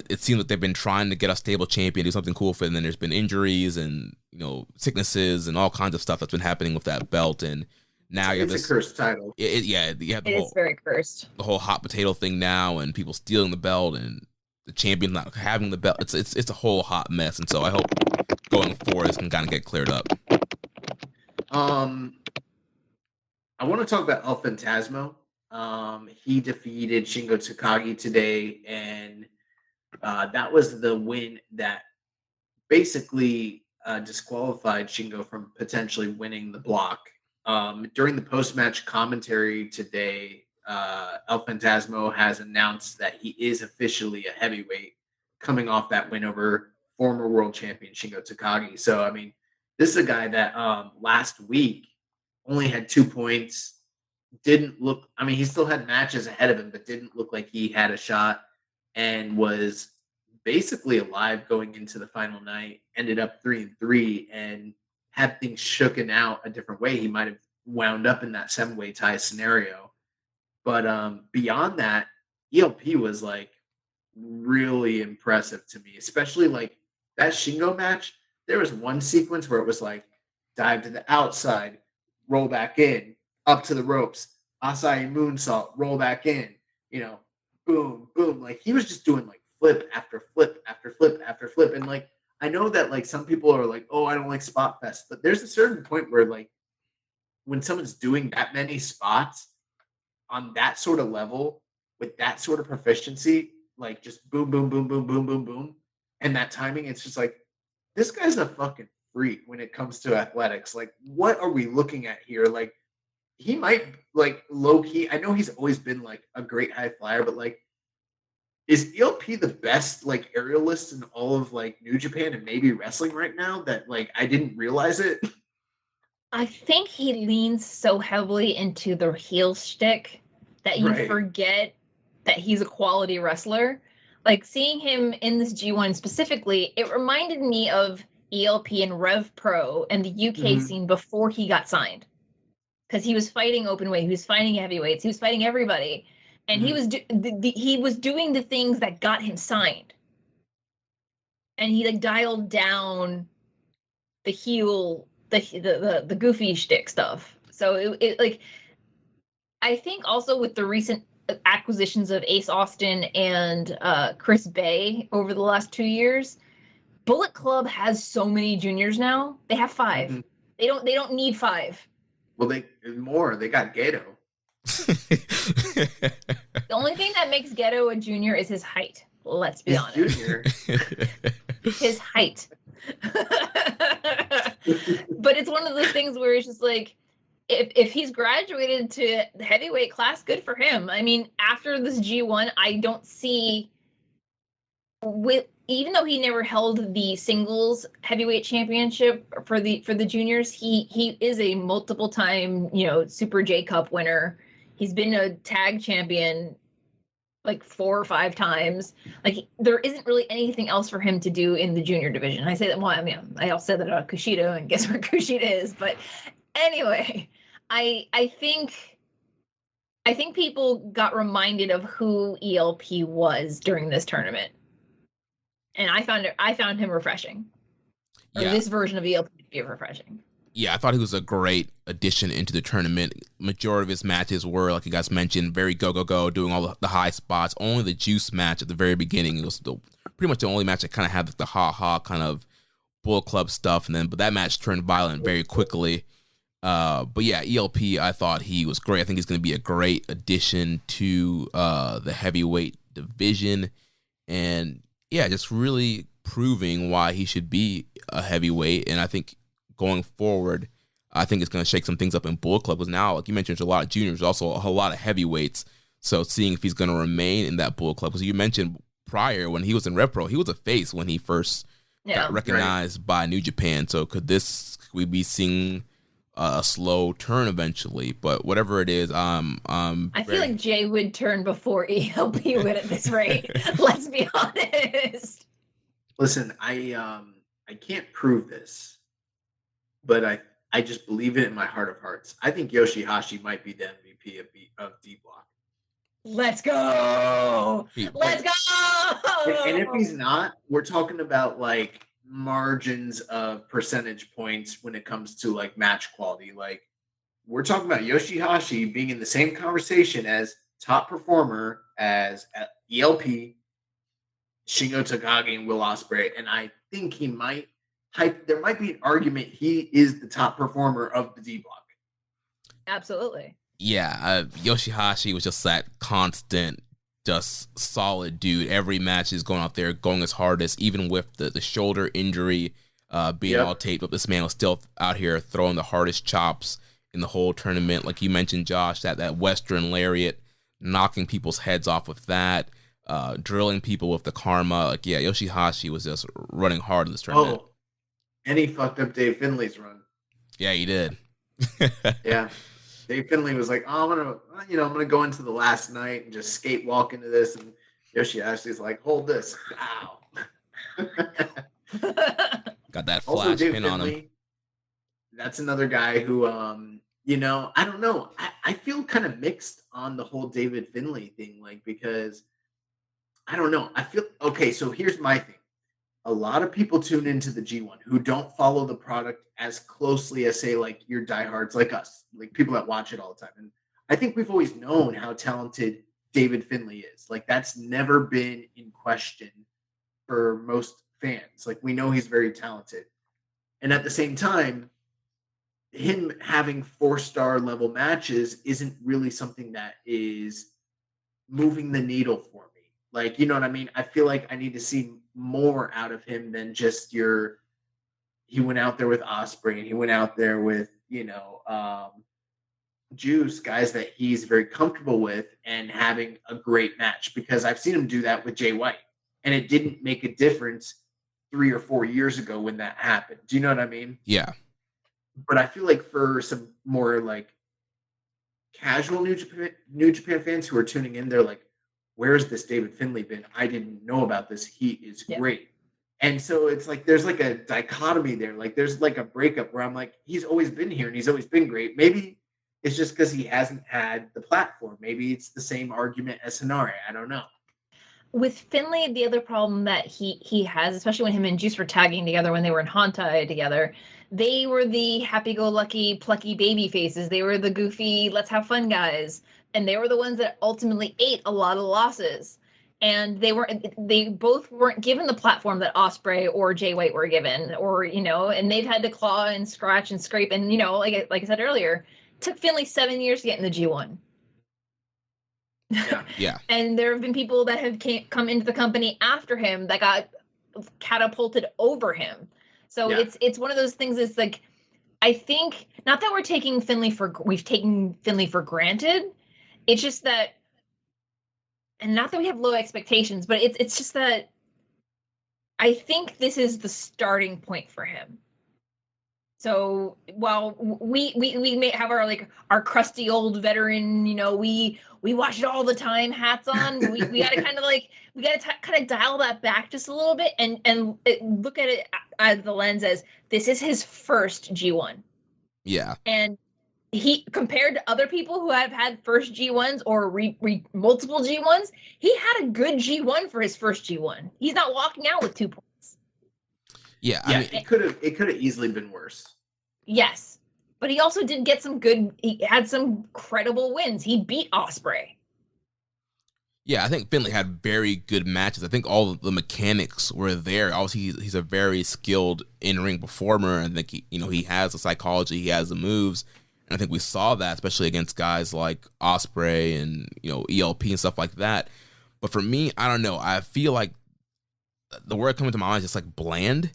it seems like they've been trying to get a stable champion, do something cool for it, and then there's been injuries and sicknesses and all kinds of stuff that's been happening with that belt, and now you have this a cursed title. You have the whole, it's very cursed. The whole hot potato thing now, and people stealing the belt, and the champion not having the belt. It's a whole hot mess, and so I hope going forward this can kind of get cleared up. I want to talk about El Phantasmo. He defeated Shingo Takagi today, and that was the win that basically disqualified Shingo from potentially winning the block. During the post-match commentary today, El Phantasmo has announced that he is officially a heavyweight, coming off that win over former world champion Shingo Takagi. So, I mean, this is a guy that last week only had 2 points. Didn't look, I mean, he still had matches ahead of him, but didn't look like he had a shot, and was basically alive going into the final night. Ended up 3-3, and had things shooken out a different way, he might have wound up in that 7-way tie scenario. But beyond that, ELP was like really impressive to me, especially like that Shingo match. There was one sequence where it was like dive to the outside, roll back in, up to the ropes, Asai moonsault, roll back in, boom, boom. Like, he was just doing like flip after flip after flip after flip. And like, I know that like some people are like, oh, I don't like spot fest, but there's a certain point where like when someone's doing that many spots on that sort of level with that sort of proficiency, like just boom, boom, boom, boom, boom, boom, boom, and that timing, it's just like, this guy's a fucking freak when it comes to athletics. Like, what are we looking at here? Like, he might, like, low key, I know he's always been like a great high flyer, but like, is ELP the best like aerialist in all of like New Japan and maybe wrestling right now, that like I didn't realize it? I think he leans so heavily into the heel shtick that you forget that he's a quality wrestler. Like, seeing him in this G1 specifically, it reminded me of ELP and Rev Pro and the UK scene before he got signed. Because he was fighting openweight, he was fighting heavyweights, he was fighting everybody, and he was doing the things that got him signed. And he like dialed down the heel, the goofy shtick stuff. So it like, I think also with the recent acquisitions of Ace Austin and Chris Bay over the last 2 years, Bullet Club has so many juniors now. They have 5. They don't need 5. Well, they got Gato. The only thing that makes Geto a junior is his height. Let's be honest. Junior. His height. But it's one of those things where it's just like, if he's graduated to the heavyweight class, good for him. I mean, after this G1, I don't see, even though he never held the singles heavyweight championship for the juniors, he is a multiple time, Super J Cup winner. He's been a tag champion like 4 or 5 times. Like, there isn't really anything else for him to do in the junior division. I say that, well, I mean, I also said that about Kushida, and guess where Kushida is. But anyway, I think people got reminded of who ELP was during this tournament, and I found him refreshing. Or this version of ELP to be refreshing. Yeah, I thought he was a great addition into the tournament. Majority of his matches were, like you guys mentioned, very go, doing all the high spots. Only the juice match at the very beginning was pretty much the only match that kind of had the ha-ha kind of Bull Club stuff. But that match turned violent very quickly. But yeah, ELP, I thought he was great. I think he's going to be a great addition to the heavyweight division. And yeah, just really proving why he should be a heavyweight. And I think going forward, I think it's going to shake some things up in Bull Club, because now, like you mentioned, there's a lot of juniors, also a whole lot of heavyweights. So seeing if he's going to remain in that Bull Club, because you mentioned prior when he was in Rev Pro, he was a face when he first got recognized by New Japan. So could we be seeing a slow turn eventually? But whatever it is, I feel like Jay would turn before ELP would at this rate. Let's be honest. Listen, I can't prove this, but I just believe it in my heart of hearts. I think Yoshihashi might be the MVP of D Block. Let's go! Let's go! And if he's not, we're talking about like margins of percentage points when it comes to like match quality. Like, we're talking about Yoshihashi being in the same conversation as top performer as ELP, Shingo Takagi, and Will Ospreay. And I think he might there might be an argument he is the top performer of the D Block. Absolutely. Yeah, Yoshihashi was just that constant, just solid dude. Every match is going out there, going his hardest, even with the shoulder injury being all taped up. This man was still out here throwing the hardest chops in the whole tournament. Like you mentioned, Josh, that Western Lariat, knocking people's heads off with that, drilling people with the karma. Like, yeah, Yoshihashi was just running hard in this tournament. Oh, and he fucked up Dave Finlay's run. Yeah, he did. Yeah. Dave Finlay was like, oh, I'm gonna go into the last night and just skate walk into this, and Yoshihashi's like, hold this. Ow. Got that flash pin on him. That's another guy who I don't know. I feel kind of mixed on the whole David Finlay thing, like, because I don't know. I feel okay, so here's my thing. A lot of people tune into the G1 who don't follow the product as closely as, say, like your diehards like us, like people that watch it all the time. And I think we've always known how talented David Finlay is. Like, that's never been in question for most fans. Like, we know he's very talented. And at the same time, him having 4-star level matches isn't really something that is moving the needle for me. Like, you know what I mean? I feel like I need to see more out of him than just he went out there with Ospreay and he went out there with, Juice, guys that he's very comfortable with and having a great match, because I've seen him do that with Jay White and it didn't make a difference 3 or 4 years ago when that happened. Do you know what I mean? Yeah. But I feel like for some more like casual New Japan fans who are tuning in, they're like, where's this David Finlay been? I didn't know about this. He is great. And so it's like there's like a dichotomy there. Like there's like a breakup where I'm like, he's always been here and he's always been great. Maybe it's just because he hasn't had the platform. Maybe it's the same argument as Hinare. I don't know. With Finlay, the other problem that he has, especially when him and Juice were tagging together when they were in Hontai together, they were the happy-go-lucky, plucky baby faces. They were the goofy, let's have fun guys. And they were the ones that ultimately ate a lot of losses. And they both weren't given the platform that Ospreay or Jay White were given, and they've had to claw and scratch and scrape. And, like I said earlier, it took Finlay 7 years to get in the G1. Yeah. And there have been people that have come into the company after him that got catapulted over him. So it's one of those things. It's like, I think not that we've taken Finlay for granted. It's just that, and not that we have low expectations, but it's just that I think this is the starting point for him. So while we may have our crusty old veteran, we watch it all the time, hats on. We got to kind of dial that back just a little bit and look at it as the lens as this is his first G1. Yeah. And he, compared to other people who have had first G1s or multiple G1s, he had a good G1 for his first G1. He's not walking out with 2 points. Yeah, it could have easily been worse. Yes. But he also did get he had some credible wins. He beat Ospreay. Yeah, I think Finlay had very good matches. I think all of the mechanics were there. Obviously, he's a very skilled in-ring performer. I think he has the psychology, he has the moves, and I think we saw that, especially against guys like Ospreay and ELP and stuff like that. But for me, I don't know. I feel like the word coming to my mind is just like bland.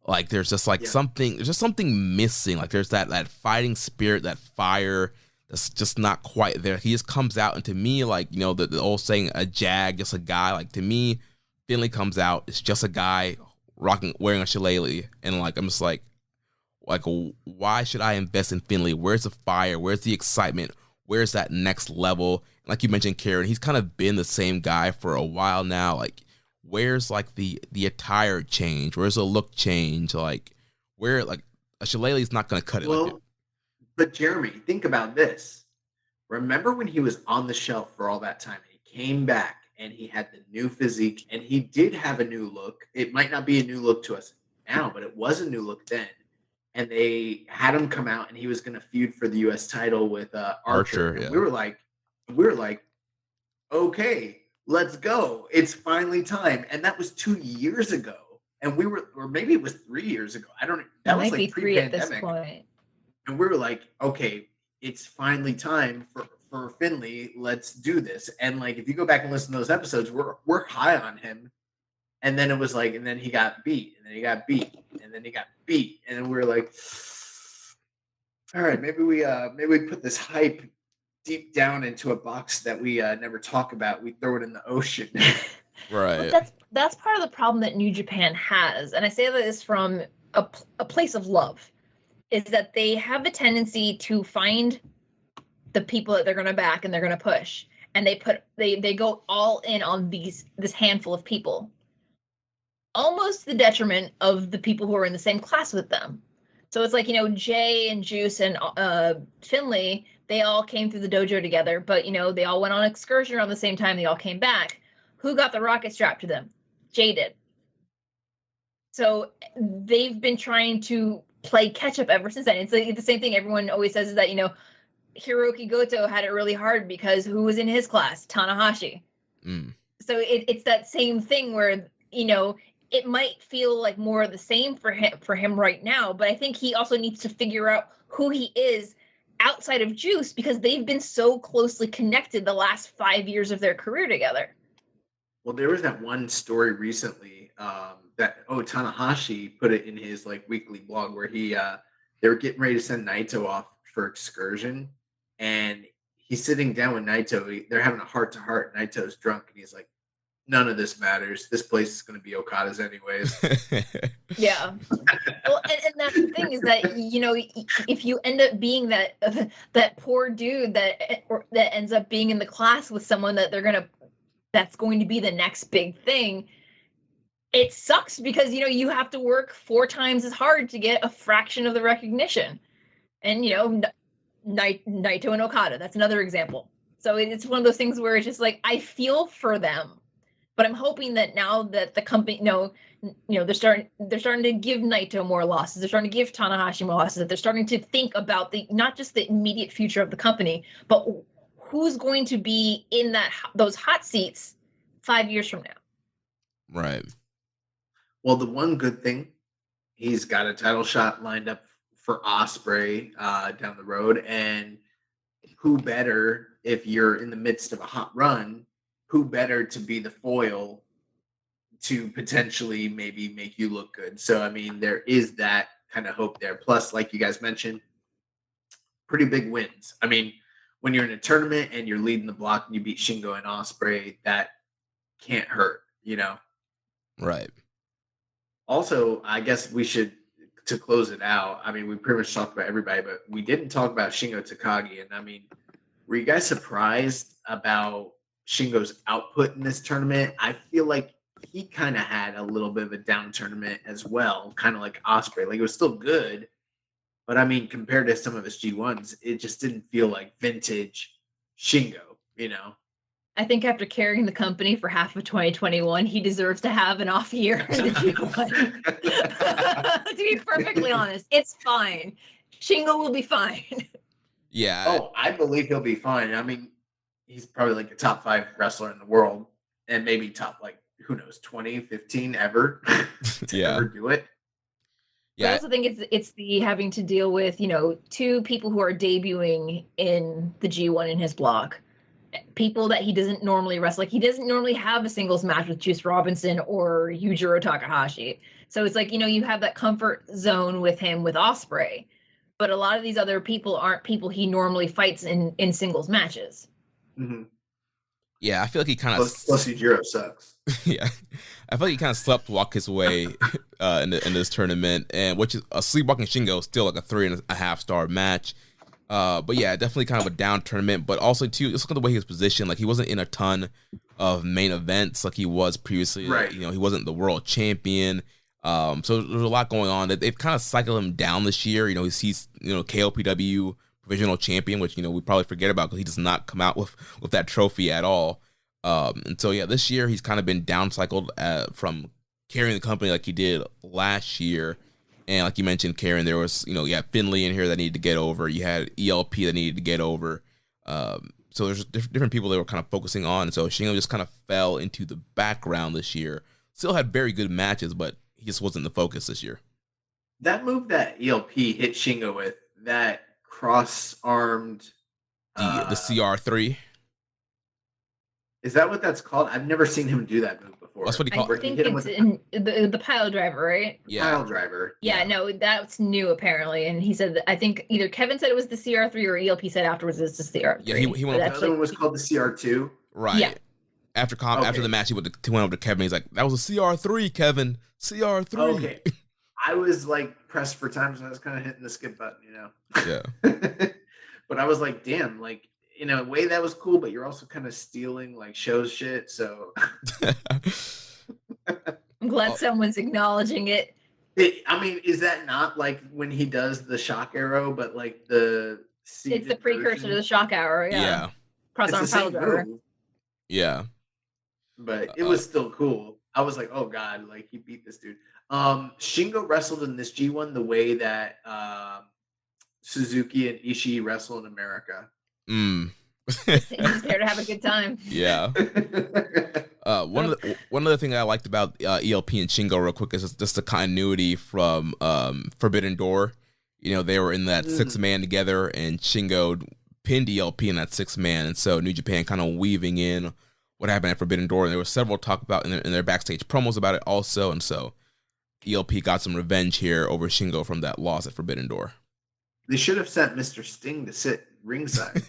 Like there's just like something. There's just something missing. Like there's that fighting spirit, that fire. That's just not quite there. He just comes out, and to me, like, the old saying, a jag, just a guy. Like, to me, Finlay comes out, it's just a guy wearing a shillelagh, and like, I'm just like, why should I invest in Finlay? Where's the fire? Where's the excitement? Where's that next level? Like you mentioned, Karen, he's kind of been the same guy for a while now. Like, where's like the attire change? Where's the look change? Like, where, like, a shillelagh is not going to cut it. Like it. But Jeremy, think about this. Remember when he was on the shelf for all that time? He came back and he had the new physique, and he did have a new look. It might not be a new look to us now, but it was a new look then. And they had him come out, and he was going to feud for the U.S. title with Archer. Yeah. And we were like, okay, let's go. It's finally time. And that was 2 years ago. And or maybe it was 3 years ago. I don't know. That was like pre-pandemic. At this point. And we were like, okay, it's finally time for Finlay. Let's do this. And like, if you go back and listen to those episodes, we're high on him. And then it was like, and then he got beat, and then he got beat, and then he got beat, and then we were like, all right, maybe we put this hype deep down into a box that we never talk about. We throw it in the ocean. Right. But that's part of the problem that New Japan has, and I say this from a place of love, is that they have a tendency to find the people that they're going to back and they're going to push, and they go all in on this handful of people, almost to the detriment of the people who are in the same class with them. So it's like, Jay and Juice and Finlay, they all came through the dojo together, but they all went on excursion around the same time. They all came back. Who got the rocket strapped to them? Jay did. So they've been trying to play catch up ever since then. It's like the same thing everyone always says, is that Hiroki Goto had it really hard because who was in his class? Tanahashi. So it's that same thing where it might feel like more of the same for him right now, but I think he also needs to figure out who he is outside of Juice, because they've been so closely connected the last 5 years of their career together. Well, there was that one story recently that Tanahashi put it in his like weekly blog where they were getting ready to send Naito off for excursion, and he's sitting down with Naito. They're having a heart-to-heart. Naito's drunk, and he's like, none of this matters. This place is going to be Okada's anyways. Yeah. Well, and that's the thing, is that, if you end up being that poor dude that ends up being in the class with someone that's going to be the next big thing, it sucks, because, you have to work 4 times as hard to get a fraction of the recognition. And, Naito and Okada, that's another example. So it's one of those things where it's just like, I feel for them. But I'm hoping that now that the company, they're starting to give Naito more losses. They're starting to give Tanahashi more losses. That they're starting to think about not just the immediate future of the company, but who's going to be in those hot seats 5 years from now. Right. Well, the one good thing, he's got a title shot lined up for Ospreay down the road, and who better, if you're in the midst of a hot run, who better to be the foil to potentially maybe make you look good. So, I mean, there is that kind of hope there. Plus, like you guys mentioned, pretty big wins. I mean, when you're in a tournament and you're leading the block and you beat Shingo and Ospreay, that can't hurt, Right. Also, I guess we should, to close it out, I mean, we pretty much talked about everybody, but we didn't talk about Shingo Takagi. And I mean, were you guys surprised about Shingo's output in this tournament? I feel like he kind of had a little bit of a down tournament as well, kind of like Ospreay. Like, it was still good, but I mean, compared to some of his G1s, it just didn't feel like vintage Shingo, I think after carrying the company for half of 2021, he deserves to have an off year in the G1. To be perfectly honest, it's fine. Shingo will be fine. Yeah. Oh, I believe he'll be fine. I mean, he's probably like a top 5 wrestler in the world, and maybe top, like, who knows, 20, 15 ever to ever do it. Yeah. I also think it's the having to deal with, 2 people who are debuting in the G1 in his block. People that he doesn't normally wrestle. Like, he doesn't normally have a singles match with Juice Robinson or Yujiro Takahashi. So it's like, you have that comfort zone with him with Ospreay. But a lot of these other people aren't people he normally fights in singles matches. Mm-hmm. Yeah, I feel like he kind of... Plus Yujiro sucks. Yeah. I feel like he kind of sleptwalk his way in this tournament, and which is a sleepwalking Shingo, still like a 3.5 star match. But yeah, definitely kind of a down tournament, but also too, just look at the way he was positioned. Like, he wasn't in a ton of main events like he was previously. Right. He wasn't the world champion. So there's a lot going on. They've kind of cycled him down this year. He's KOPW provisional champion, which we probably forget about because he does not come out with that trophy at all. And so yeah, this year he's kind of been downcycled from carrying the company like he did last year. And like you mentioned, Karen, there was you had Finley in here that needed to get over. You had ELP that needed to get over. So there's different people they were kind of focusing on. So Shingo just kind of fell into the background this year. Still had very good matches, but he just wasn't the focus this year. That move that ELP hit Shingo with, that cross-armed... The CR3? Is that what that's called? I've never seen him do that move before. That's what he called it. I think it's in the pile driver, right? Yeah. Pile driver. Yeah, no, that's new apparently. And he said, I think either Kevin said it was the CR3 or ELP said afterwards it's the CR3. Yeah, he went up. The other one was called the CR2. Right. Yeah. After the match, he went over to Kevin. He's like, "That was a CR3, Kevin. CR3." Okay. I was like pressed for time, so I was kind of hitting the skip button, Yeah. But I was like, damn, like, in a way that was cool, but you're also kind of stealing like show's shit. So I'm glad someone's acknowledging it. I mean, is that not like when he does the shock arrow, but like the it's the precursor to the shock arrow, yeah. Cross-arm pile driver. Yeah. But it was still cool. I was like, oh god, like he beat this dude. Shingo wrestled in this G1 the way that Suzuki and Ishii wrestle in America. He's there to have a good time. Yeah. One other thing I liked about ELP and Shingo real quick is just the continuity from Forbidden Door. They were in that 6-man together, and Shingo pinned ELP in that 6-man, and so New Japan kind of weaving in what happened at Forbidden Door, and there was several talk about in their backstage promos about it also, and so ELP got some revenge here over Shingo from that loss at Forbidden Door. They should have sent Mr. Sting to sit ringside.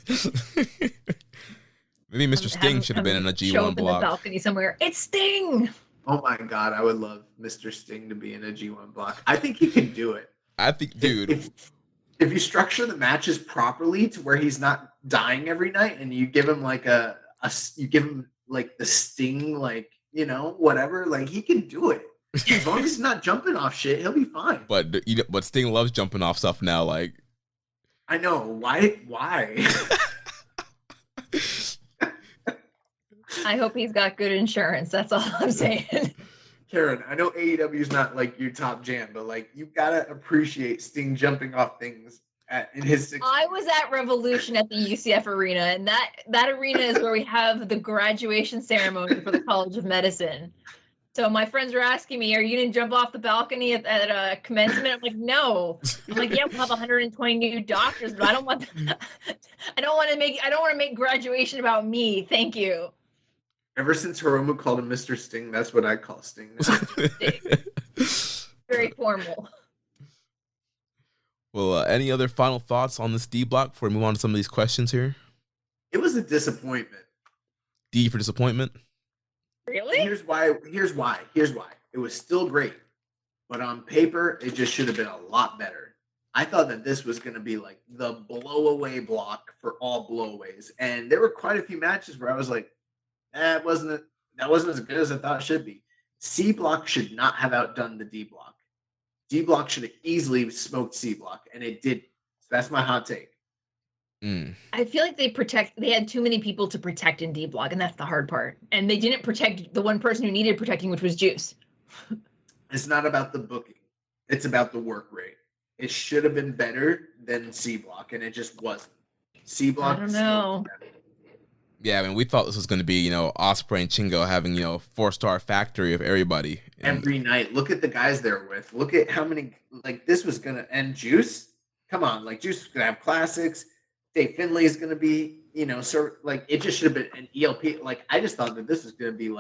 Maybe Mr. Sting should have been in a G1 show up block. In the balcony somewhere. It's Sting! Oh my god, I would love Mr. Sting to be in a G1 block. I think he can do it. I think, dude. If you structure the matches properly to where he's not dying every night, and you give him like you give him like the Sting, like, whatever, like he can do it. As long as he's not jumping off shit, he'll be fine. But Sting loves jumping off stuff now, like. I know. Why? I hope he's got good insurance. That's all I'm saying. Karen, I know AEW is not like your top jam, but like you gotta appreciate Sting jumping off things in his 60s. I was at Revolution at the UCF arena, and that arena is where we have the graduation ceremony for the College of Medicine. So my friends were asking me, "Are you gonna jump off the balcony at commencement?" I'm like, "No." I'm like, "Yeah, we'll have 120 new doctors, but I don't want to make graduation about me. Thank you." Ever since Hiromu called him Mr. Sting, that's what I call Sting now. Very formal. Well, any other final thoughts on this D block before we move on to some of these questions here? It was a disappointment. D for disappointment? Really? Here's why. It was still great, but on paper, it just should have been a lot better. I thought that this was going to be like the blow-away block for all blowaways, and there were quite a few matches where I was like, that wasn't as good as I thought it should be. C block should not have outdone the D block. D block should have easily smoked C block, and it did. So that's my hot take. I feel like they had too many people to protect in D block, and that's the hard part. And they didn't protect the one person who needed protecting, which was Juice. It's not about the booking. It's about the work rate. it should have been better than C Block, and it just wasn't. C Block. I don't know. Yeah, I mean, we thought this was going to be, Osprey and Chingo having, 4-star factory of everybody. Every night. Look at the guys they're with. Look at how many, this was going to end. Juice? Come on, Juice is going to have classics. Dave Finlay is going to be, it just should have been an ELP. I just thought that this was going to be,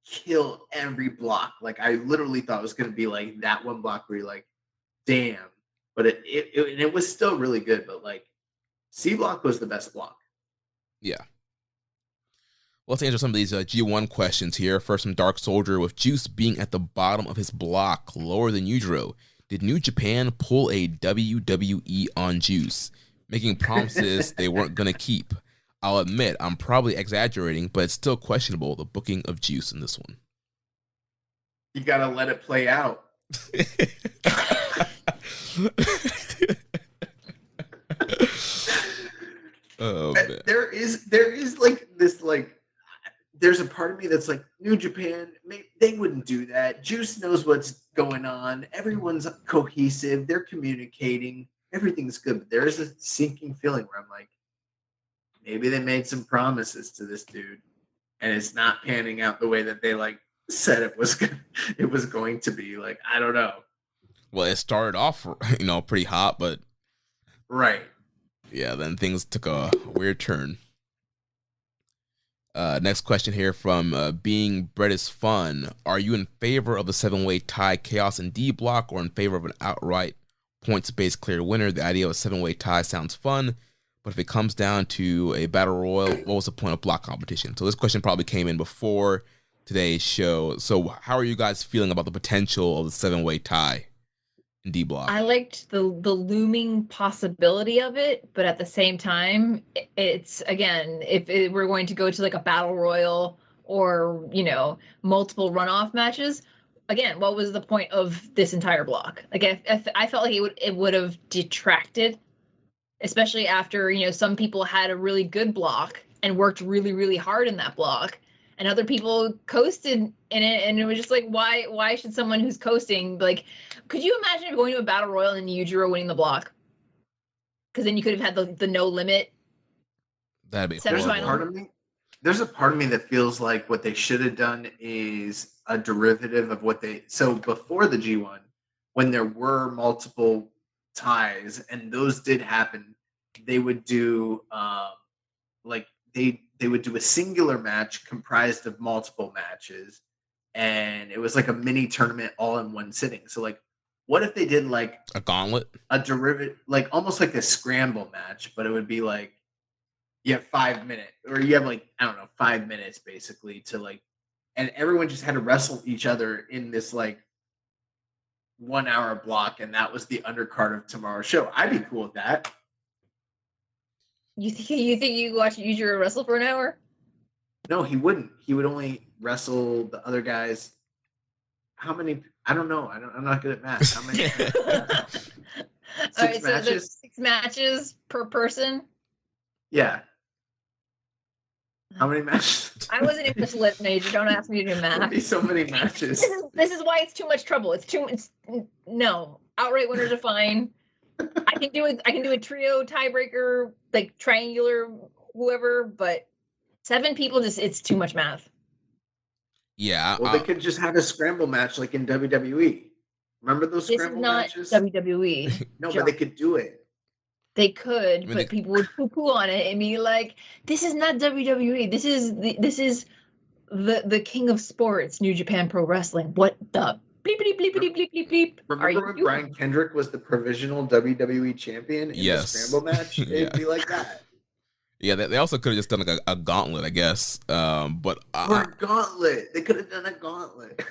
kill every block. I literally thought it was going to be, that one block where you're damn. But it was still really good, but, C Block was the best block. Yeah. Let's answer some of these G1 questions here. First from Dark Soldier. With Juice being at the bottom of his block, lower than Yujiro, did New Japan pull a WWE on Juice, making promises they weren't going to keep? I'll admit, I'm probably exaggerating, but it's still questionable, the booking of Juice in this one. You got to let it play out. Oh, man. There is this there's a part of me that's New Japan, they wouldn't do that. Juice knows what's going on. Everyone's cohesive. They're communicating. Everything's good. But there is a sinking feeling where I'm maybe they made some promises to this dude, and it's not panning out the way that they said it was going to be. I don't know. Well, it started off, pretty hot, but right. Yeah, then things took a weird turn. Next question here from Being Bread is Fun. Are you in favor of the 7-way tie chaos in D block, or in favor of an outright points-based clear winner? The idea of a 7-way tie sounds fun, but if it comes down to a battle royal, what was the point of block competition? So this question probably came in before today's show. So how are you guys feeling about the potential of the 7-way tie in D block? I liked the looming possibility of it, but at the same time, it's, again, if we're going to go to a battle royal or, multiple runoff matches, again, what was the point of this entire block? I felt like it would have detracted, especially after, some people had a really good block and worked really, really hard in that block, and other people coasted in it, and it was just why should someone who's coasting, could you imagine going to a battle royal and Yujiro winning the block? Because then you could have had the no limit. That'd be horrible. There's a part of me that feels like what they should have done is a derivative of so before the G1, when there were multiple ties, and those did happen, they would do they would do a singular match comprised of multiple matches, and it was a mini tournament all in one sitting. So what if they did a gauntlet, a derivative, almost a scramble match, but it would be you have 5 minutes, or you have 5 minutes basically to and everyone just had to wrestle each other in this 1 hour block, and that was the undercard of tomorrow's show. I'd be cool with that. You think you watch Yujiro wrestle for an hour? No, he wouldn't. He would only wrestle the other guys. How many? I don't know. I'm not good at math. How many? Six matches? So 6 matches per person? Yeah. How many matches? I was an English lit major. Don't ask me to do math. There'd be so many matches. This is why it's too much trouble. No. Outright winners are fine. I can do a trio tiebreaker, triangular, whoever, but 7 people, it's too much math. Yeah. Well, they could just have a scramble match like in WWE. Remember those scramble matches? This is not WWE. No, but they could do it. They could, but people would poo-poo on it and be like, "This is not WWE. This is the king of sports, New Japan Pro Wrestling. What the bleepity bleepity bleep bleep bleep?" Remember when Brian Kendrick was the provisional WWE champion in the scramble match? It'd be like that. Yeah, they also could have just done a gauntlet, I guess. But or a gauntlet. They could have done a gauntlet.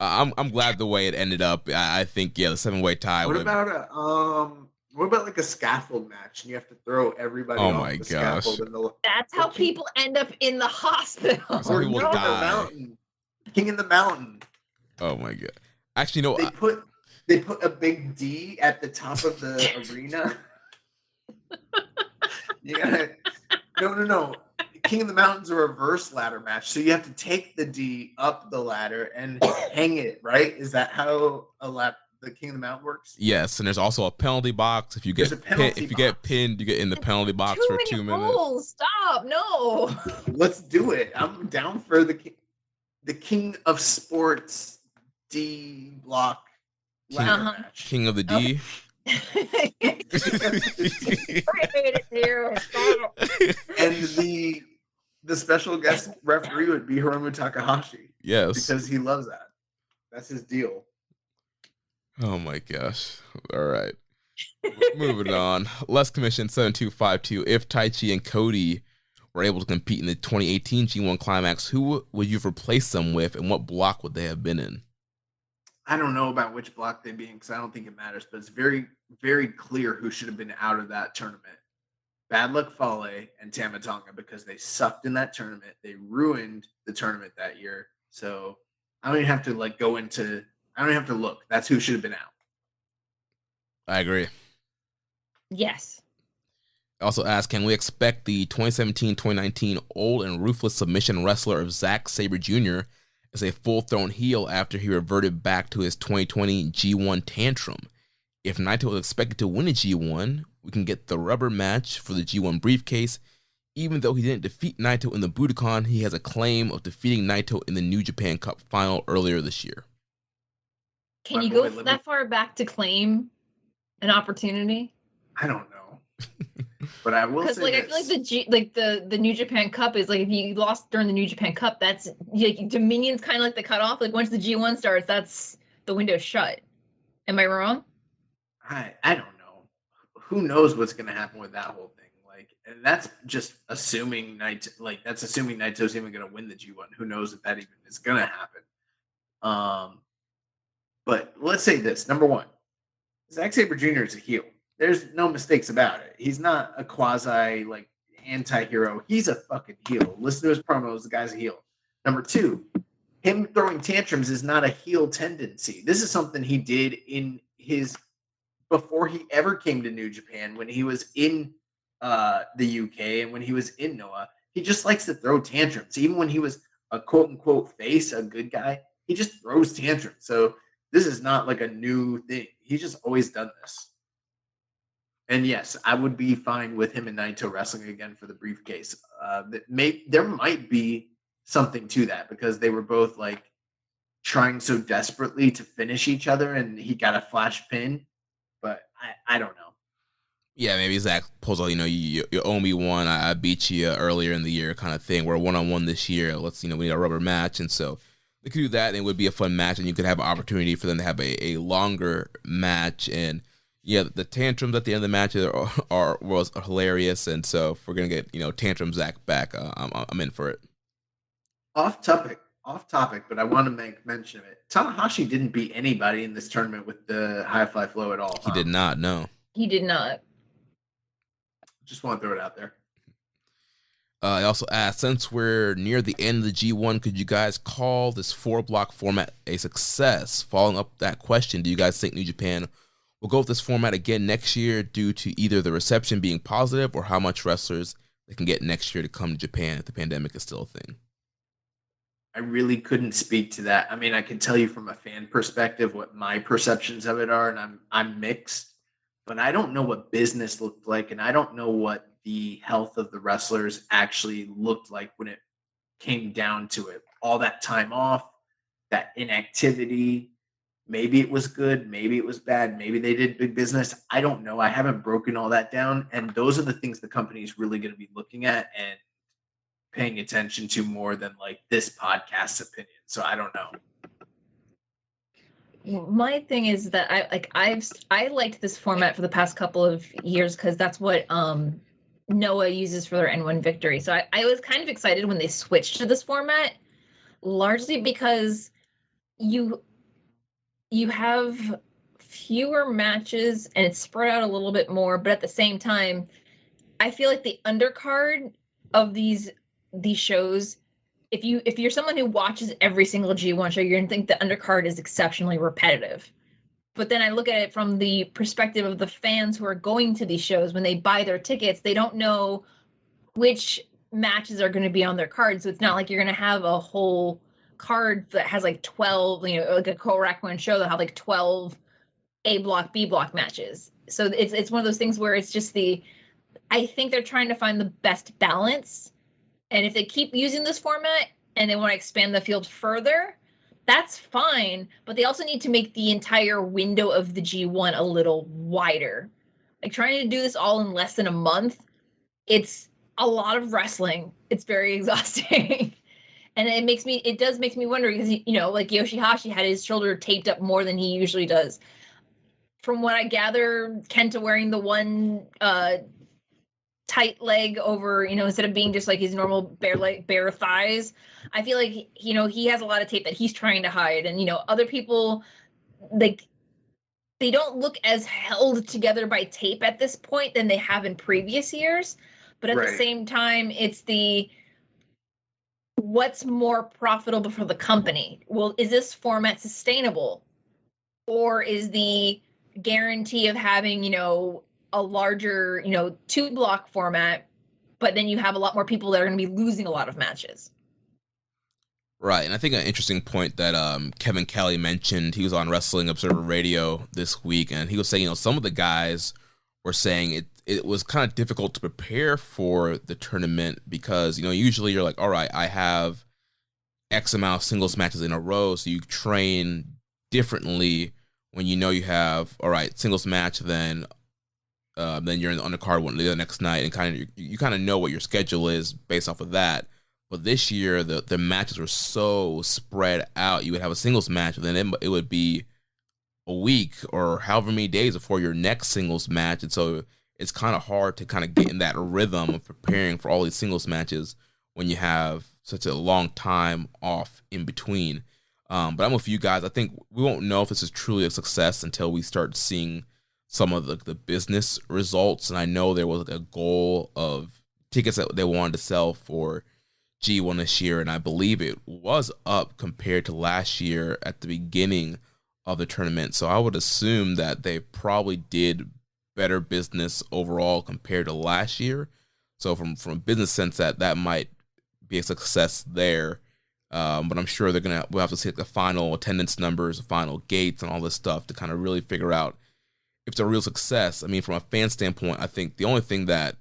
I'm glad the way it ended up. I think the 7-way tie. What about a scaffold match, and you have to throw everybody off the scaffold? That's how people end up in the hospital. Some people die. The mountain. King in the Mountain. Oh my god! Actually, no. They put a big D at the top of the arena. You gotta no. King of the Mountain's a reverse ladder match, so you have to take the D up the ladder and hang it. Right? Is that how the King of the Mountain works? Yes, and there's also a penalty box. If you get get pinned, you get in the penalty box for 2 minutes. Rules. Stop! No. Let's do it. I'm down for the King of Sports D block ladder match. King of the D. And the special guest referee would be Hiromu Takahashi. Yes, because he loves that. That's his deal. Oh my gosh! All right, moving on. Les Commission 7252. If Taichi and Cody were able to compete in the 2018 G1 Climax, who would you replace them with, and what block would they have been in? I don't know about which block they'd be in because I don't think it matters, but it's very, very clear who should have been out of that tournament. Bad Luck Fale and Tama Tonga, because they sucked in that tournament. They ruined the tournament that year. So I don't even have to I don't even have to look. That's who should have been out. I agree. Yes. Also asked, can we expect the 2017-2019 old and ruthless submission wrestler of Zack Sabre Jr. as a full-thrown heel after he reverted back to his 2020 G1 tantrum? If Naito is expected to win a G1, we can get the rubber match for the G1 briefcase. Even though he didn't defeat Naito in the Budokan, he has a claim of defeating Naito in the New Japan Cup final earlier this year. Can you go that far back to claim an opportunity? I don't know. But I will say I feel like the New Japan Cup is like, if you lost during the New Japan Cup, that's Dominion's kind of like the cutoff. Like once the G1 starts, that's the window's shut. Am I wrong? I don't know. Who knows what's going to happen with that whole thing? And that's just assuming that's assuming Naito's even going to win the G1. Who knows if that even is going to happen? But let's say this: number one, Zack Sabre Jr. is a heel. There's no mistakes about it. He's not a quasi anti-hero. He's a fucking heel. Listen to his promos. The guy's a heel. Number two, him throwing tantrums is not a heel tendency. This is something he did in his before he ever came to New Japan, when he was in the UK and when he was in Noah. He just likes to throw tantrums. Even when he was a quote unquote face, a good guy, he just throws tantrums. So this is not like a new thing. He's just always done this. And yes, I would be fine with him and Naito wrestling again for the briefcase. There might be something to that, because they were both trying so desperately to finish each other, and he got a flash pin. But I don't know. Yeah, maybe Zach pulls out, you owe me one. I beat you earlier in the year kind of thing. We're 1-on-1 this year. Let's, we need a rubber match. And so they could do that, and it would be a fun match, and you could have an opportunity for them to have a longer match. And yeah, the tantrums at the end of the match was hilarious. And so if we're going to get, Tantrum Zach back, I'm in for it. Off topic, but I want to make mention of it. Tanahashi didn't beat anybody in this tournament with the high fly flow at all. He did not, no. He did not. Just want to throw it out there. I also asked, since we're near the end of the G1, could you guys call this 4-block format a success? Following up that question, do you guys think New Japan will go with this format again next year due to either the reception being positive or how much wrestlers they can get next year to come to Japan if the pandemic is still a thing? I really couldn't speak to that. I mean, I can tell you from a fan perspective what my perceptions of it are, and I'm mixed. But I don't know what business looked like, and I don't know what the health of the wrestlers actually looked like when it came down to it. All that time off, that inactivity, maybe it was good, maybe it was bad, maybe they did big business. I don't know. I haven't broken all that down, and those are the things the company is really going to be looking at and paying attention to more than this podcast's opinion. So I don't know. My thing is that I liked this format for the past couple of years because that's what Noah uses for their N1 victory. So I was kind of excited when they switched to this format, largely because you have fewer matches and it's spread out a little bit more, but at the same time, I feel like the undercard of these shows, if you're someone who watches every single G1 show, you're going to think the undercard is exceptionally repetitive. But then I look at it from the perspective of the fans who are going to these shows. When they buy their tickets, they don't know which matches are going to be on their card. So it's not like you're going to have a whole card that has 12, like a Korakuen show that have 12 A block, B block matches. So it's one of those things where it's just I think they're trying to find the best balance. And if they keep using this format and they want to expand the field further, that's fine. But they also need to make the entire window of the G1 a little wider. Like trying to do this all in less than a month, it's a lot of wrestling. It's very exhausting. And it does make me wonder because, like Yoshihashi had his shoulder taped up more than he usually does. From what I gather, Kenta wearing the one tight leg over, instead of being just like his normal bare thighs, I feel like, he has a lot of tape that he's trying to hide. And, other people, like, they don't look as held together by tape at this point than they have in previous years. But at the same time, it's what's more profitable for the company? Well, is this format sustainable? Or is the guarantee of having, a larger, 2-block format, but then you have a lot more people that are going to be losing a lot of matches? Right, and I think an interesting point that Kevin Kelly mentioned, he was on Wrestling Observer Radio this week, and he was saying, some of the guys were saying it was kind of difficult to prepare for the tournament because, usually you're like, all right, I have X amount of singles matches in a row, so you train differently when you have, all right, singles match, then you're in the undercard one the next night, and you kind of know what your schedule is based off of that. But this year, the matches were so spread out. You would have a singles match, and then it would be a week or however many days before your next singles match. And so it's kind of hard to kind of get in that rhythm of preparing for all these singles matches when you have such a long time off in between. But I'm with you guys. I think we won't know if this is truly a success until we start seeing some of the business results. And I know there was a goal of tickets that they wanted to sell for G1 this year, and I believe it was up compared to last year at the beginning of the tournament. So I would assume that they probably did better business overall compared to last year. So from a business sense, that might be a success there. But I'm sure we'll have to see the final attendance numbers, the final gates, and all this stuff to kind of really figure out if it's a real success. I mean, from a fan standpoint, I think the only thing that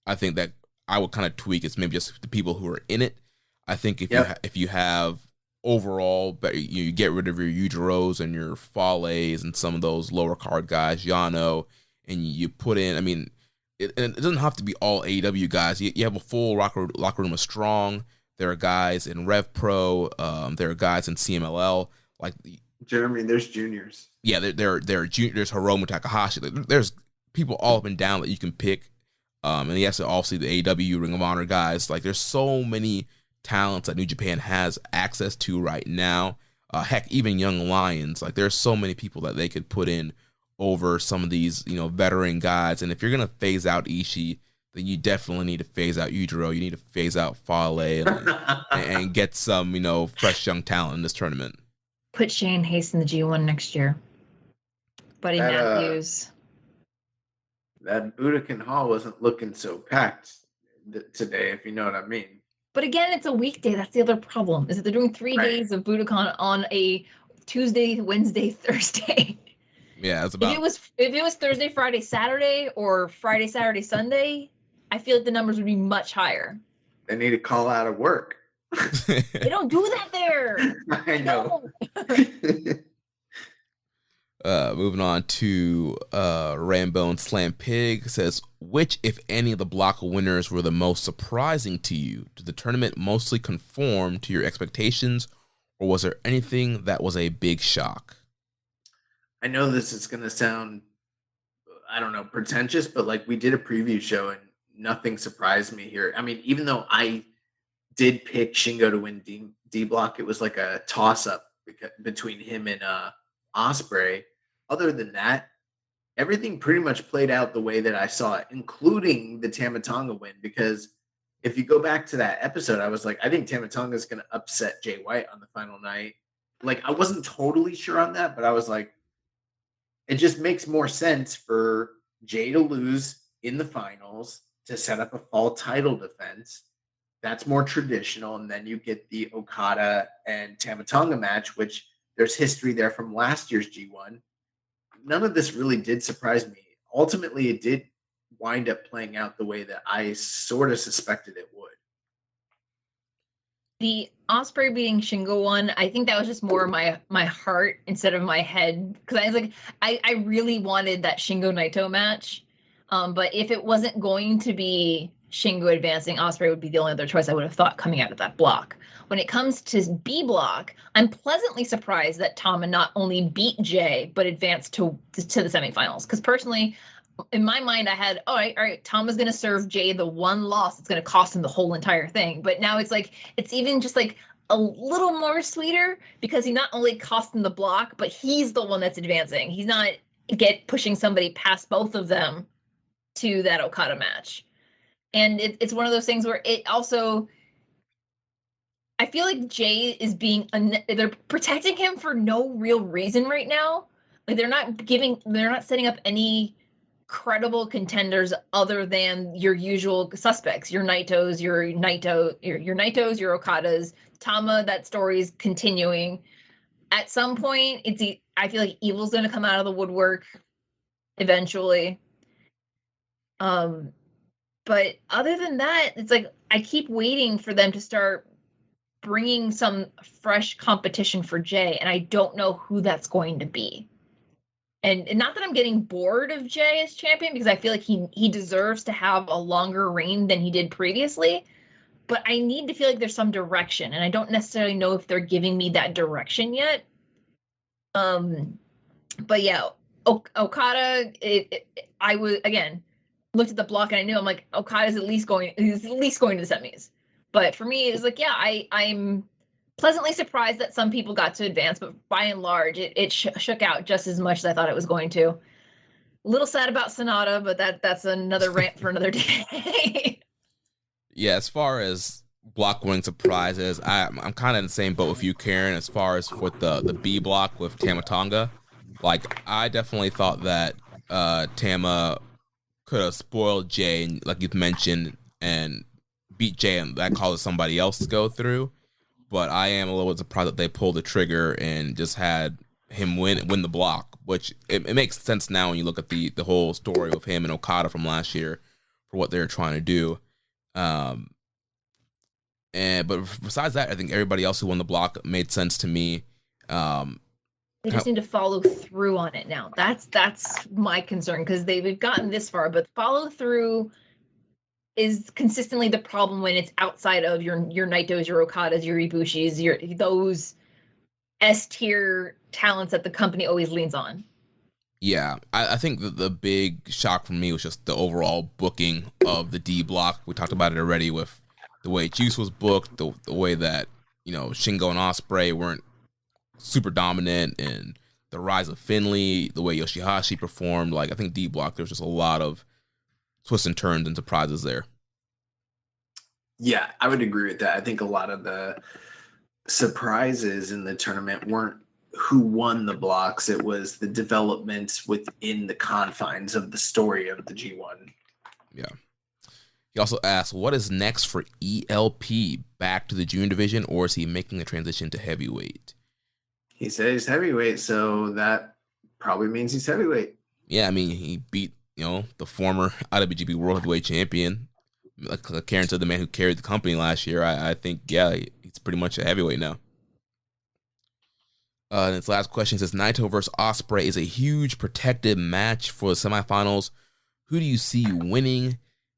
I would kind of tweak is maybe just the people who are in it. I think if you have overall, you get rid of your Yujiros and your Fales and some of those lower card guys, Yano, and you put in, I mean, it doesn't have to be all AEW guys. You have a full locker room of Strong. There are guys in Rev Pro. There are guys in CMLL. Like Jeremy, there's juniors. Yeah, there are there's Hiromu Takahashi. There's people all up and down that you can pick. And yes, obviously the AEW Ring of Honor guys. Like there's so many talents that New Japan has access to right now. Heck, even Young Lions. Like there's so many people that they could put in over some of these, veteran guys. And if you're gonna phase out Ishii, then you definitely need to phase out Yujiro. You need to phase out Fale and get some, fresh young talent in this tournament. Put Shane Hayes in the G1 next year. Buddy Matthews. That Budokan Hall wasn't looking so packed today, if you know what I mean. But again, it's a weekday. That's the other problem, is that they're doing 3 days of Budokan on a Tuesday, Wednesday, Thursday. Yeah, it's about. If it was Thursday, Friday, Saturday, or Friday, Saturday, Sunday, I feel like the numbers would be much higher. They need to call out of work. They don't do that there. I know. Moving on to Rambone Slam Pig says, which, if any, of the block winners were the most surprising to you? Did the tournament mostly conform to your expectations, or was there anything that was a big shock? I know this is going to sound, I don't know, pretentious, but like we did a preview show and nothing surprised me here. I mean, even though I did pick Shingo to win D block, it was like a toss-up between him and Ospreay. Other than that, everything pretty much played out the way that I saw it, including the Tama Tonga win. Because if you go back to that episode, I was like, I think Tama Tonga is going to upset Jay White on the final night. Like, I wasn't totally sure on that, but I was like, it just makes more sense for Jay to lose in the finals to set up a fall title defense. That's more traditional. And then you get the Okada and Tama Tonga match, which there's history there from last year's G1. none of this really did surprise me. Ultimately, it did wind up playing out the way that I sort of suspected it would. The Osprey beating Shingo one, I think that was just more my heart instead of my head, because I was like, I really wanted that Shingo Naito match, but if it wasn't going to be Shingo advancing, Osprey would be the only other choice I would have thought coming out of that block. When it comes to B block, I'm pleasantly surprised that Tama not only beat Jay but advanced to the semifinals, because personally, in my mind, I had, all right, Tama's going to serve Jay the one loss. It's going to cost him the whole entire thing. But now it's like, it's even just like a little more sweeter, because he not only cost him the block, but he's the one that's advancing. He's not pushing somebody past both of them to that Okada match. And it's one of those things where it also, I feel like Jay is they're protecting him for no real reason right now. Like they're not setting up any credible contenders other than your usual suspects, your Naitos, your Okadas. Tama, that story's continuing. At some point, I feel like Evil's going to come out of the woodwork eventually. But other than that, it's like I keep waiting for them to start bringing some fresh competition for Jay, and I don't know who that's going to be. And not that I'm getting bored of Jay as champion, because I feel like he deserves to have a longer reign than he did previously. But I need to feel like there's some direction, and I don't necessarily know if they're giving me that direction yet. But yeah, Okada. I was again looked at the block and I knew, I'm like, Okada's at least going to the semis. But for me, it's like, yeah, I'm pleasantly surprised that some people got to advance, but by and large, it shook out just as much as I thought it was going to. A little sad about Sonata, but that's another rant for another day. Yeah, as far as block winning surprises, I'm kind of in the same boat with you, Karen, as far as with the B block with Tama Tonga. Like, I definitely thought that Tama could have spoiled Jay, like you mentioned, and beat Jay, and that caused somebody else to go through. But I am a little bit surprised that they pulled the trigger and just had him win the block, which it makes sense now when you look at the whole story of him and Okada from last year for what they're trying to do. But besides that, I think everybody else who won the block made sense to me. They just need to follow through on it now. That's my concern, because we've gotten this far, but follow through is consistently the problem when it's outside of your Naitos, your Okadas, your Ibushis, those S-tier talents that the company always leans on. Yeah, I think the big shock for me was just the overall booking of the D block. We talked about it already with the way Juice was booked, the way that, Shingo and Ospreay weren't super dominant, and the rise of Finlay, the way Yoshihashi performed. Like, I think D block, there was just a lot of twists and turns and surprises there. Yeah, I would agree with that. I think a lot of the surprises in the tournament weren't who won the blocks. It was the development within the confines of the story of the G1. Yeah. He also asked, what is next for ELP? Back to the junior division, or is he making a transition to heavyweight? He said he's heavyweight, so that probably means he's heavyweight. Yeah, I mean, he beat, the former IWGP World Heavyweight Champion. Like Karen said, the man who carried the company last year. I think, yeah, he's pretty much a heavyweight now. And his last question says, Naito versus Ospreay is a huge protected match for the semifinals. Who do you see winning?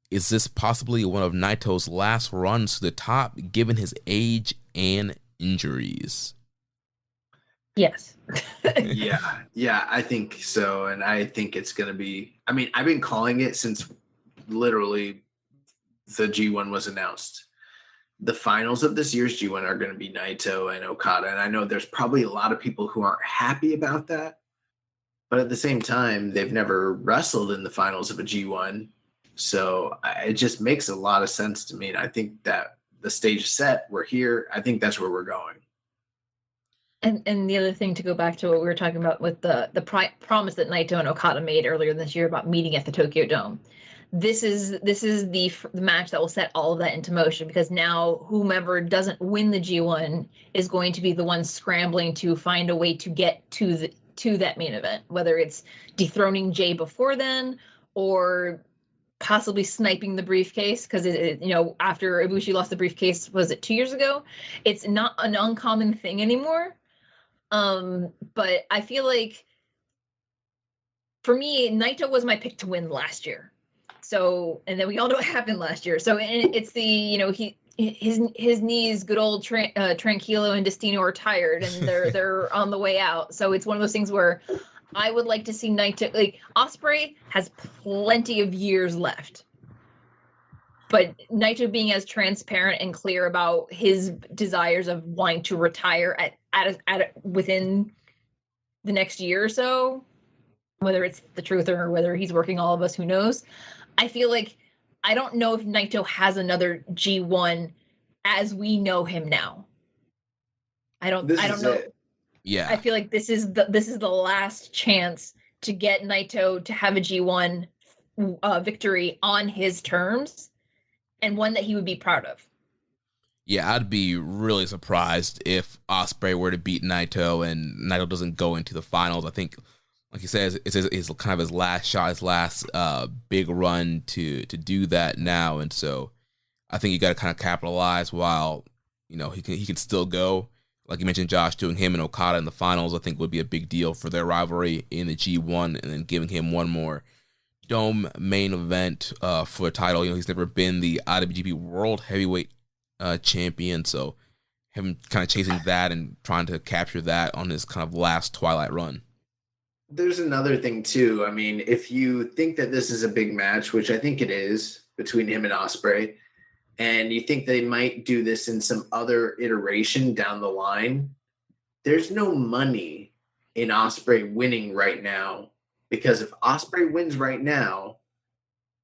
Is this possibly one of Naito's last runs to the top, given his age and injuries? Yes. Yeah, I think so. And I think it's going to be, I mean, I've been calling it since literally the G1 was announced. The finals of this year's G1 are going to be Naito and Okada. And I know there's probably a lot of people who aren't happy about that. But at the same time, they've never wrestled in the finals of a G1. So it just makes a lot of sense to me. And I think that the stage is set. We're here. I think that's where we're going. And the other thing, to go back to what we were talking about with the promise that Naito and Okada made earlier this year about meeting at the Tokyo Dome. This is the match that will set all of that into motion, because now whomever doesn't win the G1 is going to be the one scrambling to find a way to get to to that main event, whether it's dethroning Jay before then or possibly sniping the briefcase, because after Ibushi lost the briefcase, was it 2 years ago? It's not an uncommon thing anymore. But I feel like for me, Naito was my pick to win last year. So, and then we all know what happened last year. So it's the, his knees, good old Tranquilo and Destino are tired and they're on the way out. So it's one of those things where I would like to see Naito, like Ospreay has plenty of years left. But Naito being as transparent and clear about his desires of wanting to retire at within the next year or so, whether it's the truth or whether he's working all of us, who knows? I feel like I don't know if Naito has another G1 as we know him now. I don't know. It. Yeah. I feel like this is the last chance to get Naito to have a G1 victory on his terms, and one that he would be proud of. Yeah, I'd be really surprised if Ospreay were to beat Naito and Naito doesn't go into the finals. I think, like he says, it's kind of his last shot, his last big run to do that now, and so I think you got to kind of capitalize while he can still go. Like you mentioned, Josh, doing him and Okada in the finals, I think would be a big deal for their rivalry in the G1, and then giving him one more Dome main event for a title. He's never been the IWGP World Heavyweight champion, so him kind of chasing that and trying to capture that on his kind of last Twilight run. There's another thing too. I mean, if you think that this is a big match, which I think it is, between him and Ospreay, and you think they might do this in some other iteration down the line, there's no money in Ospreay winning right now, because if Ospreay wins right now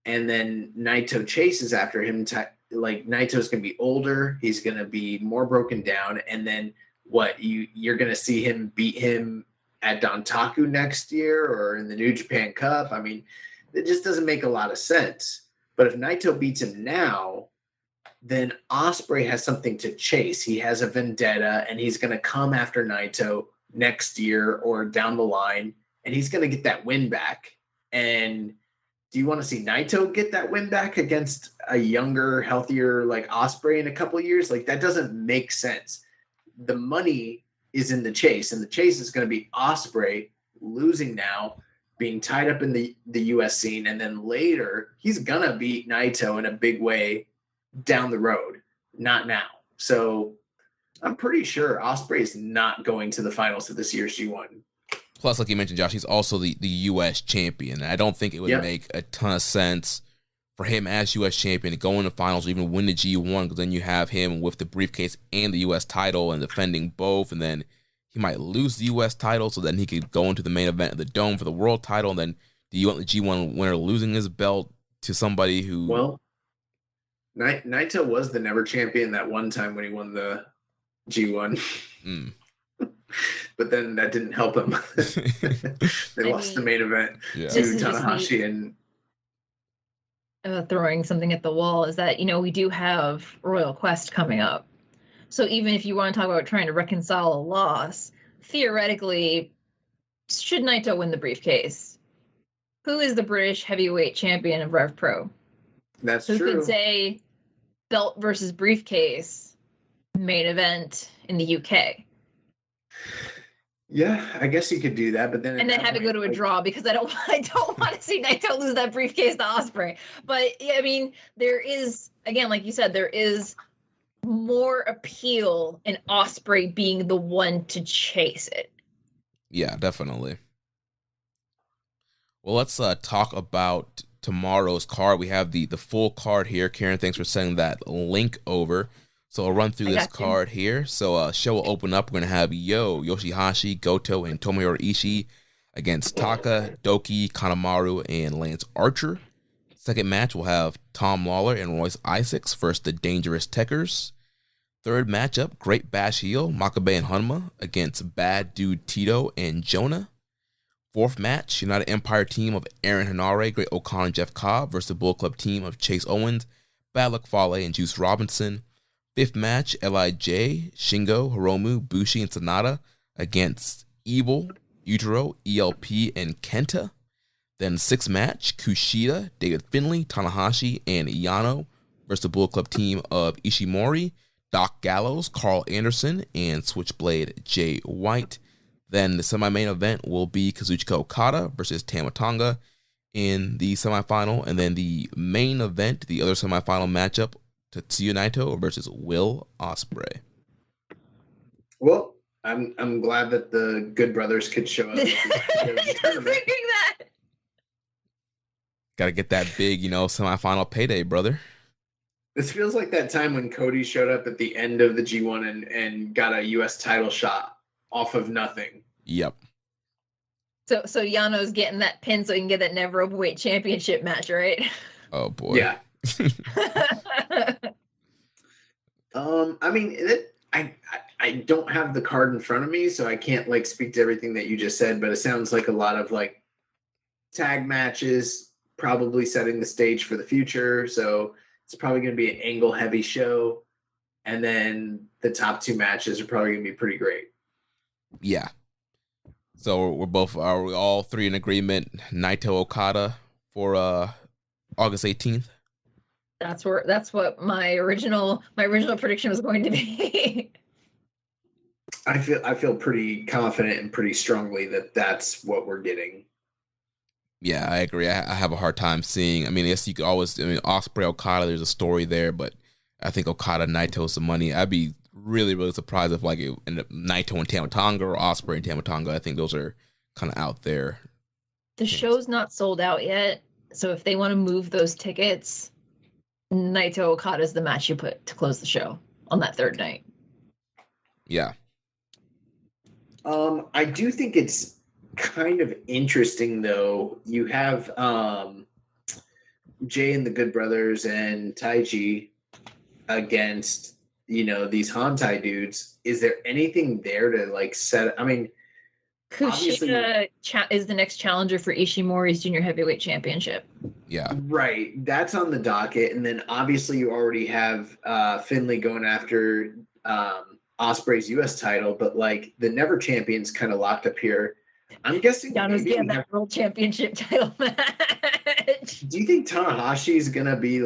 and then Naito chases after him, like Naito's going to be older, he's going to be more broken down, and then you're going to see him beat him at Dontaku next year or in the New Japan Cup. I mean, it just doesn't make a lot of sense. But if Naito beats him now, then Ospreay has something to chase. He has a vendetta, and he's going to come after Naito next year or down the line, and he's going to get that win back. And do you want to see Naito get that win back against a younger, healthier, like Ospreay in a couple of years? Like, that doesn't make sense. The money is in the chase, and the chase is going to be Ospreay losing now, being tied up in the US scene, and then later he's going to beat Naito in a big way down the road, not now. So I'm pretty sure Ospreay is not going to the finals of this year's G1. Plus, like you mentioned, Josh, he's also the US champion. And I don't think it would make a ton of sense for him as US champion to go in the finals or even win the G1, because then you have him with the briefcase and the US title and defending both, and then he might lose the US title, so then he could go into the main event of the Dome for the world title, and then do you want the G1 winner losing his belt to somebody who... Well, Naito was the never champion that one time when he won the G1. But then that didn't help him. They lost the main event to Tanahashi and... throwing something at the wall is that, we do have Royal Quest coming up. So even if you want to talk about trying to reconcile a loss, theoretically, should Naito win the briefcase? Who is the British heavyweight champion of Rev Pro? That's true. Who could say belt versus briefcase main event in the UK? Yeah, I guess you could do that, but then have it go to a draw, because I don't want to see Naito lose that briefcase to Ospreay. But I mean, there is, again, like you said, there is more appeal in Ospreay being the one to chase it. Yeah, definitely. Well, let's talk about tomorrow's card. We have the full card here. Karen, thanks for sending that link over. So I'll run through this card here. So show will open up. We're going to have Yoshihashi, Goto, and Tomohiro Ishii against Taka, Doki, Kanemaru, and Lance Archer. Second match, we'll have Tom Lawler and Royce Isaacs versus the Dangerous Techers. Third matchup, Great Bash Heel, Makabe and Hanma against Bad Dude Tito and Jonah. Fourth match, United Empire team of Aaron Henare, Great O'Connor, and Jeff Cobb versus the Bull Club team of Chase Owens, Bad Luck Fale, and Juice Robinson. Fifth match, L.I.J., Shingo, Hiromu, Bushi, and Sanada against Evil, Yujiro, ELP, and Kenta. Then 6th match, Kushida, David Finlay, Tanahashi, and Yano versus the Bullet Club team of Ishimori, Doc Gallows, Carl Anderson, and Switchblade Jay White. Then the semi-main event will be Kazuchika Okada versus Tama Tonga in the semifinal. And then the main event, the other semifinal matchup, Tetsuya Naito versus Will Ospreay. Well, I'm glad that the Good Brothers could show up. Got to get that big, semifinal payday, brother. This feels like that time when Cody showed up at the end of the G1 and got a U.S. title shot off of nothing. Yep. So Yano's getting that pin so he can get that Never Openweight Championship match, right? Oh boy. Yeah. I mean, I don't have the card in front of me, so I can't speak to everything that you just said. But it sounds like a lot of tag matches, probably setting the stage for the future. So it's probably going to be an angle heavy show, and then the top 2 matches are probably going to be pretty great. Yeah. So are we all 3 in agreement? Naito Okada for August 18th. That's what my original prediction was going to be. I feel pretty confident and pretty strongly that that's what we're getting. Yeah, I agree. I have a hard time seeing. I mean, yes, you could always. Ospreay Okada. There's a story there, but I think Okada Naito is the money. I'd be really, really surprised if it ended up Naito and Tama Tonga or Ospreay and Tama Tonga. I think those are kind of out there. The show's not sold out yet, so if they want to move those tickets, Naito Okada is the match you put to close the show on that 3rd night. Yeah. I do think it's kind of interesting, though. You have Jay and the Good Brothers and Taiji against these Hantai dudes. Is there anything there to set? I mean, Kushida is the next challenger for Ishimori's Junior Heavyweight Championship. Yeah, right. That's on the docket, and then obviously you already have Finlay going after Ospreay's U.S. title, but the Never Champions kind of locked up here. I'm guessing Yano's getting that World Championship title match. Do you think Tanahashi is gonna be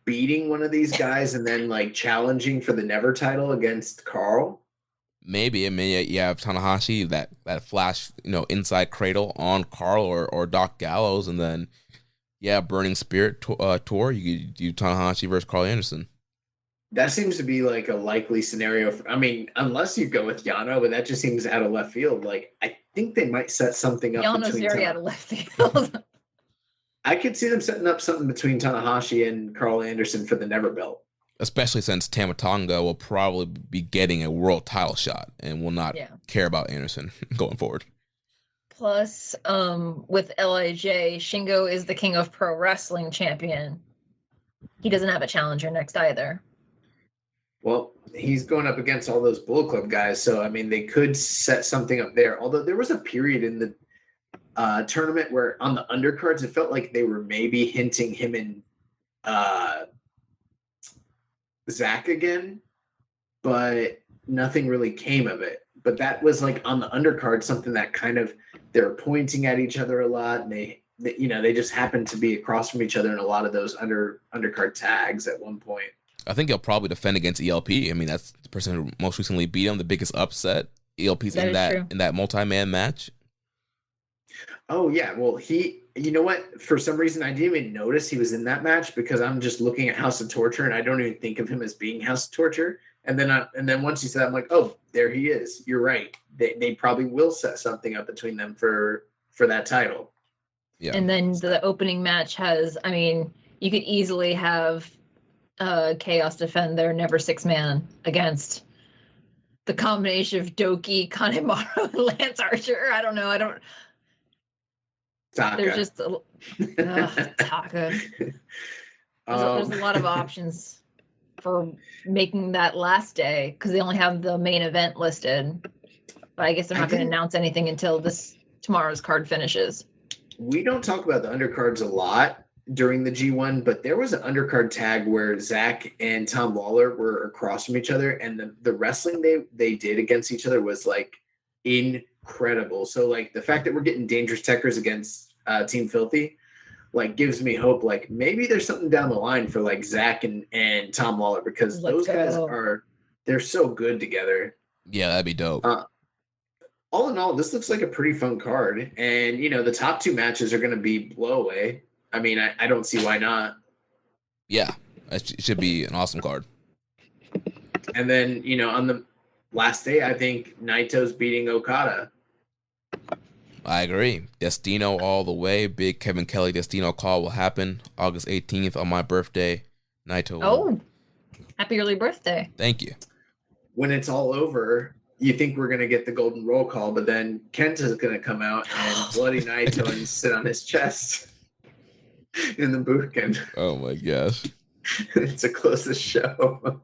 beating one of these guys and then challenging for the Never title against Carl? Maybe. I mean, you have Tanahashi, that flash, inside cradle on Carl or Doc Gallows, and then Burning Spirit tour. You could do Tanahashi versus Carl Anderson. That seems to be a likely scenario. I mean, unless you go with Yano, but that just seems out of left field. I think they might set something up. Yano's very out of left field. I could see them setting up something between Tanahashi and Carl Anderson for the Never belt. Especially since Tama Tonga will probably be getting a world title shot and will not care about Anderson going forward. Plus, with LIJ, Shingo is the King of Pro Wrestling champion. He doesn't have a challenger next either. Well, he's going up against all those Bullet Club guys, so I mean, they could set something up there. Although there was a period in the tournament where on the undercards, it felt like they were maybe hinting him and Zach again, but nothing really came of it. But that was on the undercard, something that kind of they were pointing at each other a lot, and they just happened to be across from each other in a lot of those undercard tags at one point. I think he'll probably defend against ELP. I mean, that's the person who most recently beat him, the biggest upset. ELP's in that multi-man match. Oh yeah, well you know what? For some reason, I didn't even notice he was in that match because I'm just looking at House of Torture and I don't even think of him as being House of Torture. And then once you said that, I'm like, oh, there he is. You're right. They probably will set something up between them for that title. Yeah. And then the opening match has, I mean, you could easily have Chaos defend their Never 6-man against the combination of Doki, Kanemaru, and Lance Archer. I don't know. Taka. There's just Taka. There's a lot of options for making that last day because they only have the main event listed. But I guess they're not going to announce anything until tomorrow's card finishes. We don't talk about the undercards a lot during the G1, but there was an undercard tag where Zach and Tom Lawler were across from each other, and the wrestling they did against each other was incredible. So like the fact that we're getting Dangerous Techers against Team Filthy, like gives me hope. Like maybe there's something down the line for like Zach and Tom Lawler, because those guys they're so good together. Yeah, that'd be dope. All in all, this looks like a pretty fun card. And, you know, the top 2 matches are going to be blowaway. I mean, I don't see why not. Yeah, it should be an awesome card. And then, you know, on the last day, I think Naito's beating Okada. I agree. Destino all the way. Big Kevin Kelly Destino call will happen August 18th on my birthday. Naito. Oh, happy early birthday. Thank you. When it's all over, you think we're going to get the golden roll call, but then Kenta's going to come out and bloody Naito and sit on his chest in the Budokan. Oh my gosh. It's a closest show.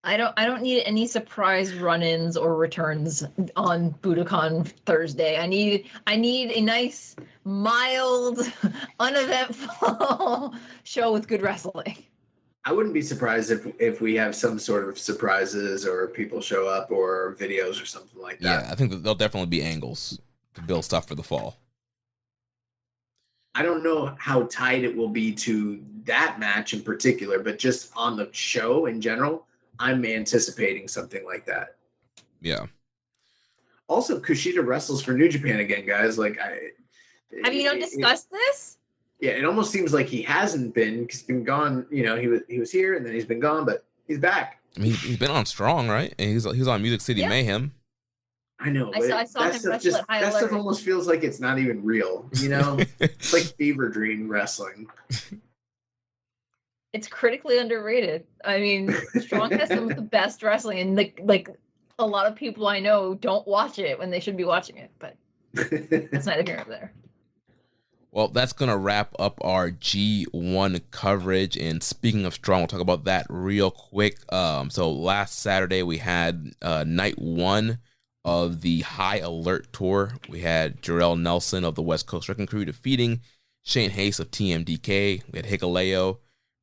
I don't need any surprise run-ins or returns on Budokan Thursday. I need a nice, mild, uneventful show with good wrestling. I wouldn't be surprised if we have some sort of surprises or people show up or videos or something like that. Yeah, I think there'll definitely be angles to build stuff for the fall. I don't know how tied it will be to that match in particular, but just on the show in general, I'm anticipating something like that. Yeah. Also, Kushida wrestles for New Japan again, guys. Like, have you not discussed this? Yeah, it almost seems like he hasn't been, because he's been gone. You know, he was here and then he's been gone, but he's back. I mean, he's been on Strong, right? And he's on Music City Mayhem. I know. I saw him wrestle at High That Alert. stuff almost feels like it's not even real. You know, it's like fever dream wrestling. It's critically underrated. I mean, Strong has some of the best wrestling, and like a lot of people I know don't watch it when they should be watching it. But that's neither here nor there. Well, that's going to wrap up our G1 coverage. And speaking of Strong, we'll talk about that real quick. So last Saturday, we had night 1 of the High Alert Tour. We had Jarrell Nelson of the West Coast Wrecking Crew defeating Shane Hayes of TMDK. We had Hikuleo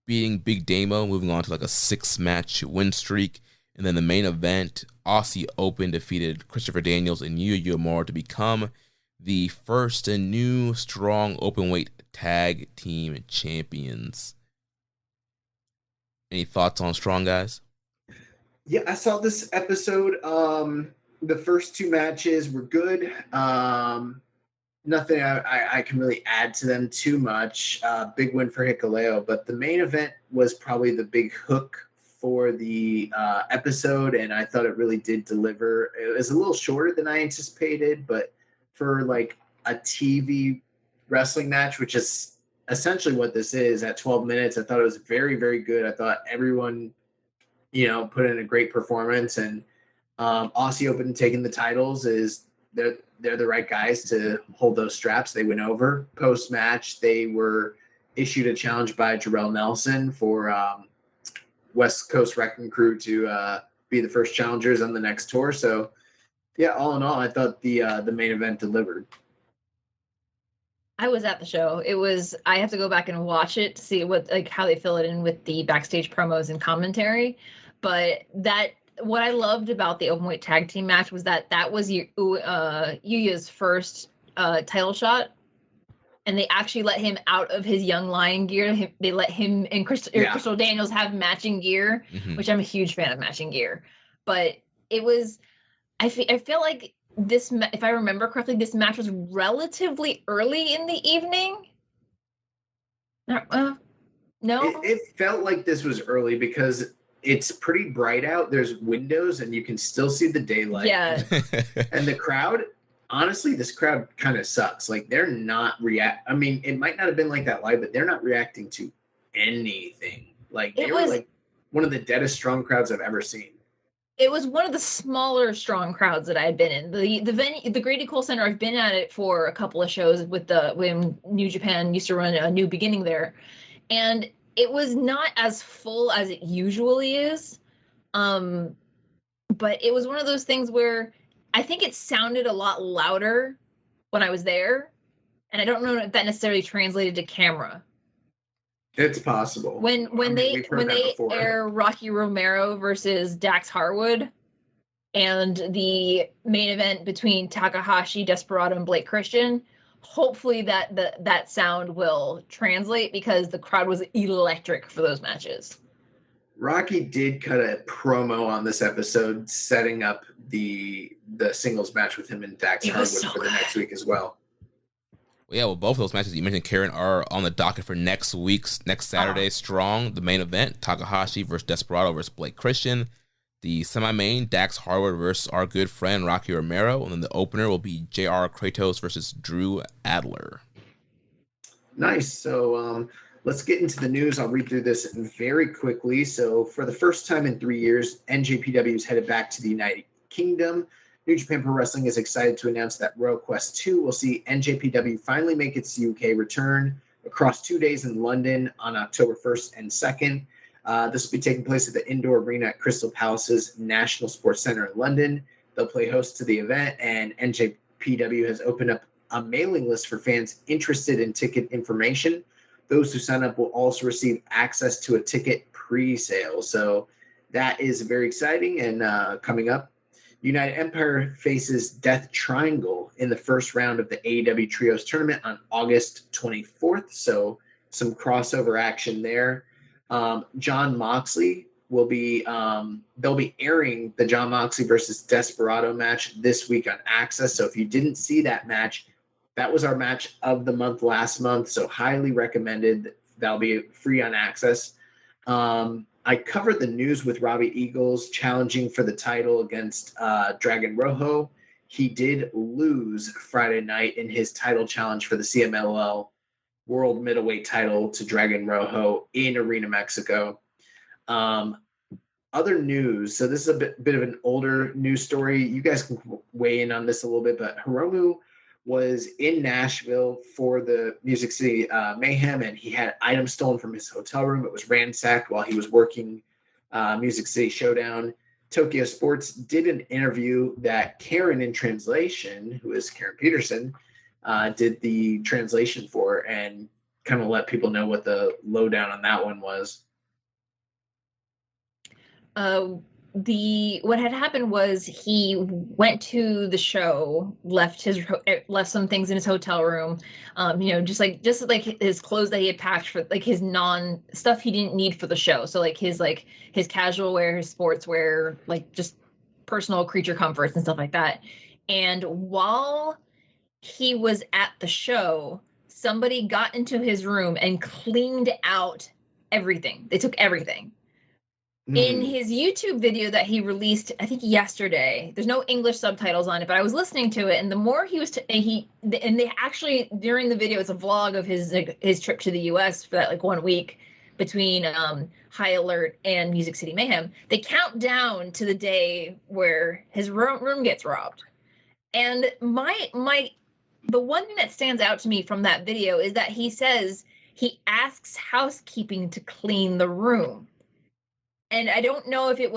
beating Big Damo, moving on to like a 6-match win streak. And then the main event, Aussie Open defeated Christopher Daniels and Yuya Uemura to become the first and new Strong Openweight Tag Team Champions. Any thoughts on Strong, guys? Yeah, I saw this episode. The first 2 matches were good. Nothing I can really add to them too much. Big win for Hikuleo, but the main event was probably the big hook for the episode, and I thought it really did deliver. It was a little shorter than I anticipated, but for like a TV wrestling match, which is essentially what this is at 12 minutes, I thought it was very, very good. I thought everyone, you know, put in a great performance, and Aussie Open taking the titles is they're the right guys to hold those straps. They went over. Post-match, they were issued a challenge by Jarrell Nelson for West Coast Wrecking Crew to be the first challengers on the next tour. So, yeah, all in all, I thought the main event delivered. I was at the show. It was. I have to go back and watch it to see how they fill it in with the backstage promos and commentary. But what I loved about the openweight tag team match was that was Yuya's first title shot, and they actually let him out of his Young Lion gear. They let him and Crystal Daniels have matching gear, which I'm a huge fan of matching gear. But it was. I feel like this, if I remember correctly, this match was relatively early in the evening. No. It felt like this was early because it's pretty bright out. There's windows and you can still see the daylight. Yeah. And the crowd, honestly, this crowd kind of sucks. Like they're not I mean, it might not have been like that live, but they're not reacting to anything. Like they were like one of the deadest Strong crowds I've ever seen. It was one of the smaller Strong crowds that I had been in. The venue, the Grady Cole Center, I've been at it for a couple of shows when New Japan used to run a New Beginning there. And it was not as full as it usually is. But it was one of those things where I think it sounded a lot louder when I was there. And I don't know if that necessarily translated to camera. It's possible. When they air Rocky Romero versus Dax Harwood, and the main event between Takahashi, Desperado, and Blake Christian. Hopefully that sound will translate, because the crowd was electric for those matches. Rocky did cut a promo on this episode setting up the singles match with him and Dax Harwood for the next week as well. Yeah, well, both of those matches you mentioned, Karen, are on the docket for next Saturday. Strong, the main event, Takahashi versus Desperado versus Blake Christian. The semi-main, Dax Harwood versus our good friend Rocky Romero. And then the opener will be JR Kratos versus Drew Adler. Nice. So let's get into the news. I'll read through this very quickly. So for the first time in 3 years, NJPW is headed back to the United Kingdom. New Japan Pro Wrestling is excited to announce that Royal Quest 2 will see NJPW finally make its UK return across 2 days in London on October 1st and 2nd. This will be taking place at the indoor arena at Crystal Palace's National Sports Centre in London. They'll play host to the event, and NJPW has opened up a mailing list for fans interested in ticket information. Those who sign up will also receive access to a ticket pre-sale. So that is very exciting. And coming up, United Empire faces Death Triangle in the first round of the AEW Trios tournament on August 24th. So some crossover action there. John Moxley will be they'll be airing the John Moxley versus Desperado match this week on Access. So if you didn't see that match, that was our match of the month last month. So highly recommended. That'll be free on Access. I covered the news with Robbie Eagles challenging for the title against Dragon Rojo. He did lose Friday night in his title challenge for the CMLL World Middleweight title to Dragon Rojo in Arena, Mexico. Other news. So this is a bit of an older news story. You guys can weigh in on this a little bit, but Hiromu was in Nashville for the Music City Mayhem, and he had items stolen from his hotel room. It was ransacked while he was working Music City Showdown. Tokyo Sports did an interview that Karen in translation, who is Karen Peterson, did the translation for, and kind of let people know what the lowdown on that one was. What had happened was he went to the show, left some things in his hotel room, just like his clothes that he had packed for like his non stuff he didn't need for the show. So like his casual wear, his sports wear, like just personal creature comforts and stuff like that. And while he was at the show, somebody got into his room and cleaned out everything. They took everything. In his YouTube video that he released, I think yesterday, there's no English subtitles on it, but I was listening to it, and the more he was, and they actually, during the video, it's a vlog of his trip to the US for that 1 week between High Alert and Music City Mayhem. They count down to the day where his room gets robbed. And the one thing that stands out to me from that video is that he says he asks housekeeping to clean the room. And I don't know if there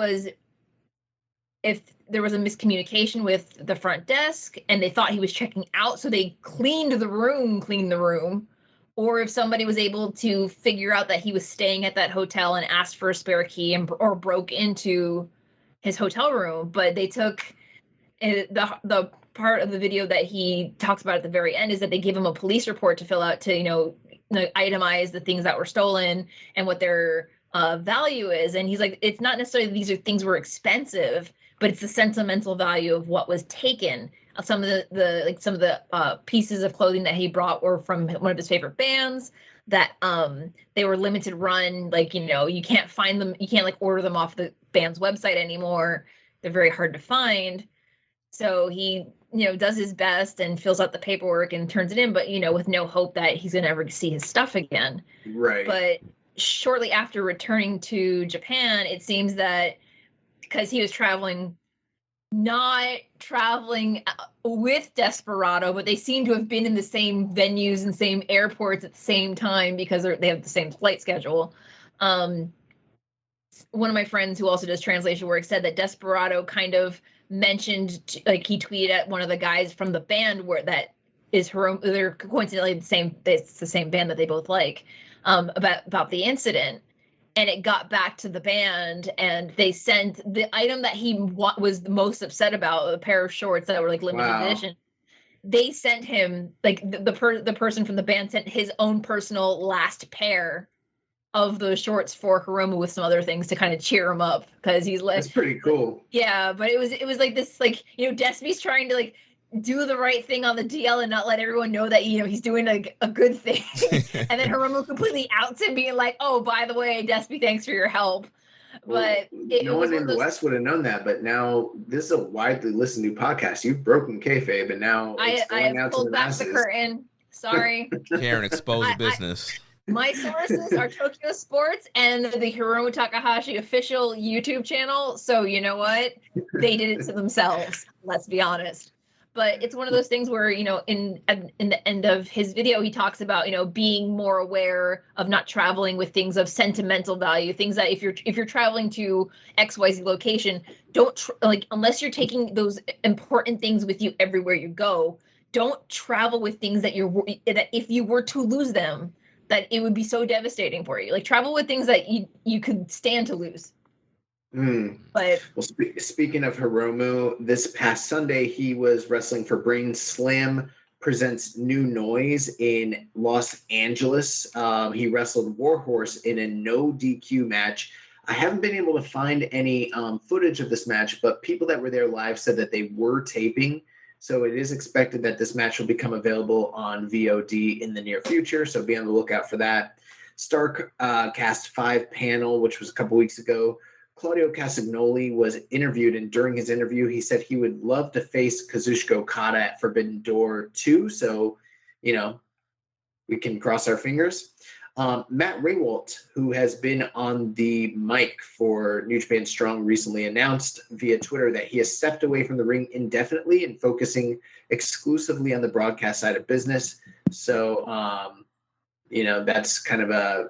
was a miscommunication with the front desk and they thought he was checking out, so they cleaned the room, or if somebody was able to figure out that he was staying at that hotel and asked for a spare key or broke into his hotel room. But they took the part of the video that he talks about at the very end is that they give him a police report to fill out to, itemize the things that were stolen and what their value is. And he's like, it's not necessarily these are things were expensive, but it's the sentimental value of what was taken. Some of the pieces of clothing that he brought were from one of his favorite bands that they were limited run. You can't find them. You can't order them off the band's website anymore. They're very hard to find. So he, does his best and fills out the paperwork and turns it in, but, with no hope that he's going to ever see his stuff again. Right. But shortly after returning to Japan, it seems that because he was not traveling with Desperado, but they seem to have been in the same venues and same airports at the same time because they have the same flight schedule. One of my friends who also does translation work said that Desperado kind of mentioned, he tweeted at one of the guys from the band where that is they're coincidentally it's the same band that they both like, about the incident. and it got back to the band, and they sent the item that he was the most upset about, a pair of shorts that were like limited edition. They sent him, like, the person from the band sent his own personal last pair of those shorts for Hiromu with some other things to kind of cheer him up, because he's like, that's pretty cool. Yeah, but it was like this, like, Despy's trying to like do the right thing on the DL and not let everyone know that he's doing a good thing, and then Hiromu completely outs him, being like, "Oh, by the way, Despy, thanks for your help." But no one in the West would have known that, but now this is a widely listened to podcast. You've broken kayfabe, and now it's going out to the masses. The curtain. Sorry, Karen, expose business. My sources are Tokyo Sports and the Hiromu Takahashi official YouTube channel. So you know what? They did it to themselves. Let's be honest. But it's one of those things where, in the end of his video, he talks about, being more aware of not traveling with things of sentimental value, things that if you're traveling to XYZ location, don't unless you're taking those important things with you everywhere you go, don't travel with things that that if you were to lose them, that it would be so devastating for you. Like, travel with things that you could stand to lose. But speaking of Hiromu, this past Sunday he was wrestling for Brain Slam Presents New Noise in Los Angeles. He wrestled Warhorse in a no DQ match. I haven't been able to find any footage of this match, but people that were there live said that they were taping. So it is expected that this match will become available on VOD in the near future. So be on the lookout for that. Starcast 5 panel, which was a couple weeks ago. Claudio Castagnoli was interviewed, and during his interview, he said he would love to face Kazuchika Okada at Forbidden Door 2. So, we can cross our fingers. Matt Ringwalt, who has been on the mic for New Japan Strong, recently announced via Twitter that he has stepped away from the ring indefinitely and focusing exclusively on the broadcast side of business. So, that's kind of a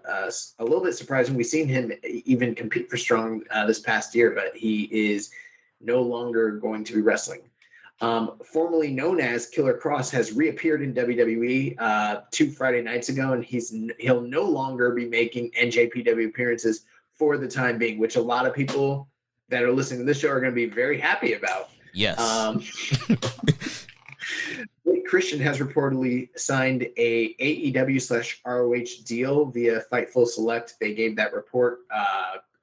little bit surprising. We've seen him even compete for Strong this past year, but he is no longer going to be wrestling. Formerly known as Killer Cross has reappeared in WWE 2 Friday nights ago, and he'll no longer be making NJPW appearances for the time being, which a lot of people that are listening to this show are going to be very happy about. Yes. Christian has reportedly signed a AEW/ROH deal via Fightful Select. They gave that report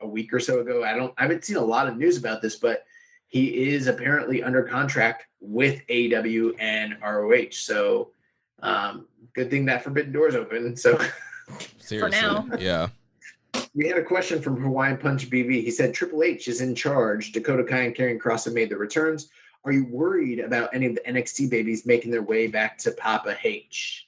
a week or so ago. I haven't seen a lot of news about this, but he is apparently under contract with AEW and ROH. So good thing that Forbidden Door's open. So seriously, for now. Yeah. We had a question from Hawaiian Punch BV. He said Triple H is in charge. Dakota Kai and Karrion Kross have made the returns. Are you worried about any of the NXT babies making their way back to Papa H?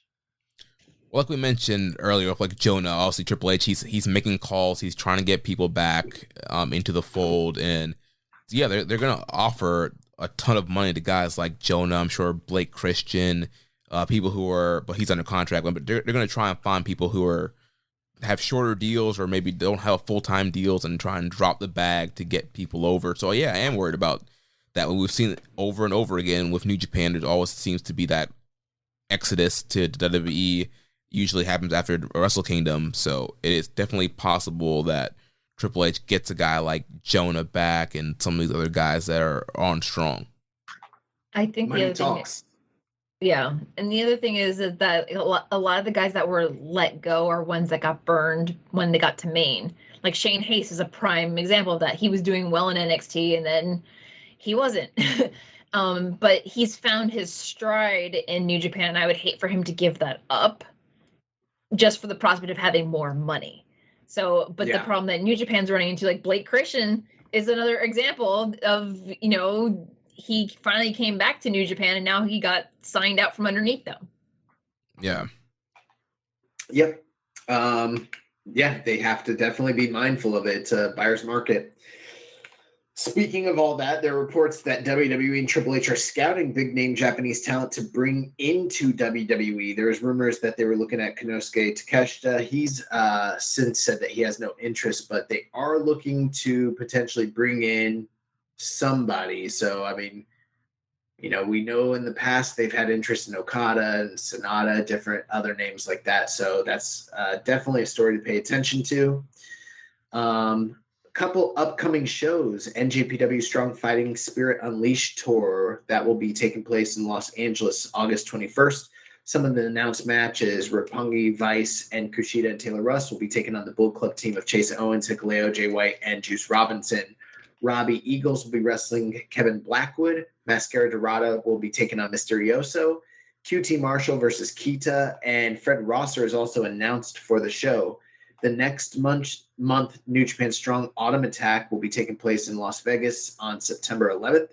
Well, like we mentioned earlier, like Jonah, obviously Triple H, he's making calls. He's trying to get people back into the fold. And yeah, they're going to offer a ton of money to guys like Jonah, I'm sure Blake Christian, people who are, but he's under contract, but they're going to try and find people who have shorter deals or maybe don't have full-time deals and try and drop the bag to get people over. So yeah, I am worried about that. We've seen it over and over again with New Japan. There always seems to be that exodus to WWE. Usually happens after Wrestle Kingdom. So it is definitely possible that Triple H gets a guy like Jonah back and some of these other guys that are on Strong. I think Money talks. Yeah, and the other thing is that a lot of the guys that were let go are ones that got burned when they got to Maine. Like Shane Hayes is a prime example of that. He was doing well in NXT and then he wasn't. But he's found his stride in New Japan, and I would hate for him to give that up just for the prospect of having more money. So, but the problem that New Japan's running into, like Blake Christian is another example of, he finally came back to New Japan and now he got signed out from underneath them. Yeah. Yep. They have to definitely be mindful of it. Buyer's market. Speaking of all that, there are reports that WWE and Triple H are scouting big-name Japanese talent to bring into WWE. There's rumors that they were looking at Konosuke Takeshita. He's since said that he has no interest, but they are looking to potentially bring in somebody. So, I mean, we know in the past they've had interest in Okada and Sonata, different other names like that. So that's definitely a story to pay attention to. A couple upcoming shows: NJPW Strong Fighting Spirit Unleashed Tour that will be taking place in Los Angeles August 21st. Some of the announced matches: Roppongi Vice and Kushida and Taylor Russ will be taking on the Bull Club team of Chase Owens, Hikuleo, Jay White, and Juice Robinson. Robbie Eagles will be wrestling Kevin Blackwood. Mascara Dorada will be taking on Mysterioso. QT Marshall versus Kita, and Fred Rosser is also announced for the show. The next month, New Japan Strong Autumn Attack will be taking place in Las Vegas on September 11th.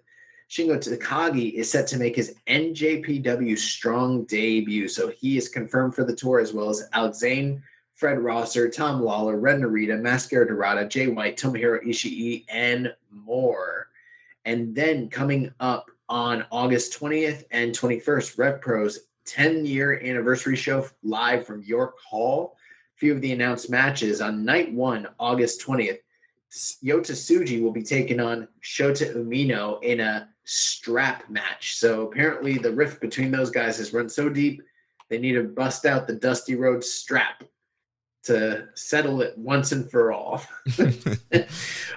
Shingo Takagi is set to make his NJPW Strong debut, so he is confirmed for the tour, as well as Alex Zane, Fred Rosser, Tom Lawler, Red Narita, Mascara Dorada, Jay White, Tomohiro Ishii, and more. And then coming up on August 20th and 21st, Rev Pro's 10-year anniversary show live from York Hall. A few of the announced matches: on night 1, August 20th, Yota Tsuji will be taking on Shota Umino in a strap match. So apparently the rift between those guys has run so deep, they need to bust out the Dusty Rhodes strap to settle it once and for all.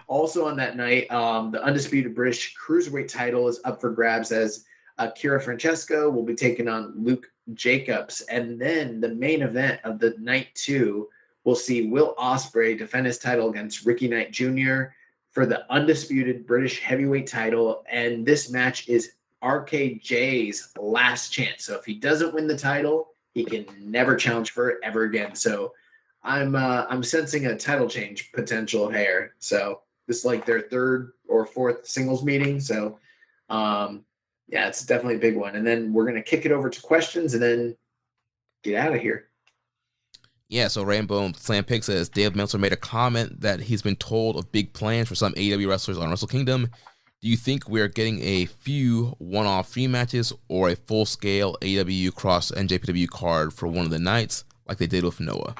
Also on that night, the undisputed British Cruiserweight title is up for grabs, as Kira Francesco will be taking on Luke Jacobs. And then the main event of the night 2 will see Will Ospreay defend his title against Ricky Knight Jr. for the undisputed British heavyweight title. And this match is RKJ's last chance. So if he doesn't win the title, he can never challenge for it ever again. So I'm sensing a title change potential here. So this is like their 3rd or 4th singles meeting. So yeah, it's definitely a big one. And then we're gonna kick it over to questions and then get out of here. Yeah, so Rainbow Slam Pig says Dave Meltzer made a comment that he's been told of big plans for some AEW wrestlers on Wrestle Kingdom. Do you think we're getting a few one-off free matches or a full-scale AEW cross NJPW card for one of the nights, like they did with Noah?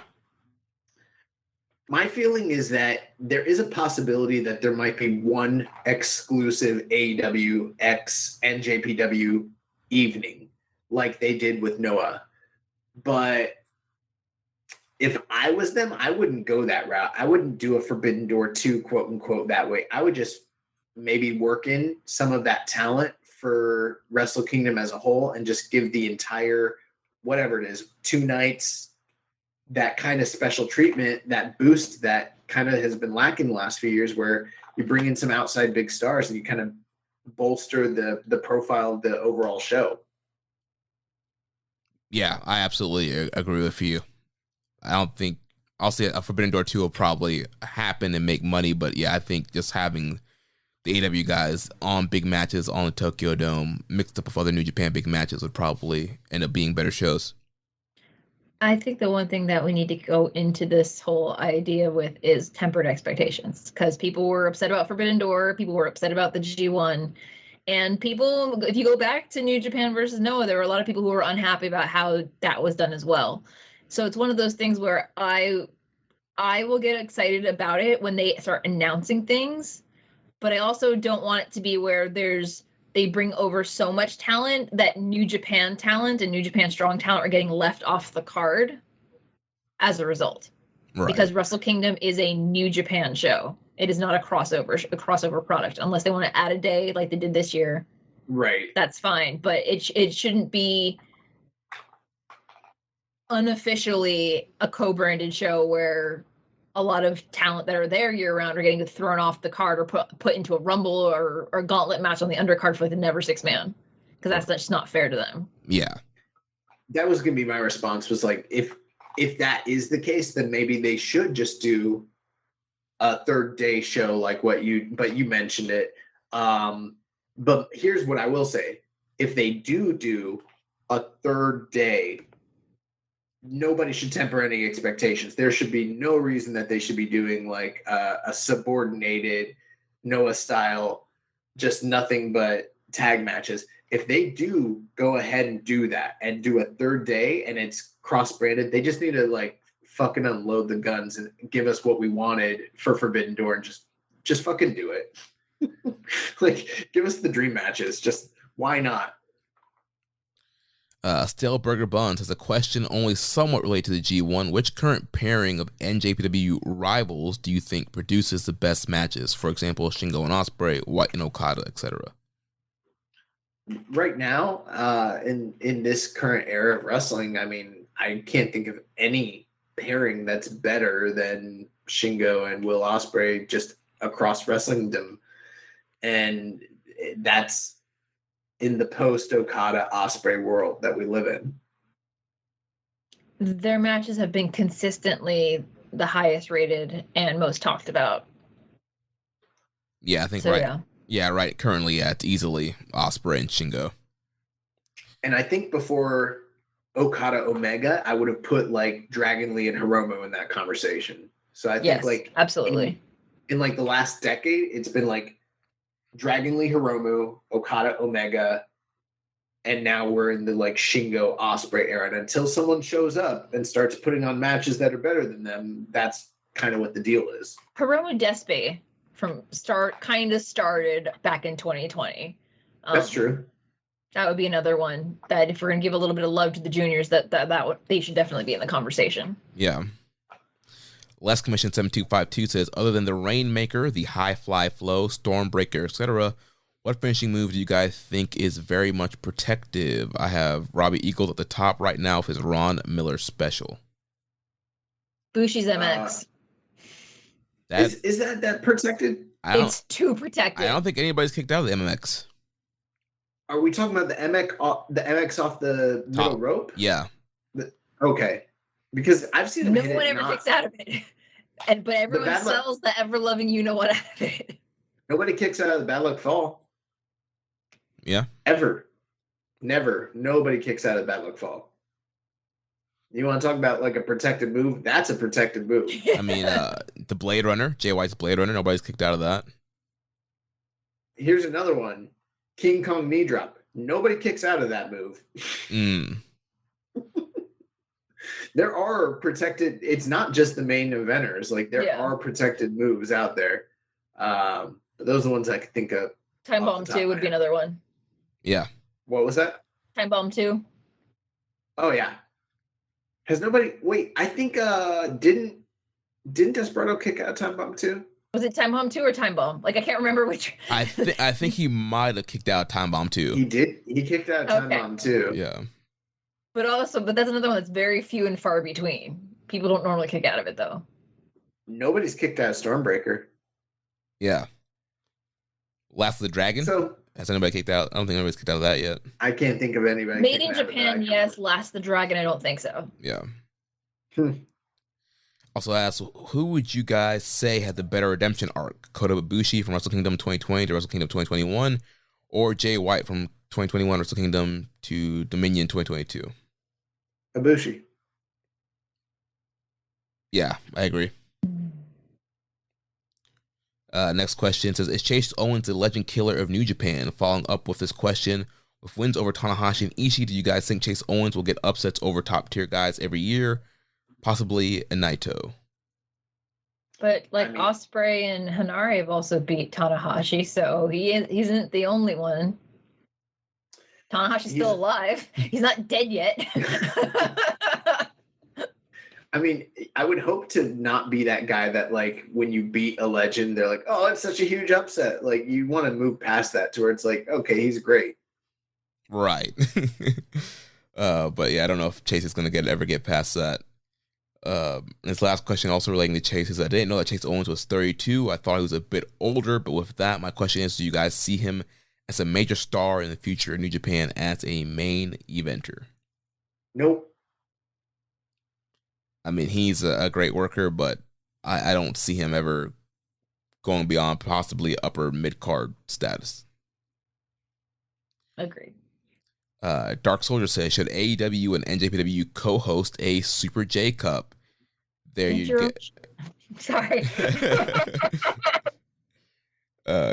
My feeling is that there is a possibility that there might be one exclusive AEW X NJPW evening, like they did with Noah. But if I was them, I wouldn't go that route. I wouldn't do a Forbidden Door 2, quote unquote, that way. I would just maybe work in some of that talent for Wrestle Kingdom as a whole and just give the entire, whatever it is, 2 nights, that kind of special treatment, that boost that kind of has been lacking the last few years, where you bring in some outside big stars and you kind of bolster the profile of the overall show. Yeah, I absolutely agree with you. I don't think I'll say a Forbidden Door 2 will probably happen and make money, but yeah, I think just having the AEW guys on big matches on the Tokyo Dome mixed up with other New Japan big matches would probably end up being better shows. I think the one thing that we need to go into this whole idea with is tempered expectations, because people were upset about Forbidden Door, people were upset about the G1, and people, if you go back to New Japan versus Noah, there were a lot of people who were unhappy about how that was done as well. So it's one of those things where I will get excited about it when they start announcing things, but I also don't want it to be where they bring over so much talent that New Japan talent and New Japan Strong talent are getting left off the card as a result. Right. Because Wrestle Kingdom is a New Japan show. It is not a crossover product, unless they want to add a day like they did this year. Right. That's fine, but it shouldn't be unofficially a co-branded show where a lot of talent that are there year-round are getting thrown off the card or put into a rumble or gauntlet match on the undercard for like the Never Six Man, because that's just not fair to them. Yeah, that was gonna be my response. Was like, if that is the case, then maybe they should just do a 3rd day show like but you mentioned it. But here's what I will say: if they do a 3rd day, nobody should temper any expectations. There should be no reason that they should be doing like a subordinated Noah style, just nothing but tag matches. If they do go ahead and do that and do a 3rd day and it's cross-branded, they just need to like fucking unload the guns and give us what we wanted for Forbidden Door and just fucking do it. Like, give us the dream matches. Just why not? Staleburger Buns has a question only somewhat related to the G1. Which current pairing of NJPW rivals do you think produces the best matches? For example, Shingo and Ospreay, White and Okada, etc. Right now, in this current era of wrestling, I mean, I can't think of any pairing that's better than Shingo and Will Ospreay just across wrestlingdom. And that's in the post-Okada Ospreay world that we live in. Their matches have been consistently the highest rated and most talked about. Yeah, I think so, right. Yeah, right. Currently, it's easily Ospreay and Shingo. And I think before Okada Omega, I would have put like Dragon Lee and Hiromu in that conversation. So I think like absolutely in like the last decade, it's been like Dragon Lee Hiromu, Okada Omega, and now we're in the like Shingo Ospreay era. And until someone shows up and starts putting on matches that are better than them, that's kind of what the deal is. Hiromu Despe started back in 2020. That's true. That would be another one that if we're gonna give a little bit of love to the juniors, that they should definitely be in the conversation. Yeah. Les Commission 7252 says, other than the Rainmaker, the High Fly Flow, Stormbreaker, etc., what finishing move do you guys think is very much protective? I have Robbie Eagles at the top right now with his Ron Miller special. Bushi's MX. Is that protected? It's too protected. I don't think anybody's kicked out of the MX. Are we talking about the MX off the middle rope? Yeah. Okay. Because I've seen him no one ever kicks out of it. But everyone sells the ever-loving you-know-what out of it. Nobody kicks out of the Bad Luck Fall. Yeah. Ever. Never. Nobody kicks out of the Bad Luck Fall. You want to talk about like a protected move? That's a protected move. I mean, the Blade Runner, Jay White's Blade Runner, nobody's kicked out of that. Here's another one. King Kong knee drop. Nobody kicks out of that move. There are protected. It's not just the main eventers. Like there are protected moves out there. But those are the ones I could think of. Time Bomb 2 would be another one. Yeah. What was that? Time Bomb 2. Oh yeah. Has nobody? Wait, I think didn't Desperado kick out Time Bomb 2? Was it Time Bomb 2 or Time Bomb? Like I can't remember which. I think he might have kicked out Time Bomb 2. He did. He kicked out Time Bomb 2. Yeah. But that's another one that's very few and far between. People don't normally kick out of it though. Nobody's kicked out of Stormbreaker. Yeah. Last of the Dragon. So has anybody kicked out? I don't think anybody's kicked out of that yet. I can't think of anybody. Made in Japan, yes. Last the Dragon, I don't think so. Yeah. Also asked, who would you guys say had the better redemption arc? Kota Ibushi from Wrestle Kingdom 2020 to Wrestle Kingdom 2021, or Jay White from 2021 Wrestle Kingdom to Dominion 2022? Ibushi. Yeah, I agree. Next question says, is Chase Owens the legend killer of New Japan? Following up with this question, with wins over Tanahashi and Ishii, do you guys think Chase Owens will get upsets over top tier guys every year? Possibly a Naito. But Ospreay and Hanare have also beat Tanahashi, so he isn't the only one. Tanahashi's still alive. He's not dead yet. I mean, I would hope to not be that guy that, like, when you beat a legend, they're like, oh, it's such a huge upset. Like, you want to move past that to where it's like, okay, he's great. Right. But yeah, I don't know if Chase is going to ever get past that. This last question also relating to Chase is I didn't know that Chase Owens was 32. I thought he was a bit older, but with that, my question is, do you guys see him as a major star in the future in New Japan as a main eventer? Nope. I mean, he's a great worker, but I don't see him ever going beyond possibly upper mid-card status. Agreed. Dark Soldier says, should AEW and NJPW co-host a Super J Cup? There you go. Sorry.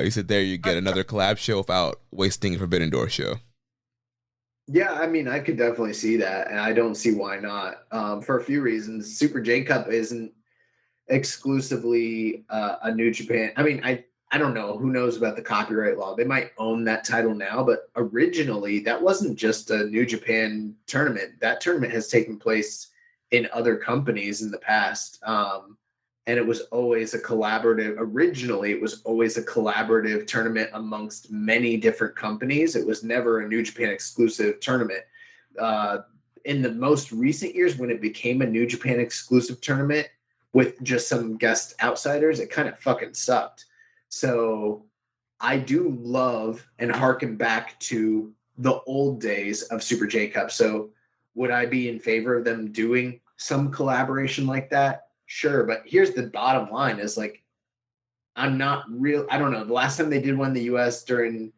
He said, there you get another collab show without wasting a Forbidden Door show. Yeah, I mean, I could definitely see that, and I don't see why not. For a few reasons. Super J Cup isn't exclusively a New Japan. I mean, I don't know, who knows about the copyright law. They might own that title now, but originally that wasn't just a New Japan tournament. That tournament has taken place in other companies in the past. And it was always a collaborative. Originally, it was always a collaborative tournament amongst many different companies. It was never a New Japan exclusive tournament. In the most recent years, when it became a New Japan exclusive tournament with just some guest outsiders, it kind of fucking sucked. So I do love and harken back to the old days of Super J Cup. So would I be in favor of them doing some collaboration like that? Sure. But here's the bottom line is like, I don't know. The last time they did one in the US during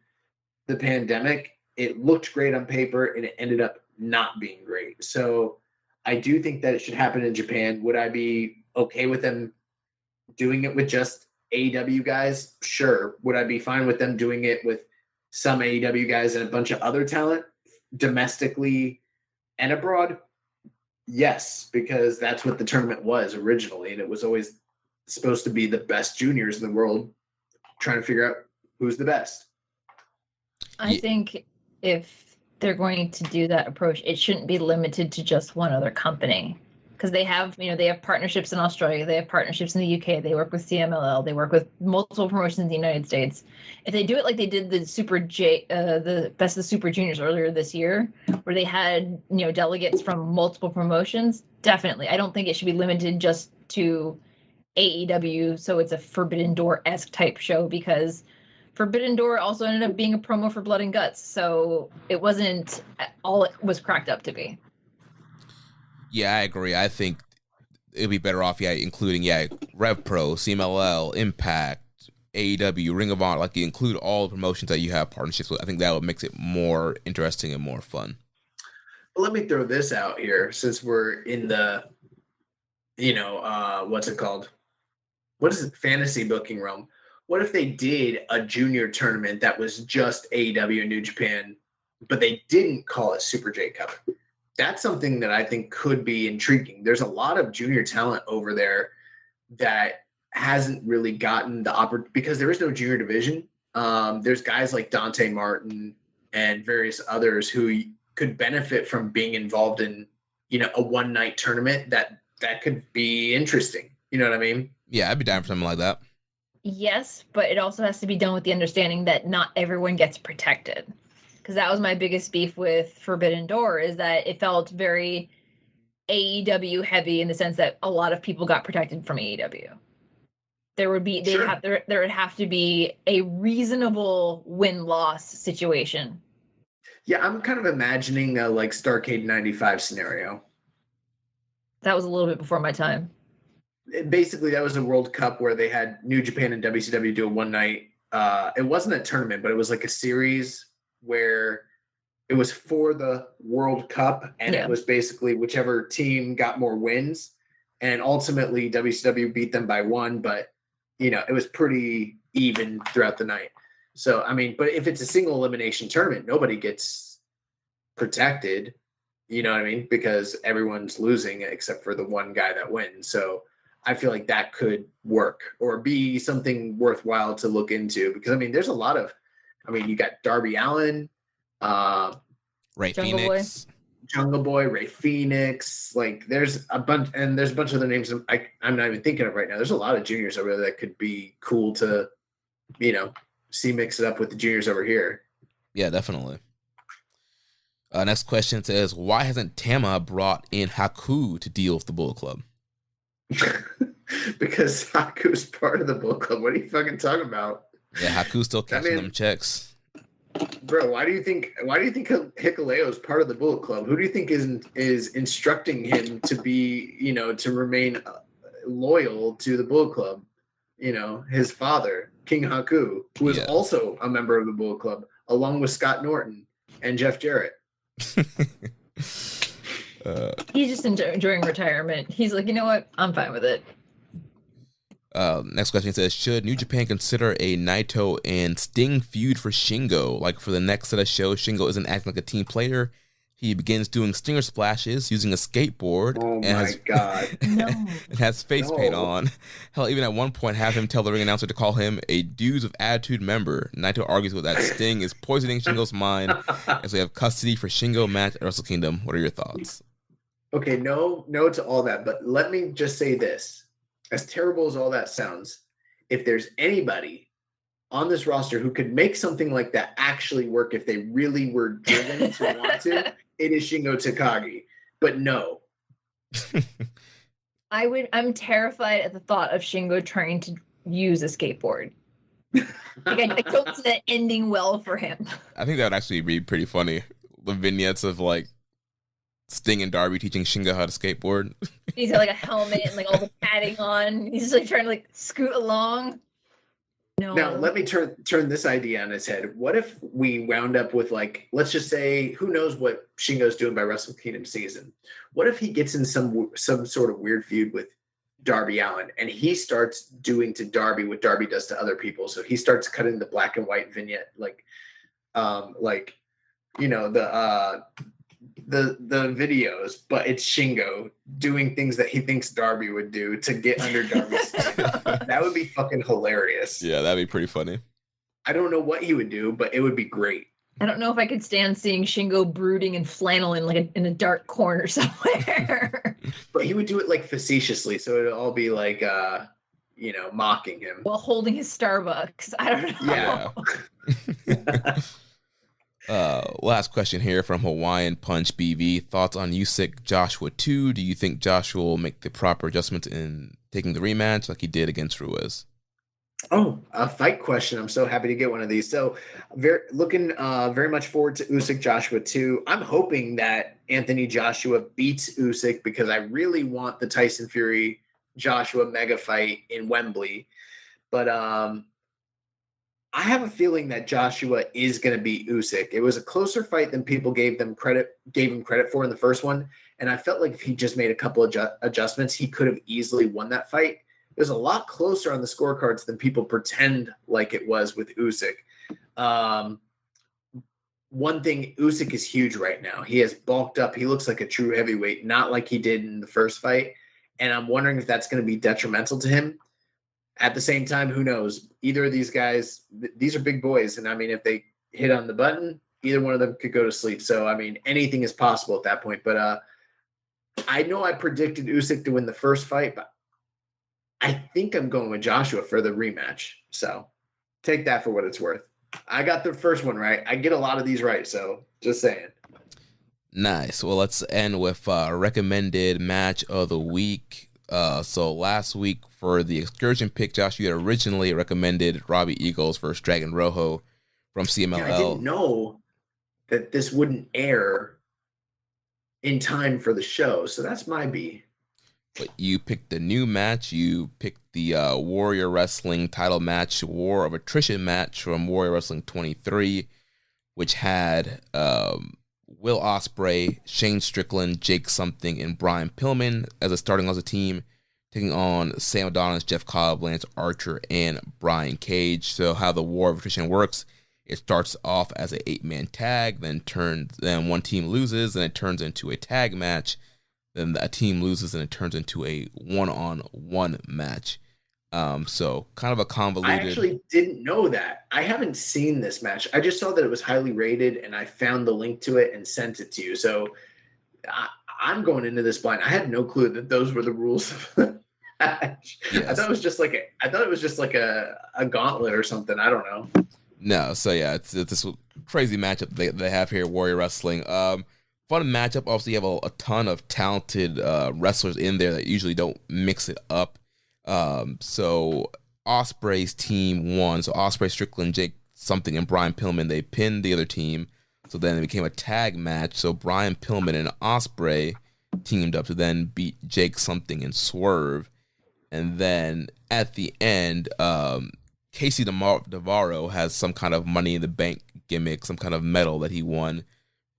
the pandemic, it looked great on paper and it ended up not being great. So I do think that it should happen in Japan. Would I be okay with them doing it with just AEW guys? Sure. Would I be fine with them doing it with some AEW guys and a bunch of other talent domestically and abroad? Yes, because that's what the tournament was originally, and it was always supposed to be the best juniors in the world trying to figure out who's the best. I think if they're going to do that approach, it shouldn't be limited to just one other company. Because they have partnerships in Australia, they have partnerships in the UK, they work with CMLL, they work with multiple promotions in the United States. If they do it like they did the the Best of the Super Juniors earlier this year, where they had delegates from multiple promotions, definitely. I don't think it should be limited just to AEW, so it's a Forbidden Door-esque type show, because Forbidden Door also ended up being a promo for Blood and Guts, so it wasn't all it was cracked up to be. Yeah, I agree. I think it'd be better off, including, Rev Pro, CMLL, Impact, AEW, Ring of Honor, you include all the promotions that you have partnerships with. I think that would make it more interesting and more fun. But let me throw this out here, since we're in the, what's it called? What is it? Fantasy booking realm. What if they did a junior tournament that was just AEW and New Japan, but they didn't call it Super J Cup? That's something that I think could be intriguing. There's a lot of junior talent over there that hasn't really gotten the opportunity because there is no junior division. There's guys like Dante Martin and various others who could benefit from being involved in, a one-night tournament that could be interesting. You know what I mean? Yeah, I'd be down for something like that. Yes, but it also has to be done with the understanding that not everyone gets protected. Because that was my biggest beef with Forbidden Door, is that it felt very AEW heavy in the sense that a lot of people got protected from AEW. There would have to be a reasonable win-loss situation. Yeah, I'm kind of imagining a Starrcade 95 scenario. That was a little bit before my time. Basically, that was a World Cup where they had New Japan and WCW do a one night. It wasn't a tournament, but it was like a series where it was for the World Cup, and it was basically whichever team got more wins. And ultimately, WCW beat them by one, but it was pretty even throughout the night. So, I mean, but if it's a single elimination tournament, nobody gets protected. You know what I mean? Because everyone's losing except for the one guy that wins. So I feel like that could work or be something worthwhile to look into, because, I mean, there's a lot of, you got Darby Allin, Ray Jungle Phoenix, Jungle Boy, Ray Phoenix. There's a bunch of other names I'm not even thinking of right now. There's a lot of juniors over there that could be cool to, see mix it up with the juniors over here. Yeah, definitely. Next question says, why hasn't Tama brought in Haku to deal with the Bullet Club? Because Haku's part of the Bullet Club. What are you fucking talking about? Yeah, Haku's still cashing them checks. Bro, why do you think Hikuleo's part of the Bullet Club? Who do you think is instructing him to be, to remain loyal to the Bullet Club? His father, King Haku, who is also a member of the Bullet Club, along with Scott Norton and Jeff Jarrett. He's just enjoying retirement. He's like, you know what? I'm fine with it. Next question says, should New Japan consider a Naito and Sting feud for Shingo? For the next set of shows, Shingo isn't acting like a team player. He begins doing stinger splashes using a skateboard. Oh my God. No. And has face paint on. Hell, even at one point have him tell the ring announcer to call him a Dudes of Attitude member. Naito argues with that Sting is poisoning Shingo's mind as we have custody for Shingo match at Wrestle Kingdom. What are your thoughts? Okay, no to all that, but let me just say this. As terrible as all that sounds, if there's anybody on this roster who could make something like that actually work if they really were driven to want to, it is Shingo Takagi. But no. I'm terrified at the thought of Shingo trying to use a skateboard. Like, I don't see that ending well for him. I think that would actually be pretty funny. The vignettes of like Sting and Darby teaching Shingo how to skateboard. He's got like a helmet and like all the padding on. He's just like trying to like scoot along. No. Now, let me turn this idea on its head. What if we wound up with, like, let's just say, who knows what Shingo's doing by Wrestle Kingdom season? What if he gets in some sort of weird feud with Darby Allin, and he starts doing to Darby what Darby does to other people? So he starts cutting the black and white vignette, like you know, the videos, but it's Shingo doing things that he thinks Darby would do to get under Darby's skin. That would be fucking hilarious. Yeah, that'd be pretty funny. I don't know what he would do, but it would be great. I don't know if I could stand seeing Shingo brooding and flannel in a dark corner somewhere. But he would do it like facetiously, so it'd all be like you know, mocking him while holding his Starbucks. I don't know. Yeah. Last question here from Hawaiian Punch BV. Thoughts on Usyk Joshua 2? Do you think Joshua will make the proper adjustments in taking the rematch like he did against Ruiz? Oh, a fight question. I'm so happy to get one of these. So looking very much forward to Usyk Joshua 2. I'm hoping that Anthony Joshua beats Usyk because I really want the Tyson Fury Joshua mega fight in Wembley. But I have a feeling that Joshua is going to beat Usyk. It was a closer fight than people gave him credit for in the first one. And I felt like if he just made a couple of adjustments, he could have easily won that fight. It was a lot closer on the scorecards than people pretend like it was with Usyk. One thing, Usyk is huge right now. He has bulked up. He looks like a true heavyweight, not like he did in the first fight. And I'm wondering if that's going to be detrimental to him. At the same time, who knows? Either of these guys, these are big boys. And I mean, if they hit on the button, either one of them could go to sleep. So, I mean, anything is possible at that point. But I know I predicted Usyk to win the first fight, but I think I'm going with Joshua for the rematch. So take that for what it's worth. I got the first one right. I get a lot of these right. So just saying. Nice. Well, let's end with recommended match of the week. So last week for the excursion pick, Josh, you had originally recommended Robbie Eagles versus Dragon Rojo from CMLL. Yeah, I didn't know that this wouldn't air in time for the show, so that's my B. But you picked the new match. You picked the Warrior Wrestling title match, War of Attrition match from Warrior Wrestling 23, which had Will Ospreay, Shane Strickland, Jake Something, and Brian Pillman as a starting as a team, taking on Sam Adonis, Jeff Cobb, Lance Archer, and Brian Cage. So how the War of Attrition works, it starts off as an 8-man tag, then one team loses, and it turns into a tag match. Then a team loses, and it turns into a one-on-one match. So kind of a convoluted. I actually didn't know that. I haven't seen this match. I just saw that it was highly rated, and I found the link to it and sent it to you. So I'm going into this blind. I had no clue that those were the rules of the match. Yes. I thought it was just like a gauntlet or something. I don't know. No, so yeah, it's this crazy matchup they have here, Warrior Wrestling. Fun matchup. Obviously, you have a ton of talented wrestlers in there that usually don't mix it up. So Ospreay's team won. So Ospreay, Strickland, Jake Something, and Brian Pillman, they pinned the other team. So then it became a tag match. So Brian Pillman and Ospreay teamed up to then beat Jake Something and Swerve. And then at the end, Casey Navarro has some kind of Money in the Bank gimmick, some kind of medal that he won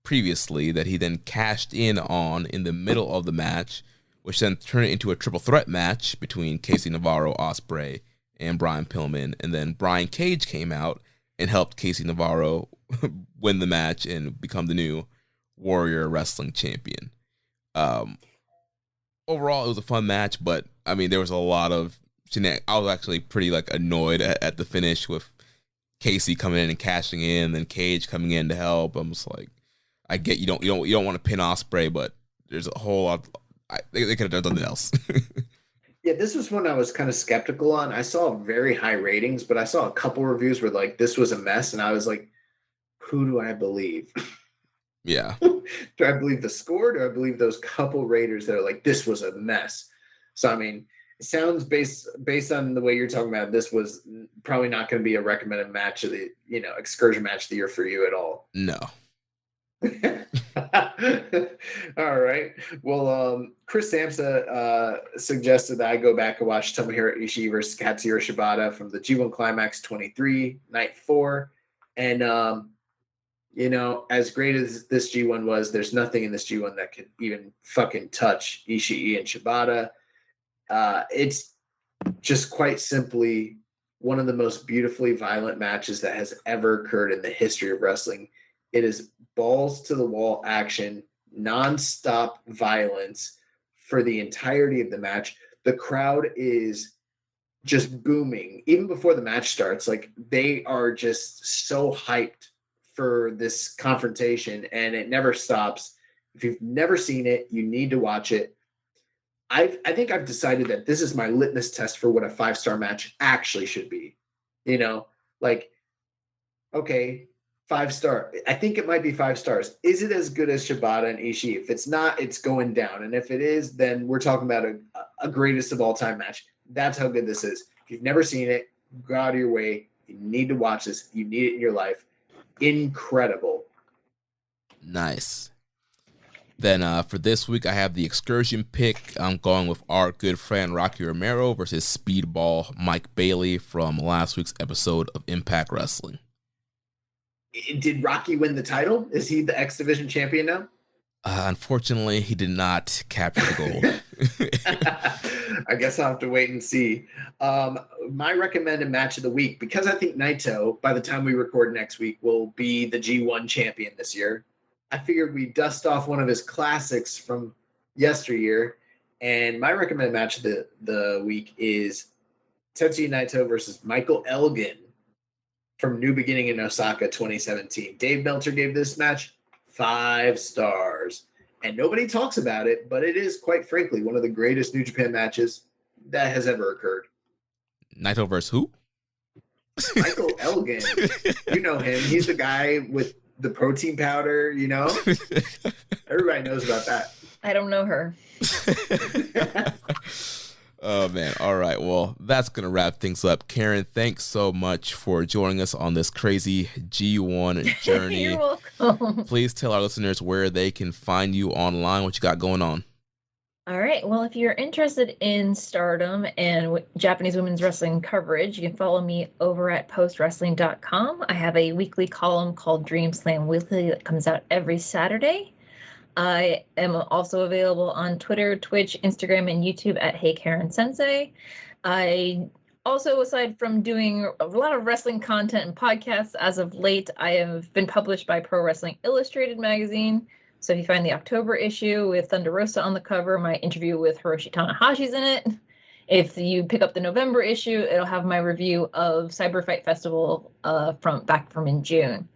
previously that he then cashed in on in the middle of the match, which then turned it into a triple threat match between Casey Navarro, Ospreay, and Brian Pillman. And then Brian Cage came out and helped Casey Navarro win the match and become the new Warrior Wrestling champion. Overall, it was a fun match, but I mean, there was a lot of I was actually pretty like annoyed at the finish with Casey coming in and cashing in, then Cage coming in to help. I'm just like, I get you don't want to pin Ospreay, but there's a whole lot. They could have done something else. Yeah, this was one I was kind of skeptical on. I saw very high ratings, but I saw a couple reviews where like this was a mess, and I was like, who do I believe? Yeah. Do I believe the score? Do I believe those couple raters that are like, this was a mess? So I mean, it sounds based on the way you're talking about, this was probably not going to be a recommended match of the, excursion match of the year for you at all. No. All right. Well, Chris Samsa suggested that I go back and watch Tomohiro Ishii versus Katsuyori Shibata from the G1 Climax 23, Night 4. And, as great as this G1 was, there's nothing in this G1 that could even fucking touch Ishii and Shibata. It's just quite simply one of the most beautifully violent matches that has ever occurred in the history of wrestling. It is balls to the wall action, nonstop violence for the entirety of the match. The crowd is just booming. Even before the match starts, like they are just so hyped for this confrontation, and it never stops. If you've never seen it, you need to watch it. I think I've decided that this is my litmus test for what a 5-star match actually should be. Okay, 5-star. I think it might be 5 stars. Is it as good as Shibata and Ishii? If it's not, it's going down. And if it is, then we're talking about a greatest of all time match. That's how good this is. If you've never seen it, go out of your way. You need to watch this. You need it in your life. Incredible. Nice. Then for this week, I have the excursion pick. I'm going with our good friend Rocky Romero versus Speedball Mike Bailey from last week's episode of Impact Wrestling. Did Rocky win the title? Is he the X Division champion now? Unfortunately, he did not capture the gold. I guess I'll have to wait and see. My recommended match of the week, because I think Naito, by the time we record next week, will be the G1 champion this year. I figured we'd dust off one of his classics from yesteryear. And my recommended match of the week is Tetsuya Naito versus Michael Elgin from New Beginning in Osaka 2017. Dave Meltzer gave this match 5 stars. And nobody talks about it, but it is, quite frankly, one of the greatest New Japan matches that has ever occurred. Naito versus who? Michael Elgin. You know him. He's the guy with the protein powder, Everybody knows about that. I don't know her. Oh, man. All right. Well, that's going to wrap things up. Karen, thanks so much for joining us on this crazy G1 journey. You're welcome. Please tell our listeners where they can find you online, what you got going on. All right. Well, if you're interested in Stardom and Japanese women's wrestling coverage, you can follow me over at postwrestling.com. I have a weekly column called Dream Slam Weekly that comes out every Saturday. I am also available on Twitter, Twitch, Instagram, and YouTube at Hey Karen Sensei. I also, aside from doing a lot of wrestling content and podcasts, as of late, I have been published by Pro Wrestling Illustrated magazine. So if you find the October issue with Thunder Rosa on the cover, my interview with Hiroshi Tanahashi's in it. If you pick up the November issue, it'll have my review of Cyber Fight Festival from in June.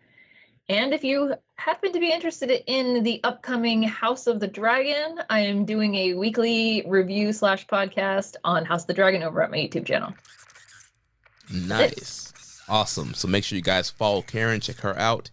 And if you happen to be interested in the upcoming House of the Dragon, I am doing a weekly review / podcast on House of the Dragon over at my YouTube channel. Nice. Awesome. So make sure you guys follow Karen, check her out.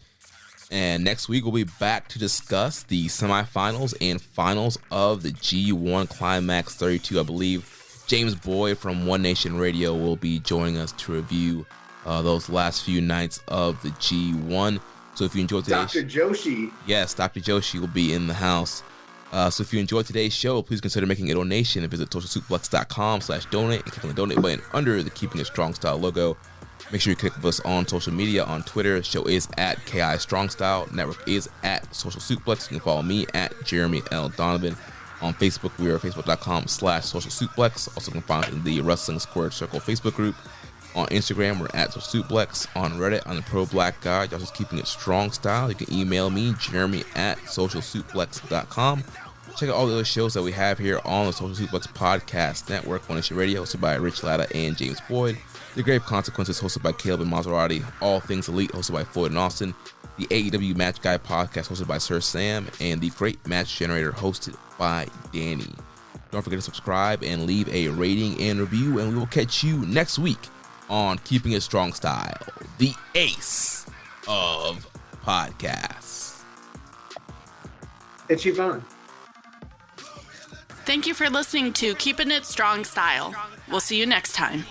And next week, we'll be back to discuss the semifinals and finals of the G1 Climax 32. I believe James Boyd from One Nation Radio will be joining us to review those last few nights of the G1. So if you enjoyed today's Dr. Joshi. Yes, Dr. Joshi will be in the house. So if you enjoyed today's show, please consider making a donation and visit socialsuplex.com/donate and click on the donate button under the Keeping It Strong Style logo. Make sure you connect with us on social media. On Twitter, the show is at KI Strong Style. Network is at Social Suplex. You can follow me at Jeremy L. Donovan. On Facebook, we are facebook.com/Social Suplex. Also can find us in the Wrestling Squared Circle Facebook group. On Instagram, we're at Suplex. On Reddit, I'm the Pro Black Guy. Y'all just keeping it strong style. You can email me, Jeremy at socialsuplex.com. Check out all the other shows that we have here on the Social Suplex Podcast Network. One Nation Radio, hosted by Rich Latta and James Boyd. The Grave Consequences, hosted by Caleb and Maserati. All Things Elite, hosted by Floyd and Austin. The AEW Match Guy Podcast, hosted by Sir Sam. And the Great Match Generator, hosted by Danny. Don't forget to subscribe and leave a rating and review. And we will catch you next week on Keeping It Strong Style, the ace of podcasts. It's Yvonne. Thank you for listening to Keepin' It Strong Style. We'll see you next time.